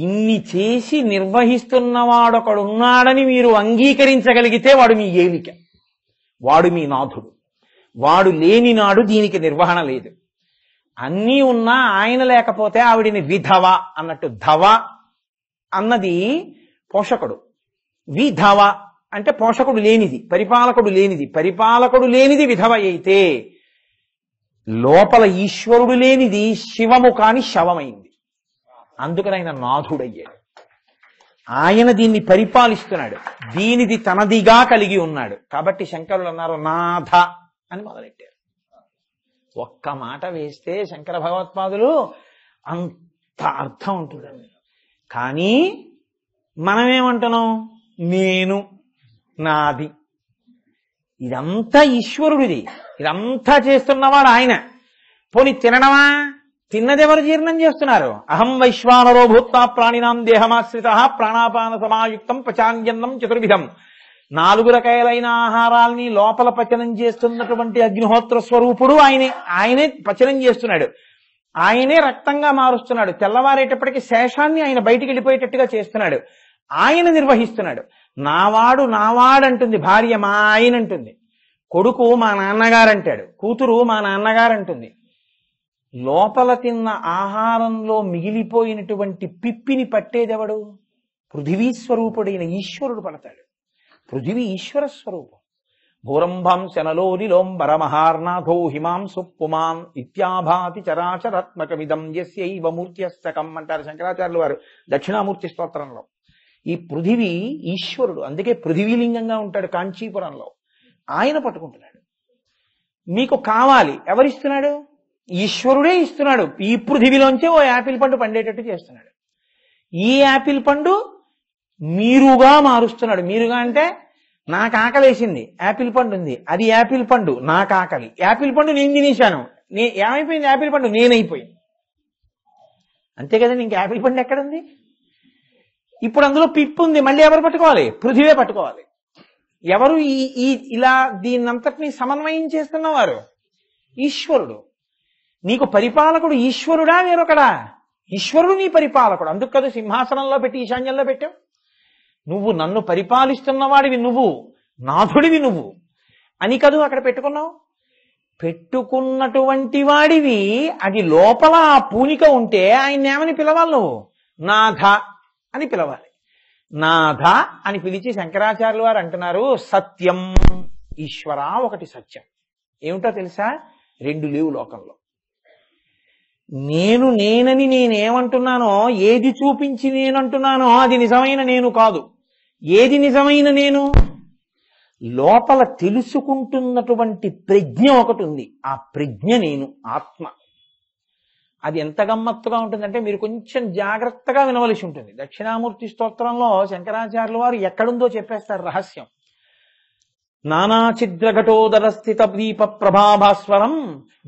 ఇన్ని చేసి నిర్వహిస్తున్నవాడొకడున్నాడని మీరు అంగీకరించగలిగితే వాడు మీ ఏలిక, వాడు మీ నాథుడు. వాడు లేని నాడు దీనికి నిర్వహణ లేదు. అన్నీ ఉన్నా ఆయన లేకపోతే ఆవిడిని విధవ అన్నట్టు. ధవ అన్నది పోషకుడు, విధవ అంటే పోషకుడు లేనిది, పరిపాలకుడు లేనిది. పరిపాలకుడు లేనిది విధవ అయితే లోపల ఈశ్వరుడు లేనిది శివము కాని శవమైంది. అందుకని ఆయన నాథుడయ్యాడు. ఆయన దీన్ని పరిపాలిస్తున్నాడు, దీనిది తనదిగా కలిగి ఉన్నాడు. కాబట్టి శంకరులు అన్నారు నాథ అని మొదలెట్టారు. ఒక్క మాట వేస్తే శంకర భగవత్పాదులు అంత అర్థం ఉంటుందండి. కానీ మనమేమంటున్నాం, నేను, నాది. ఇదంతా ఈశ్వరుడిది, ఇదంతా చేస్తున్నవాడు ఆయన. పోని తినడమా? తిన్నదెవరు జీర్ణం చేస్తున్నారు? అహం వైశ్వానరో భూత్వా ప్రాణినాం దేహమాశ్రిత ప్రాణాపాన సమాయుక్తం పచాన్యన్నం చతుర్విధం. 4 రకాలైన ఆహారాల్ని లోపల పచనం చేస్తున్నటువంటి అగ్నిహోత్ర స్వరూపుడు ఆయనే. ఆయనే పచనం చేస్తున్నాడు, ఆయనే రక్తంగా మారుస్తున్నాడు. తెల్లవారేటప్పటికి శేషాన్ని ఆయన బయటికి వెళ్ళిపోయేటట్టుగా చేస్తున్నాడు, ఆయన నిర్వహిస్తున్నాడు. నావాడు నావాడంటుంది భార్య, మా ఆయన అంటుంది. కొడుకు మా నాన్నగారు అంటాడు, కూతురు మా నాన్నగారు అంటుంది. లోపల తిన్న ఆహారంలో మిగిలిపోయినటువంటి పిప్పిని పట్టేదెవడు? పృథివీ స్వరూపుడైన ఈశ్వరుడు పడతాడు. పృథివీ ఈశ్వర స్వరూపం. భూరంభం శనలోనిలోంబరమహార్నాథో హిమాంసు పుమాన్ ఇత్యాభాతి చరాచరాత్మకమిదం యస్యైవ మూర్త్యస్తకం అంటారు శంకరాచార్యులు వారు దక్షిణామూర్తి స్తోత్రంలో. ఈ పృథివీ ఈశ్వరుడు, అందుకే పృథివీలింగంగా ఉంటాడు కాంచీపురంలో. ఆయన పట్టుకుంటున్నాడు. మీకు కావాలి, ఎవరిస్తున్నాడు? ఈశ్వరుడే ఇస్తున్నాడు. ఈ పృథివీలోంచే ఓ యాపిల్ పండు పండేటట్టు చేస్తున్నాడు. ఈ యాపిల్ పండు మీరుగా మారుస్తున్నాడు. మీరుగా అంటే నాకు ఆకలేసింది, యాపిల్ పండు ఉంది, అది యాపిల్ పండు, నాకు ఆకలి. యాపిల్ పండు నేను తినేశాను, ఏమైపోయింది? యాపిల్ పండు నేనైపోయింది. అంతే కదండి, ఇంక యాపిల్ పండు ఎక్కడుంది? ఇప్పుడు అందులో పిప్పు ఉంది, మళ్ళీ ఎవరు పట్టుకోవాలి? పృథివే పట్టుకోవాలి. ఎవరు ఇలా దీన్నంతటినీ సమన్వయం చేస్తున్నవారు? ఈశ్వరుడు. నీకు పరిపాలకుడు ఈశ్వరుడా వేరొకడా? ఈశ్వరుడు నీ పరిపాలకుడు. అందుకు కదా సింహాసనంలో పెట్టి ఈశాన్యంలో పెట్టావు. నువ్వు నన్ను పరిపాలిస్తున్నవాడివి, నువ్వు నాథుడివి నువ్వు అని కదూ అక్కడ పెట్టుకున్నావు. పెట్టుకున్నటువంటి వాడివి, అది లోపల ఆ పూనిక ఉంటే ఆయన ఏమని పిలవాలి? నువ్వు నాథ అని పిలవాలి. నాథ అని పిలిచి శంకరాచార్యులు వారు అంటున్నారు, సత్యం ఈశ్వర ఒకటి సత్యం. ఏమిటో తెలుసా? 2 లేవు లోకంలో. నేనని నేనేమంటున్నానో, ఏది చూపించి నేనంటున్నానో అది నిజమైన నేను కాదు. ఏది నిజమైన నేను? లోపల తెలుసుకుంటున్నటువంటి ప్రజ్ఞ ఒకటి ఉంది, ఆ ప్రజ్ఞ నేను, ఆత్మ. అది ఎంత గమ్మత్తుగా ఉంటుందంటే మీరు కొంచెం జాగ్రత్తగా వినవలసి ఉంటుంది. దక్షిణామూర్తి స్తోత్రంలో శంకరాచార్యుల వారు ఎక్కడుందో చెప్పేస్తారు రహస్యం. నానాఛిద్రఘటోదర స్థిత దీప ప్రభాభాస్వరం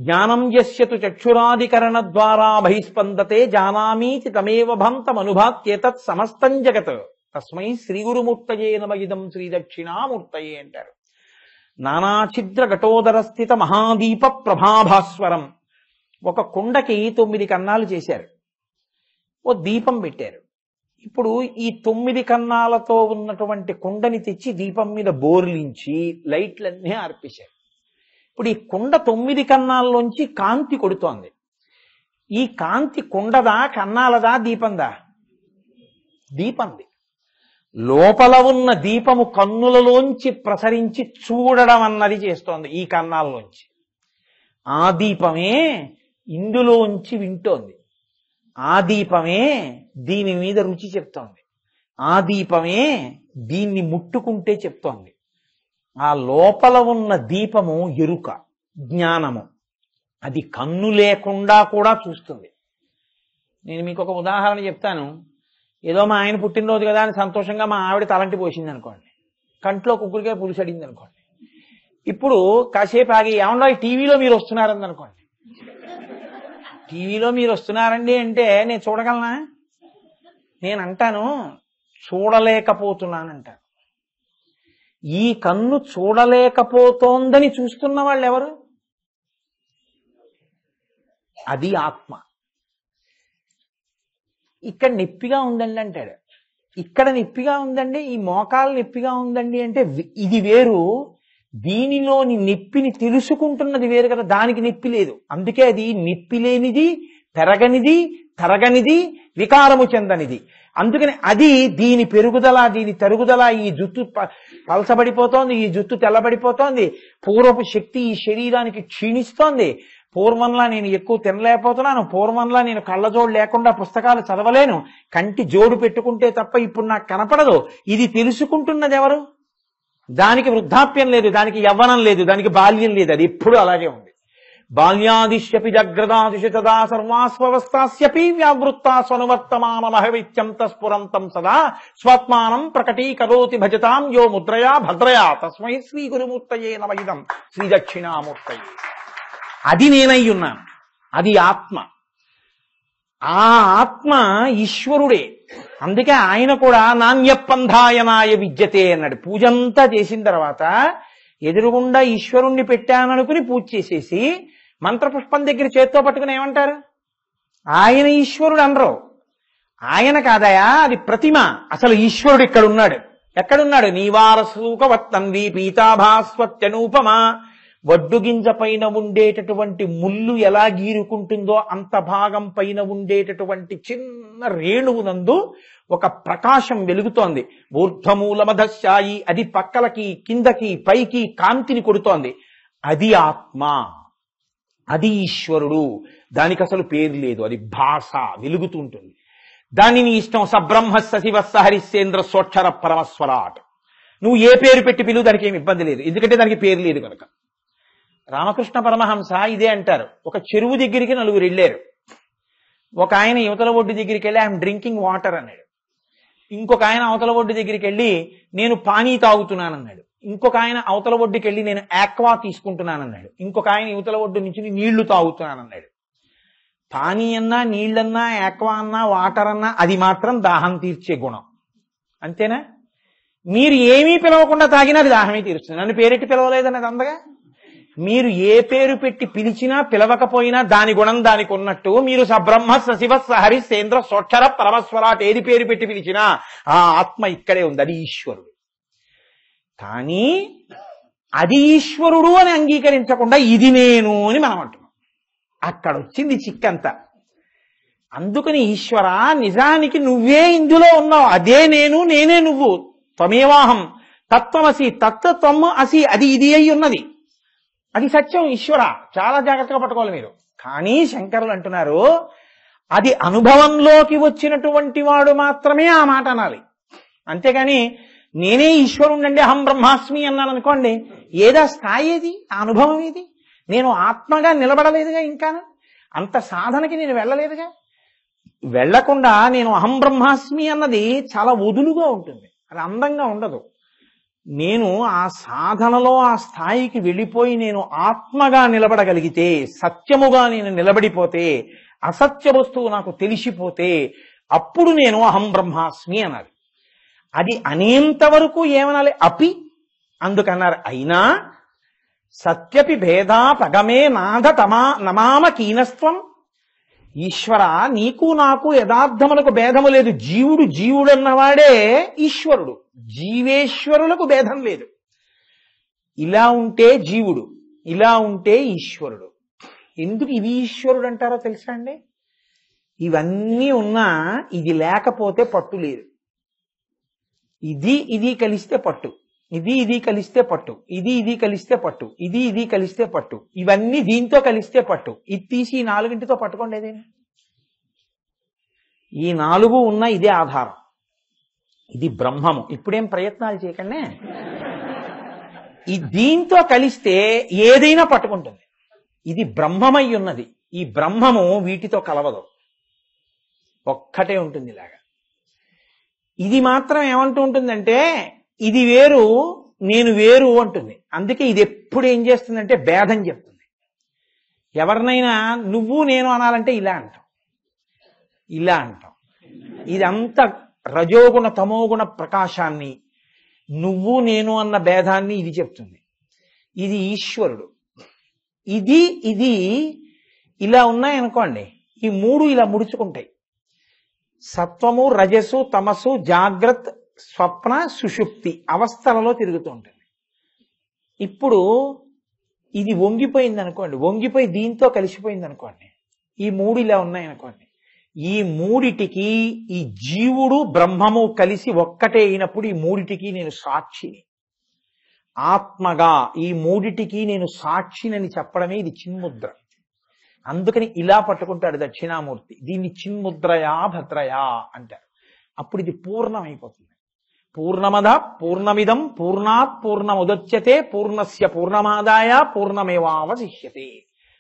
జ్ఞానం యస్యతు చక్షురాదికరణ ద్వారా బహిస్పందతే జానామీతి తమేవ భాంతమనుభాత్యేతత్ సమస్తం జగత్ తస్మై శ్రీ గురుమూర్తయే నమ ఇదం శ్రీ దక్షిణామూర్తయే అంటారు. నానాఛిద్ర ఘటోదర స్థిత మహాదీప ప్రభాభాస్వరం. ఒక కుండకి 9 కన్నాలు చేశారు, ఓ దీపం పెట్టారు. ఇప్పుడు ఈ 9 కన్నాలతో ఉన్నటువంటి కుండని తెచ్చి దీపం మీద బోర్లించి లైట్లన్నీ ఆర్పేశారు. ఇప్పుడు ఈ కుండ 9 కన్నాల్లోంచి కాంతి కొడుతోంది. ఈ కాంతి కుండదా, కన్నాలదా, దీపందా? దీపంది. లోపల ఉన్న దీపము కన్నులలోంచి ప్రసరించి చూడడం అన్నది చేస్తోంది ఈ కన్నాల్లోంచి. ఆ దీపమే ఇందులోంచి వింటోంది. ఆ దీపమే దీని మీద రుచి చెప్తోంది. ఆ దీపమే దీన్ని ముట్టుకుంటే చెప్తోంది. ఆ లోపల ఉన్న దీపము ఎరుక, జ్ఞానము. అది కన్ను లేకుండా కూడా చూస్తుంది. నేను మీకు ఒక ఉదాహరణ చెప్తాను. ఏదో మా ఆయన పుట్టినరోజు కదా అని సంతోషంగా మా ఆవిడ తలంటి పోసింది అనుకోండి, కంట్లో కుక్కుడిగా పులుసు అడిగింది అనుకోండి. ఇప్పుడు కాసేపు ఆగి ఏమన్నా టీవీలో మీరు వస్తున్నారని అనుకోండి. టీవీలో మీరు వస్తున్నారండి అంటే నేను చూడగలనా? నేను అంటాను చూడలేకపోతున్నానంటాను. ఈ కన్ను చూడలేకపోతోందని చూస్తున్న వాళ్ళు ఎవరు? అది ఆత్మ. ఇక్కడ నొప్పిగా ఉందండి అంటాడు, ఇక్కడ నొప్పిగా ఉందండి, ఈ మోకాలు నొప్పిగా ఉందండి అంటే ఇది వేరు, దీనిలోని నొప్పిని తెలుసుకుంటున్నది వేరు కదా. దానికి నొప్పి లేదు, అందుకే అది నొప్పి లేనిది, పెరగనిది, తరగనిది, వికారము చెందనిది. అందుకని అది దీని పెరుగుదల, దీని తరుగుదల, ఈ జుట్టు పలసబడిపోతోంది, ఈ జుట్టు తెల్లబడిపోతోంది, పూర్వపు శక్తి ఈ శరీరానికి క్షీణిస్తోంది, పూర్వంలా నేను ఎక్కువ తినలేకపోతున్నాను, పూర్వంలా నేను కళ్ళజోడు లేకుండా పుస్తకాలు చదవలేను, కంటి జోడు పెట్టుకుంటే తప్ప ఇప్పుడు నాకు కనపడదు. ఇది తెలుసుకుంటున్నది ఎవరు? దానికి వృద్ధాప్యం లేదు, దానికి యవ్వనం లేదు, దానికి బాల్యం లేదు, అది ఎప్పుడు అలాగే ఉంది. బాల్యాదిశ్యపి జగ్రదాదిశ తదా సర్వాస్వస్థాస్యపి వ్యావృత్తా స్వనువర్తమానమహవిత్యం తస్ఫురంతం సదా స్వాత్మానం ప్రకటీకరోతి భజతాం యో ముద్రయా భద్రయా తస్మై శ్రీ గురుమూర్తయే నమ ఇదం శ్రీ దక్షిణామూర్తయే. అది నేనై ఉన్నాను, అది ఆత్మ. ఆ ఆత్మ ఈశ్వరుడే. అందుకే ఆయన కూడా నాణ్యపంధాయనాయ విద్యతే అన్నాడు. పూజంతా చేసిన తర్వాత ఎదురుగుండా ఈశ్వరుణ్ణి పెట్టాననుకుని పూజ చేసేసి మంత్రపుష్పం దగ్గర చేత్తో పట్టుకుని ఏమంటారు? ఆయన ఈశ్వరుడు అనరు. ఆయన కాదయా, అది ప్రతిమ. అసలు ఈశ్వరుడు ఇక్కడున్నాడు. ఎక్కడున్నాడు? నీవారసూకవత్తన్వి పీతాభాస్వత్యనూపమా. వడ్డు గింజ పైన ఉండేటటువంటి ముళ్ళు ఎలా గీరుకుంటుందో అంత భాగం పైన ఉండేటటువంటి చిన్న రేణువునందు ఒక ప్రకాశం వెలుగుతోంది. ఊర్ధ్వమూలమధశాయి, అది పక్కలకి కిందకి పైకి కాంతిని కొడుతోంది. అది ఆత్మ, అది ఈశ్వరుడు. దానికి అసలు పేరు లేదు, అది భాష, వెలుగుతుంటుంది. దానిని ఇష్టం సబ్రహ్మస్య శివస్య హరిశ్చేంద్ర సోక్షర పరమస్వరాట్. నువ్వు ఏ పేరు పెట్టి పిలువు, దానికి ఏమి ఇబ్బంది లేదు, ఎందుకంటే దానికి పేరు లేదు కనుక. రామకృష్ణ పరమహంస ఇదే అంటారు. ఒక చెరువు దగ్గరికి నలుగురు వెళ్ళారు. ఒక ఆయన యువతల ఒడ్డు దగ్గరికి వెళ్ళి ఐఎమ్ డ్రింకింగ్ వాటర్ అన్నాడు. ఇంకొక ఆయన అవతల ఒడ్డు దగ్గరికి వెళ్ళి నేను పానీ తాగుతున్నానన్నాడు. ఇంకొక ఆయన అవతల ఒడ్డుకి వెళ్ళి నేను ఆక్వా తీసుకుంటున్నానన్నాడు. ఇంకొక ఆయన యువతల ఒడ్డు నుంచి నీళ్లు తాగుతున్నానన్నాడు. పానీ అన్నా, నీళ్ళన్నా, ఆక్వా అన్నా, వాటర్ అన్నా అది మాత్రం దాహం తీర్చే గుణం, అంతేనా? మీరు ఏమీ పిలవకుండా తాగినా అది దాహమే తీరుస్తుంది. నన్ను పేరెట్టి పిలవలేదన్నది అందగా. మీరు ఏ పేరు పెట్టి పిలిచినా పిలవకపోయినా దాని గుణం దానికి ఉన్నట్టు మీరు సబ్రహ్మ సశివస్య హరిశ్చేంద్ర సోక్షర పరమస్వరాట్ ఏది పేరు పెట్టి పిలిచినా ఆ ఆత్మ ఇక్కడే ఉంది, అది ఈశ్వరుడు. కానీ అది ఈశ్వరుడు అని అంగీకరించకుండా ఇది నేను అని మనం అంటున్నాం. అక్కడ వచ్చింది చిక్కంతా. అందుకని ఈశ్వర, నిజానికి నువ్వే ఇందులో ఉన్నావు, అదే నేను, నేనే నువ్వు. త్వమేవాహం తత్వమసి, తత్వము అసి, అది ఇది అయి ఉన్నది, అది సత్యం. ఈశ్వర, చాలా జాగ్రత్తగా పట్టుకోవాలి మీరు. కానీ శంకరులు అంటున్నారు అది అనుభవంలోకి వచ్చినటువంటి వాడు మాత్రమే ఆ మాట అనాలి. అంతేగాని నేనే ఈశ్వరుణ్ణండి అహం బ్రహ్మాస్మి అన్నాను అనుకోండి, ఏదా స్థాయి ఏది, ఆ అనుభవం ఏది? నేను ఆత్మగా నిలబడలేదుగా, ఇంకా అంత సాధనకి నేను వెళ్ళలేదుగా. వెళ్లకుండా నేను అహం బ్రహ్మాస్మి అన్నది చాలా వదులుగా ఉంటుంది, అది అందంగా ఉండదు. నేను ఆ సాధనలో ఆ స్థాయికి వెళ్ళిపోయి నేను ఆత్మగా నిలబడగలిగితే, సత్యముగా నేను నిలబడిపోతే, అసత్య వస్తువు నాకు తెలిసిపోతే అప్పుడు నేను అహం బ్రహ్మాస్మి అనాలి. అది అనేంత వరకు ఏమనాలి? అపి. అందుకన్నారు అయినా సత్యపి భేదా పగమే నాథ తమా నమామ కీనస్త్వం. ఈశ్వర, నీకు నాకు యథార్థములకు భేదము లేదు. జీవుడు జీవుడన్నవాడే ఈశ్వరుడు, జీవేశ్వరులకు భేదం లేదు. ఇలా ఉంటే జీవుడు, ఇలా ఉంటే ఈశ్వరుడు. ఎందుకు ఇది ఈశ్వరుడు అంటారో తెలుసా అండి? ఇవన్నీ ఉన్నా ఇది లేకపోతే పట్టు లేదు. ఇది కలిస్తే పట్టు, ఇది కలిస్తే పట్టు, ఇది కలిస్తే పట్టు, ఇది కలిస్తే పట్టు, ఇవన్నీ దీంతో కలిస్తే పట్టు. ఇది తీసి ఈ నాలుగింటితో పట్టుకోండి ఏదైనా. ఈ నాలుగు ఉన్న ఇదే ఆధారం, ఇది బ్రహ్మము. ఇప్పుడేం ప్రయత్నాలు చేయకండి. ఈ దీంతో కలిస్తే ఏదైనా పట్టుకుంటుంది. ఇది బ్రహ్మమై ఉన్నది. ఈ బ్రహ్మము వీటితో కలవదు, ఒక్కటే ఉంటుంది ఇలాగా. ఇది మాత్రం ఏమంటూ ఉంటుందంటే ఇది వేరు, నేను వేరు అంటుంది. అందుకే ఇది ఎప్పుడు ఏం చేస్తుందంటే భేదం చెప్తుంది. ఎవరినైనా నువ్వు నేను అనాలంటే ఇలా అంటాం, ఇలా అంటాం. ఇదంతా రజోగుణ తమోగుణ ప్రకాశాన్ని నువ్వు నేను అన్న భేదాన్ని ఇది చెప్తుంది. ఇది ఈశ్వరుడు. ఇది ఇది ఇలా ఉన్నాయనుకోండి, ఈ మూడు ఇలా ముడుచుకుంటాయి. సత్వము, రజస్సు, తమస్సు, జాగ్రత్త, స్వప్న, సుషుప్తి అవస్థలలో తిరుగుతూ ఉంటుంది. ఇప్పుడు ఇది వంగిపోయింది అనుకోండి, వంగిపోయి దీంతో కలిసిపోయింది అనుకోండి, ఈ మూడు ఇలా ఉన్నాయనుకోండి, ఈ మూడిటికి ఈ జీవుడు బ్రహ్మము కలిసి ఒక్కటే అయినప్పుడు ఈ మూడిటికి నేను సాక్షిని, ఆత్మగా ఈ మూడిటికి నేను సాక్షినని చెప్పడమే ఇది చిన్ముద్ర. అందుకని ఇలా పట్టుకుంటాడు దక్షిణామూర్తి. దీన్ని చిన్ముద్రయా భద్రయా అంటారు. అప్పుడు ఇది పూర్ణమైపోతుంది. పూర్ణమద పూర్ణమిదం పూర్ణాత్ పూర్ణముదచ్యతే పూర్ణస్య పూర్ణమాదాయ పూర్ణమేవావశిష్యతే.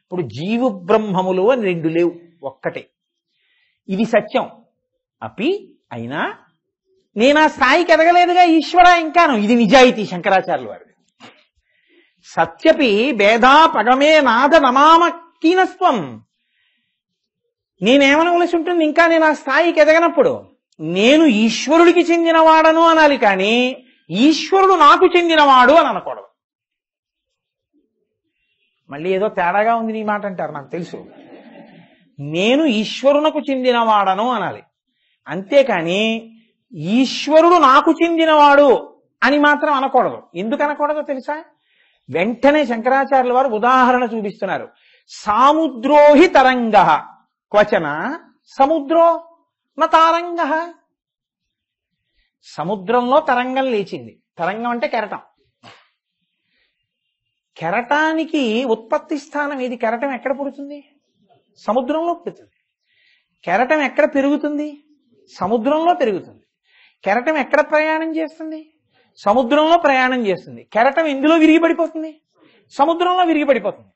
ఇప్పుడు జీవు బ్రహ్మములు అని రెండు లేవు, ఒక్కటే. ఇది సత్యం. అపి అయినా నేను ఆ స్థాయికి ఎదగలేదుగా ఈశ్వర ఇంకాను. ఇది నిజాయితీ శంకరాచార్యుల వారిది. సత్యపి భేదా పగమే నాద నమామ కీనస్వం. నేనేమనవలసి ఉంటుంది ఇంకా నేను ఆ స్థాయికి ఎదగనప్పుడు? నేను ఈశ్వరుడికి చెందినవాడను అనాలి, కానీ ఈశ్వరుడు నాకు చెందినవాడు అని అనకూడదు. మళ్ళీ ఏదో తేడాగా ఉంది నీ మాట అంటారు, నాకు తెలుసు. నేను ఈశ్వరునకు చెందినవాడను అనాలి, అంతేకాని ఈశ్వరుడు నాకు చెందినవాడు అని మాత్రం అనకూడదు. ఎందుకు అనకూడదో తెలుసా? వెంటనే శంకరాచార్యుల వారు ఉదాహరణ చూపిస్తున్నారు. సాముద్రోహి తరంగ క్వచన సముద్రో న తారంగ. సముద్రంలో తరంగం లేచింది. తరంగం అంటే కెరటం. కెరటానికి ఉత్పత్తి స్థానం ఏది? కెరటం ఎక్కడ పుడుతుంది? సముద్రంలో పుడుతుంది. కెరటం ఎక్కడ పెరుగుతుంది? సముద్రంలో పెరుగుతుంది. కెరటం ఎక్కడ ప్రయాణం చేస్తుంది? సముద్రంలో ప్రయాణం చేస్తుంది. కెరటం ఎందులో విరిగిపడిపోతుంది? సముద్రంలో విరిగిపడిపోతుంది.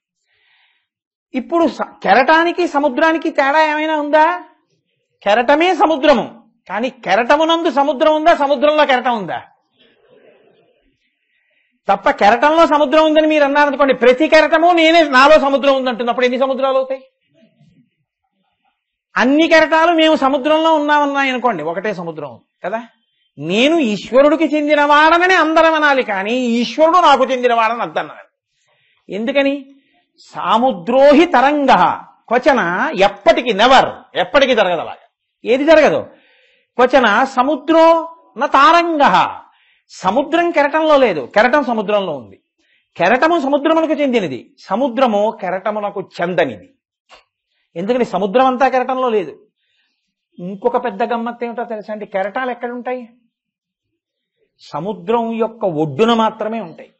ఇప్పుడు కెరటానికి సముద్రానికి తేడా ఏమైనా ఉందా? కెరటమే సముద్రము, కానీ కెరటమునందు సముద్రం ఉందా? సముద్రంలో కెరటం ఉందా? తప్ప కెరటంలో సముద్రం ఉందని మీరు అన్నారనుకోండి, ప్రతి కెరటము నేనే నాలో సముద్రం ఉందంటున్నప్పుడు ఎన్ని సముద్రాలు అవుతాయి? అన్ని కెరటాలు మేము సముద్రంలో ఉన్నామన్నాయి అనుకోండి, ఒకటే సముద్రం కదా. నేను ఈశ్వరుడికి చెందినవాడనని అందరం అనాలి, కానీ ఈశ్వరుడు నాకు చెందినవాడని అద్దన్నారు. ఎందుకని? సాముద్రోహి తరంగ క్వచన, ఎప్పటికి నెవర్, ఎప్పటికీ జరగదు అలాగా. ఏది జరగదు? క్వచన సముద్రో న తారంగ. సముద్రం కెరటంలో లేదు, కెరటం సముద్రంలో ఉంది. కెరటము సముద్రమునకు చెందినది, సముద్రము కెరటమునకు చెందనిది. ఎందుకని? సముద్రం అంతా కెరటంలో లేదు. ఇంకొక పెద్ద గమ్మత్తు ఏమిటో తెలుసా అండి? కెరటాలు ఎక్కడుంటాయి? సముద్రం యొక్క ఒడ్డున మాత్రమే ఉంటాయి.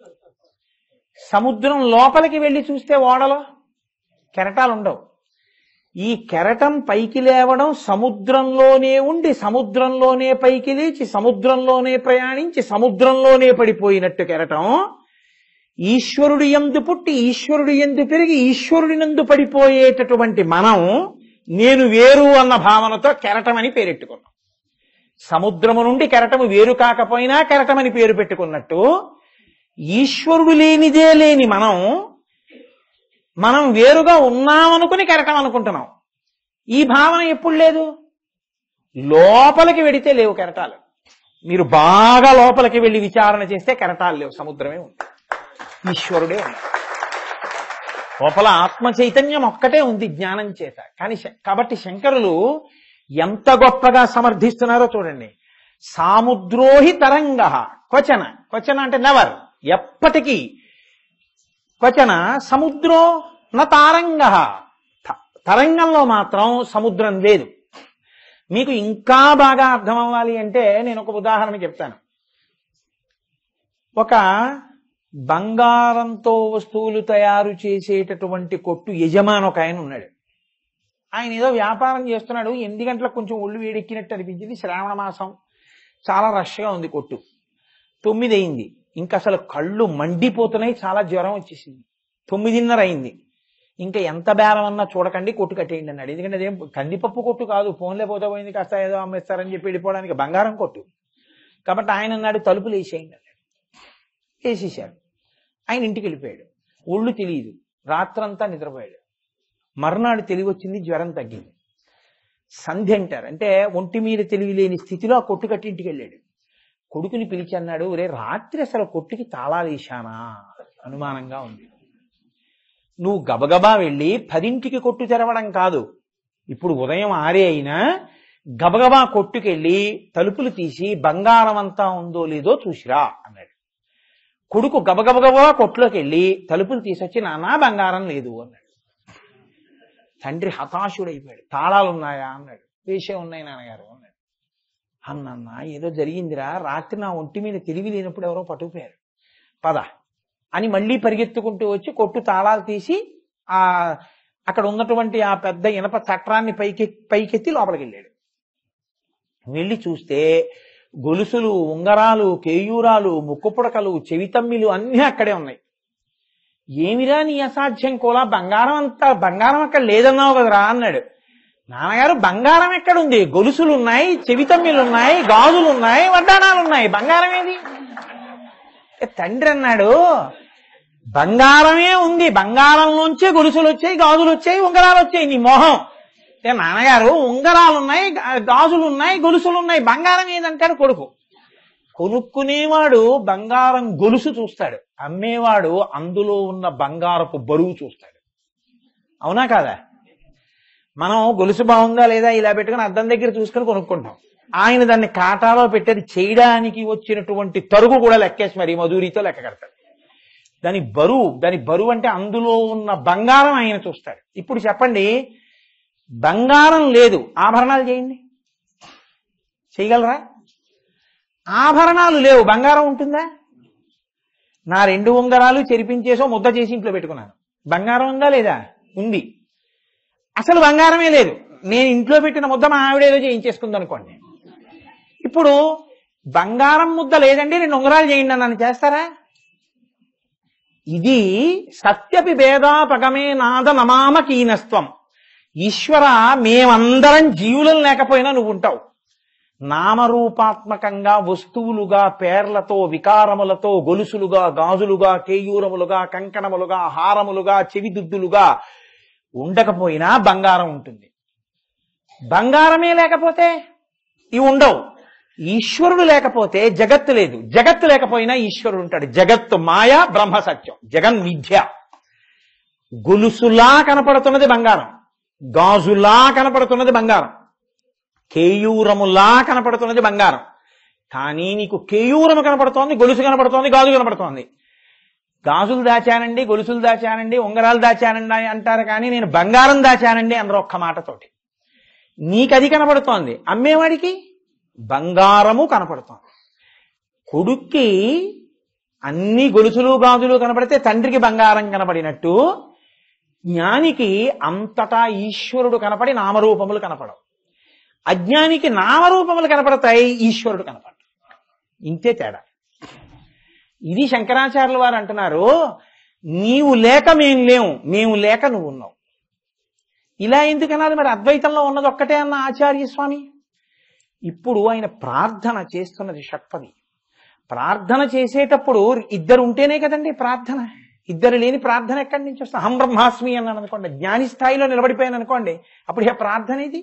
సముద్రం లోపలికి వెళ్ళి చూస్తే ఓడలో కెరటాలు ఉండవు. ఈ కెరటం పైకి లేవడం సముద్రంలోనే ఉండి, సముద్రంలోనే పైకి లేచి, సముద్రంలోనే ప్రయాణించి, సముద్రంలోనే పడిపోయినట్టు కెరటం ఈశ్వరుడి యందు పుట్టి, ఈశ్వరుడి యందు పెరిగి, ఈశ్వరుడి నందు పడిపోయేటటువంటి మనం నేను వేరు అన్న భావనతో కెరటం అని పేరెట్టుకున్నాం. సముద్రము నుండి కెరటము వేరు కాకపోయినా కెరటమని పేరు పెట్టుకున్నట్టు, ఈశ్వరుడు లేనిదే లేని మనం వేరుగా ఉన్నామనుకుని కెరటం అనుకుంటున్నాం. ఈ భావన ఎప్పుడు లేదు? లోపలికి వెడితే లేవు కెరటాలు. మీరు బాగా లోపలికి వెళ్ళి విచారణ చేస్తే కెరటాలు లేవు, సముద్రమే ఉంది, ఈశ్వరుడే ఉంది. లోపల ఆత్మ చైతన్యం ఒక్కటే ఉంది జ్ఞానం చేత. కానీ కాబట్టి శంకరులు ఎంత గొప్పగా సమర్థిస్తున్నారో చూడండి. సాముద్రోహి తరంగ క్వచన, క్వచన అంటే నెవర్, ఎప్పటికీ. క్వచన సముద్రో న తారంగ, తరంగంలో మాత్రం సముద్రం లేదు. మీకు ఇంకా బాగా అర్థం అవ్వాలి అంటే నేను ఒక ఉదాహరణ చెప్తాను. ఒక బంగారంతో వస్తువులు తయారు చేసేటటువంటి కొట్టు యజమాని ఒక ఆయన ఉన్నాడు. ఆయన ఏదో వ్యాపారం చేస్తున్నాడు. 8 గంటలకు కొంచెం ఒళ్ళు వేడెక్కినట్టు అనిపించింది. శ్రావణ మాసం, చాలా రష్గా ఉంది కొట్టు. 9 అయింది, ఇంకా అసలు కళ్ళు మండిపోతున్నాయి, చాలా జ్వరం వచ్చేసింది. 9:30 అయింది, ఇంకా ఎంత బేరం అన్నా చూడకండి, కొట్టు కట్టేయండి అన్నాడు. ఎందుకంటే అదేం కందిపప్పు కొట్టు కాదు, ఫోన్లే పోతే పోయింది, కాస్త ఏదో అమ్మేస్తారని చెప్పి వెళ్ళిపోవడానికి బంగారం కొట్టు. కాబట్టి ఆయన అన్నాడు తలుపులు వేసేయండి అన్నాడు. వేసేసాడు. ఆయన ఇంటికి వెళ్ళిపోయాడు. ఒళ్ళు తెలియదు, రాత్రంతా నిద్రపోయాడు. మర్నాడు తెలివి వచ్చింది, జ్వరం తగ్గింది. సంధ్య అంటారు, అంటే ఒంటి మీద తెలివి లేని స్థితిలో ఆ కొట్టు కట్టి ఇంటికి వెళ్ళాడు. కొడుకుని పిలిచి అన్నాడు, రే రాత్రి అసలు కొట్టుకి తాళాలు వేశానా, అనుమానంగా ఉంది. నువ్వు గబగబా వెళ్ళి 10ంటికి కొట్టు తెరవడం కాదు, ఇప్పుడు ఉదయం 6 అయినా గబగబా కొట్టుకెళ్ళి తలుపులు తీసి బంగారం అంతా ఉందో లేదో చూసిరా అన్నాడు. కొడుకు గబగబగబా కొట్టులోకి వెళ్ళి తలుపులు తీసొచ్చి, నానా బంగారం లేదు అన్నాడు. తండ్రి హతాశుడైపోయాడు. తాళాలు ఉన్నాయా అన్నాడు. వేసే ఉన్నాయి నాన్నగారు అన్నాడు. అన్న ఏదో జరిగిందిరా, రాత్రి నా ఒంటి మీద తెలివి లేనప్పుడు ఎవరో పట్టుకుపోయారు, పద అని మళ్ళీ పరిగెత్తుకుంటూ వచ్చి కొట్టు తాళాలు తీసి అక్కడ ఉన్నటువంటి ఆ పెద్ద ఇనప చట్రాన్ని పైకెత్తి లోపలికి వెళ్ళాడు. వెళ్ళి చూస్తే గొలుసులు, ఉంగరాలు, కేయూరాలు, ముక్కు పుడకలు, చెవితమ్మిలు అన్నీ అక్కడే ఉన్నాయి. ఏమిరా నీ అసాధ్యం కోలా, బంగారం అక్కడ లేదన్నావు కదరా అన్నాడు. నాన్నగారు బంగారం ఎక్కడుంది, గొలుసులు ఉన్నాయి, చెవితమ్మిలు ఉన్నాయి, గాజులు ఉన్నాయి, వడ్డాణాలు ఉన్నాయి, బంగారం ఏది? తండ్రి అన్నాడు, బంగారమే ఉంది, బంగారంలోంచే గొలుసులు వచ్చాయి, గాజులు వచ్చాయి, ఉంగరాలు వచ్చాయి, నీ మోహం. నాన్నగారు ఉంగరాలు ఉన్నాయి, గాజులు ఉన్నాయి, గొలుసులు ఉన్నాయి, బంగారం ఏదంటాడు కొడుకు. కొనుక్కునేవాడు బంగారం గొలుసు చూస్తాడు, అమ్మేవాడు అందులో ఉన్న బంగారపు బరువు చూస్తాడు. అవునా కాదా? మనం గొలుసు బాగుందా లేదా ఇలా పెట్టుకుని అద్దం దగ్గర చూసుకుని కొనుక్కుంటాం. ఆయన దాన్ని కాటాలో పెట్టేది చేయడానికి వచ్చినటువంటి తరుగు కూడా లెక్కేసి మరి మధురితో లెక్క కడతాడు. దాని బరువు అంటే అందులో ఉన్న బంగారం ఆయన చూస్తాడు. ఇప్పుడు చెప్పండి, బంగారం లేదు, ఆభరణాలు చేయండి, చేయగలరా? ఆభరణాలు లేవు, బంగారం ఉంటుందా? నా 2 ఉంగరాలు చెరిపించేసో ముద్ద చేసి ఇంట్లో పెట్టుకున్నాను, బంగారం ఉందా లేదా? ఉంది. అసలు బంగారమే లేదు, నేను ఇంట్లో పెట్టిన ముద్ద మా ఆవిడేదో చేయించేసుకుంది అనుకోండి. ఇప్పుడు బంగారం ముద్ద లేదండి, 2 ఉంగరాలు చేయండి నన్ను చేస్తారా? ఇది సత్యపి భేదాపగమే నాద నమామ కీనస్త్వం. ఈశ్వర, మేమందరం జీవులను లేకపోయినా నువ్వు ఉంటావు. నామరూపాత్మకంగా వస్తువులుగా, పేర్లతో, వికారములతో, గొలుసులుగా, గాజులుగా, కేయూరములుగా, కంకణములుగా, హారములుగా, చెవిదుద్దులుగా ఉండకపోయినా బంగారం ఉంటుంది. బంగారమే లేకపోతే ఇవి ఉండవు. ఈశ్వరుడు లేకపోతే జగత్తు లేదు, జగత్తు లేకపోయినా ఈశ్వరుడు ఉంటాడు. జగత్తు మాయ, బ్రహ్మ సత్యం, జగన్ మిథ్య. గొలుసులా కనపడుతున్నది బంగారం, గాజులా కనపడుతున్నది బంగారం, కేయూరములా కనపడుతున్నది బంగారం. కానీ నీకు కేయూరము కనపడుతోంది, గొలుసు కనపడుతోంది, గాజు కనపడుతోంది. గాజులు దాచానండి, గొలుసులు దాచానండి, ఉంగరాలు దాచానండి అంటారు, కానీ నేను బంగారం దాచానండి అందరూ ఒక్క మాటతోటి. నీకది కనపడుతోంది, అమ్మేవాడికి బంగారము కనపడుతోంది. కొడుక్కి అన్ని గొలుసులు గాజులు కనపడితే తండ్రికి బంగారం కనపడినట్టు, జ్ఞానికి అంతటా ఈశ్వరుడు కనపడి నామరూపములు కనపడవు. అజ్ఞానికి నామరూపములు కనపడతాయి, ఈశ్వరుడు కనపడతాడు. ఇంతే తేడా. ఇది శంకరాచార్యుల వారు అంటున్నారు, నీవు లేక మేము లేవు, మేము లేక నువ్వు ఉన్నావు. ఇలా ఎందుకన్నారు? మరి అద్వైతంలో ఉన్నది ఒక్కటే అన్న ఆచార్య స్వామి. ఇప్పుడు ఆయన ప్రార్థన చేస్తున్నది షట్పది. ప్రార్థన చేసేటప్పుడు 2 ఉంటేనే కదండి ప్రార్థన. 2 లేని ప్రార్థన ఎక్కడి నుంచి వస్తుంది? అహం బ్రహ్మాస్మి అన్నాను అనుకోండి, జ్ఞాని స్థాయిలో నిలబడిపోయాను అనుకోండి, అప్పుడు ఏ ప్రార్థన ఇది?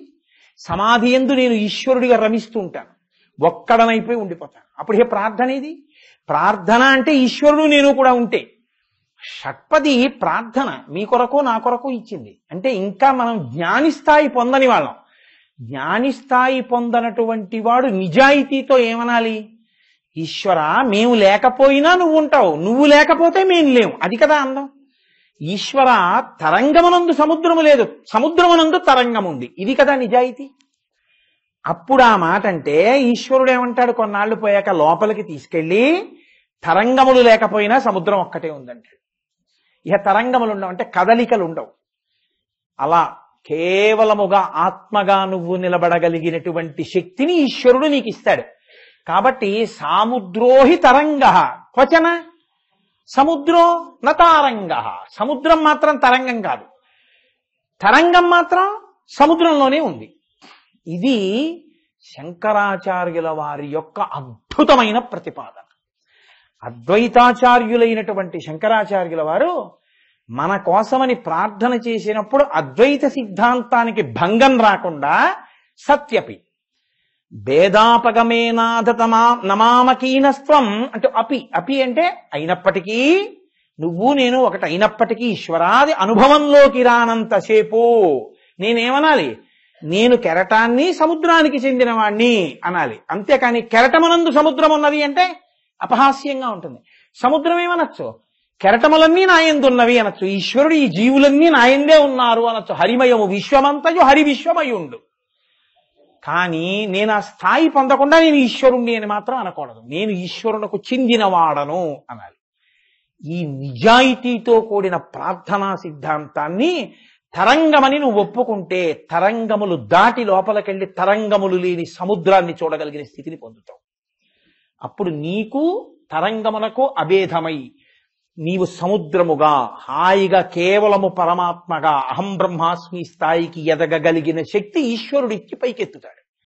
సమాధి యందు నేను ఈశ్వరుడిగా రమిస్తూ ఉంటాను, ఒక్కడనైపోయి ఉండిపోతాను, అప్పుడు ఏ ప్రార్థన ఇది? ప్రార్థన అంటే ఈశ్వరుడు నేను కూడా ఉంటే. షట్పది ప్రార్థన మీ కొరకు నా కొరకు ఇచ్చింది. అంటే ఇంకా మనం జ్ఞాని స్థాయి పొందని వాళ్ళం. జ్ఞాని స్థాయి పొందనటువంటి వాడు నిజాయితీతో ఏమనాలి? ఈశ్వర, మేము లేకపోయినా నువ్వు ఉంటావు, నువ్వు లేకపోతే మేము లేవు. అది కదా అందం. ఈశ్వర, తరంగమునందు సముద్రము లేదు, సముద్రమునందు తరంగం ఉంది. ఇది కదా నిజాయితీ. అప్పుడు ఆ మాట అంటే ఈశ్వరుడు ఏమంటాడు? కొన్నాళ్ళు పోయాక లోపలికి తీసుకెళ్ళి, తరంగములు లేకపోయినా సముద్రం ఒక్కటే ఉందంటాడు. ఇక తరంగములు ఉండవు, అంటే కదలికలు ఉండవు. అలా కేవలముగా ఆత్మగా నువ్వు నిలబడగలిగినటువంటి శక్తిని ఈశ్వరుడు నీకు ఇస్తాడు. కాబట్టి సాముద్రోహి తరంగ క్వచన సముద్రో నతారంగ. సముద్రం మాత్రం తరంగం కాదు, తరంగం మాత్రం సముద్రంలోనే ఉంది. ఇది శంకరాచార్యుల వారి యొక్క అద్భుతమైన ప్రతిపాదన. అద్వైతాచార్యులైనటువంటి శంకరాచార్యుల వారు మన కోసమని ప్రార్థన చేసినప్పుడు అద్వైత సిద్ధాంతానికి భంగం రాకుండా సత్యపి, భేదాపగమేనాథతమా నమామకీనస్త్వం అంటే అపి అంటే అయినప్పటికీ, నువ్వు నేను ఒకటి అయినప్పటికీ ఈశ్వరాది అనుభవంలోకి రానంతసేపు నేనేమనాలి? నేను కెరటాన్ని సముద్రానికి చెందినవాణ్ణి అనాలి. అంతేకాని కెరటమునందు సముద్రం ఉన్నది అంటే అపహాస్యంగా ఉంటుంది. సముద్రం ఏమనొచ్చు? కెరటములన్నీ నాయందున్నవి అనొచ్చు. ఈశ్వరుడు ఈ జీవులన్నీ నాయందే ఉన్నారు అనొచ్చు. హరిమయము విశ్వమంతయు హరి విశ్వమయుండు. కానీ నేను ఆ స్థాయి పొందకుండా నేను ఈశ్వరుణ్ణి అని మాత్రం అనకూడదు. నేను ఈశ్వరునకు చెందినవాడను అనాలి. ఈ నిజాయితీతో కూడిన ప్రార్థనా సిద్ధాంతాన్ని తరంగమని నువ్వు ఒప్పుకుంటే తరంగములు దాటి లోపలికెళ్ళి తరంగములు లేని సముద్రాన్ని చూడగలిగిన స్థితిని పొందుతావు. అప్పుడు నీకు తరంగములకు అభేదమై నీవు సముద్రముగా హాయిగా కేవలము పరమాత్మగా అహం బ్రహ్మాస్మి స్థాయికి ఎదగగలిగిన శక్తి ఈశ్వరుడిచ్చి పైకెత్తుతాడు.